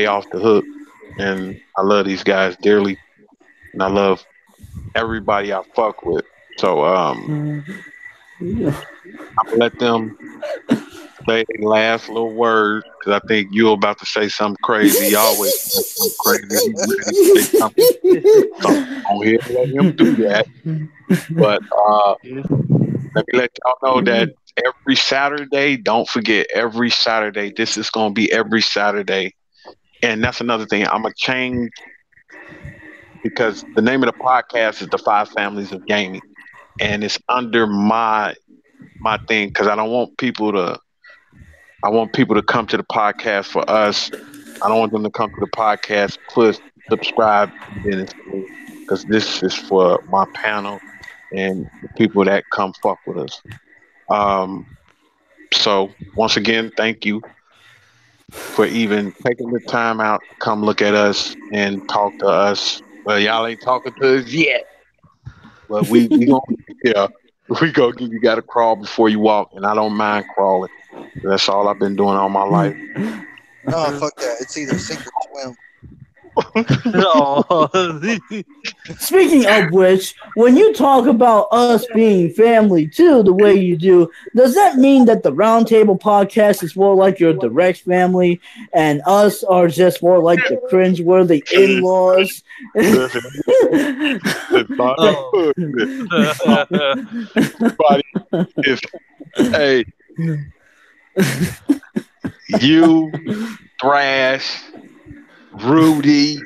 off the hook, and I love these guys dearly, and I love everybody I fuck with. So Yeah. I'm gonna let them say their last little word because I think you're about to say something crazy. He always says something crazy. He's ready to say something. So I'm here to let him do that. But let me let y'all know that every Saturday, don't forget, every Saturday, this is going to be every Saturday. And that's another thing. I'm going to change because the name of the podcast is The Five Families of Gaming. And it's under my thing because I want people to come to the podcast for us. I don't want them to come to the podcast, plus subscribe, because this is for my panel and the people that come fuck with us. So once again, thank you for even taking the time out to come look at us and talk to us. Well, y'all ain't talking to us yet, but we gonna give you got to crawl before you walk, and I don't mind crawling. That's all I've been doing all my life. No, fuck that. It's either sink or swim. Speaking of which, when you talk about us being family too, the way you do, does that mean that the Roundtable podcast is more like your direct family, and us are just more like the cringeworthy in-laws? Hey, you, Thrash, Rudy,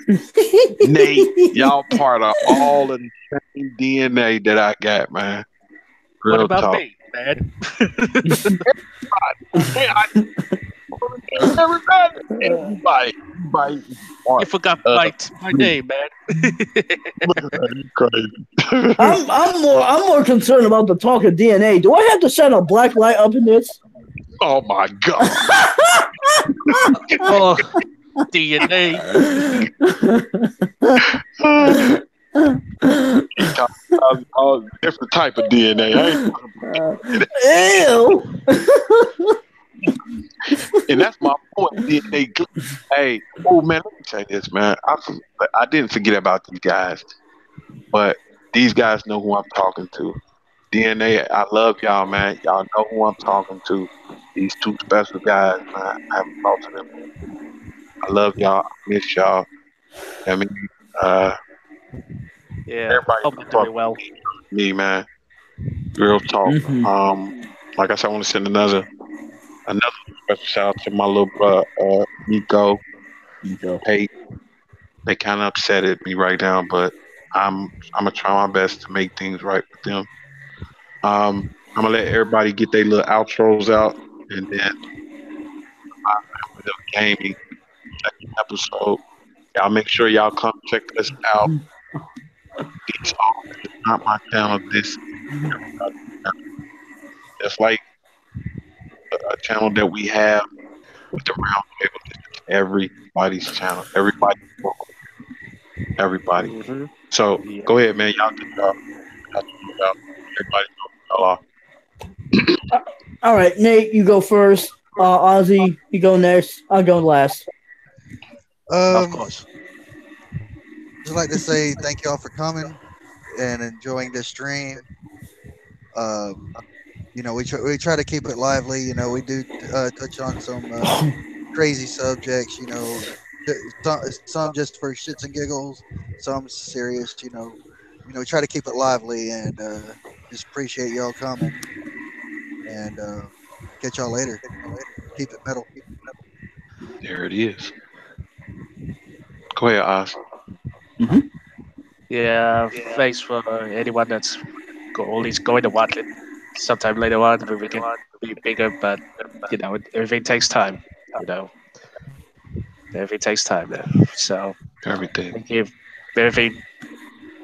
Nate, y'all part of all of the same DNA that I got, man. What Real about talk. me, man? Everybody. You forgot my name, man. Crazy. I'm more concerned about the talk of DNA. Do I have to shine a black light up in this? Oh my god. Oh, DNA. All different type of DNA. Ew. And that's my point. DNA. Hey, oh man, let me tell you this, man. I didn't forget about these guys, but these guys know who I'm talking to. DNA, I love y'all, man. Y'all know who I'm talking to. These two special guys, man. I haven't talked to them. I love y'all. I miss y'all. I mean, Yeah, everybody hope you're doing well. me, man. Real talk. Like I said, I want to send another special shout out to my little brother, Nico. Hey, they kind of upset at me right now, but I'm gonna try my best to make things right with them. I'm gonna let everybody get their little outros out, and then with the gaming second episode, y'all make sure y'all come check us out. These all is not my channel. This it's like a channel that we have with the round table. This is everybody's channel. Everybody. So Yeah. go ahead, man. Y'all can everybody know. All right, Nate, you go first. Ozzy, you go next. I'll go last. Of course. Just like to say thank y'all for coming and enjoying this stream. We try to keep it lively. We do touch on some crazy subjects. Some just for shits and giggles, some serious. We try to keep it lively and just appreciate y'all coming. And catch y'all later. Keep it metal. There it is. Go ahead, Oz. Yeah, thanks for anyone that's only going to watch it. Sometime later on, we can be bigger, but everything takes time. Everything takes time. So Everything. thank you, everything.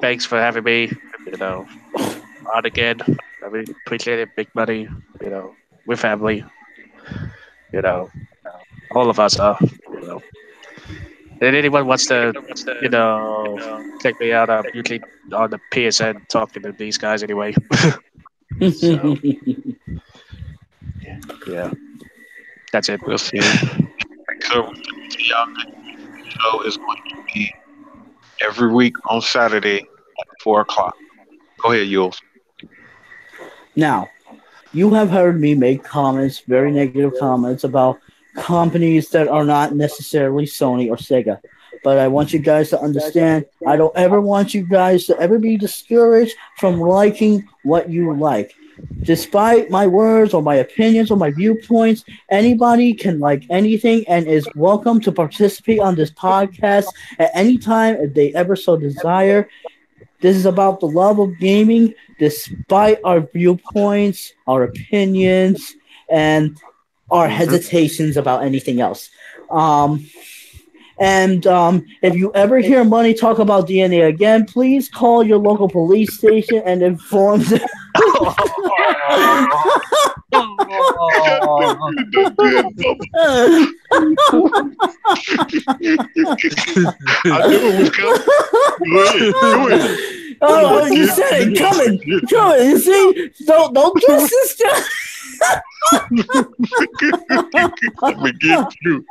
Thanks for having me. On again. I really appreciate it. Big money. We're family. All of us are. Well, if anyone wants to, check me out, I'm usually on the PSN talking to these guys anyway. So, yeah, that's it. We'll see. So, see y'all next show is going to be every week on Saturday at 4 o'clock. Go ahead, Yules. Now, you have heard me make comments, very negative comments about companies that are not necessarily Sony or Sega. But I want you guys to understand, I don't ever want you guys to ever be discouraged from liking what you like. Despite my words or my opinions or my viewpoints, anybody can like anything and is welcome to participate on this podcast at any time if they ever so desire. This is about the love of gaming, despite our viewpoints, our opinions, and our hesitations about anything else. If you ever hear Money talk about DNA again, please call your local police station and inform them. I knew it was coming. Go ahead. Oh, you said it coming. You see, don't trust this guy. Let me get you.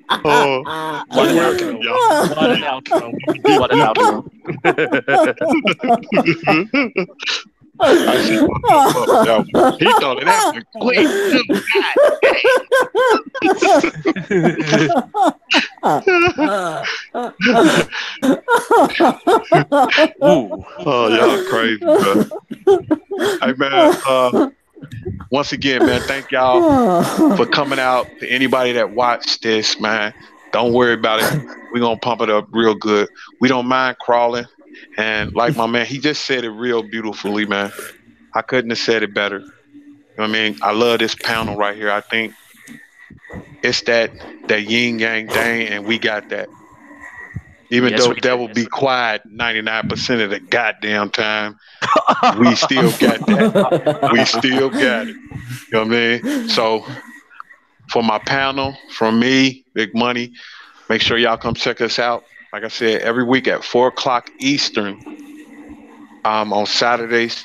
What an outcome, y'all. What an outcome. What an outcome. I see what he thought it happened quick. Oh, y'all crazy, bro. Hey, man. Once again, man, thank y'all for coming out. To anybody that watched this, man, don't worry about it. We're going to pump it up real good. We don't mind crawling. And like my man, he just said it real beautifully, man. I couldn't have said it better. You know what I mean? I love this panel right here. I think it's that yin yang thing, and we got that. Even though that will be quiet 99% of the goddamn time, we still got that. We still got it. You know what I mean? So for my panel, from me, Big Money, make sure y'all come check us out. Like I said, every week at 4 o'clock Eastern, on Saturdays.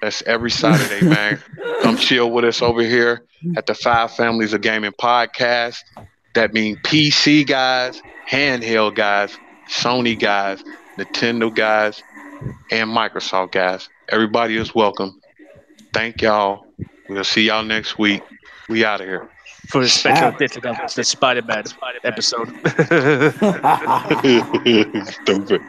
That's every Saturday, man. Come chill with us over here at the Five Families of Gaming podcast. That means PC guys, handheld guys, Sony guys, Nintendo guys, and Microsoft guys. Everybody is welcome. Thank y'all. We'll see y'all next week. We out of here. For the special edition of the Spider-Man episode. Stupid.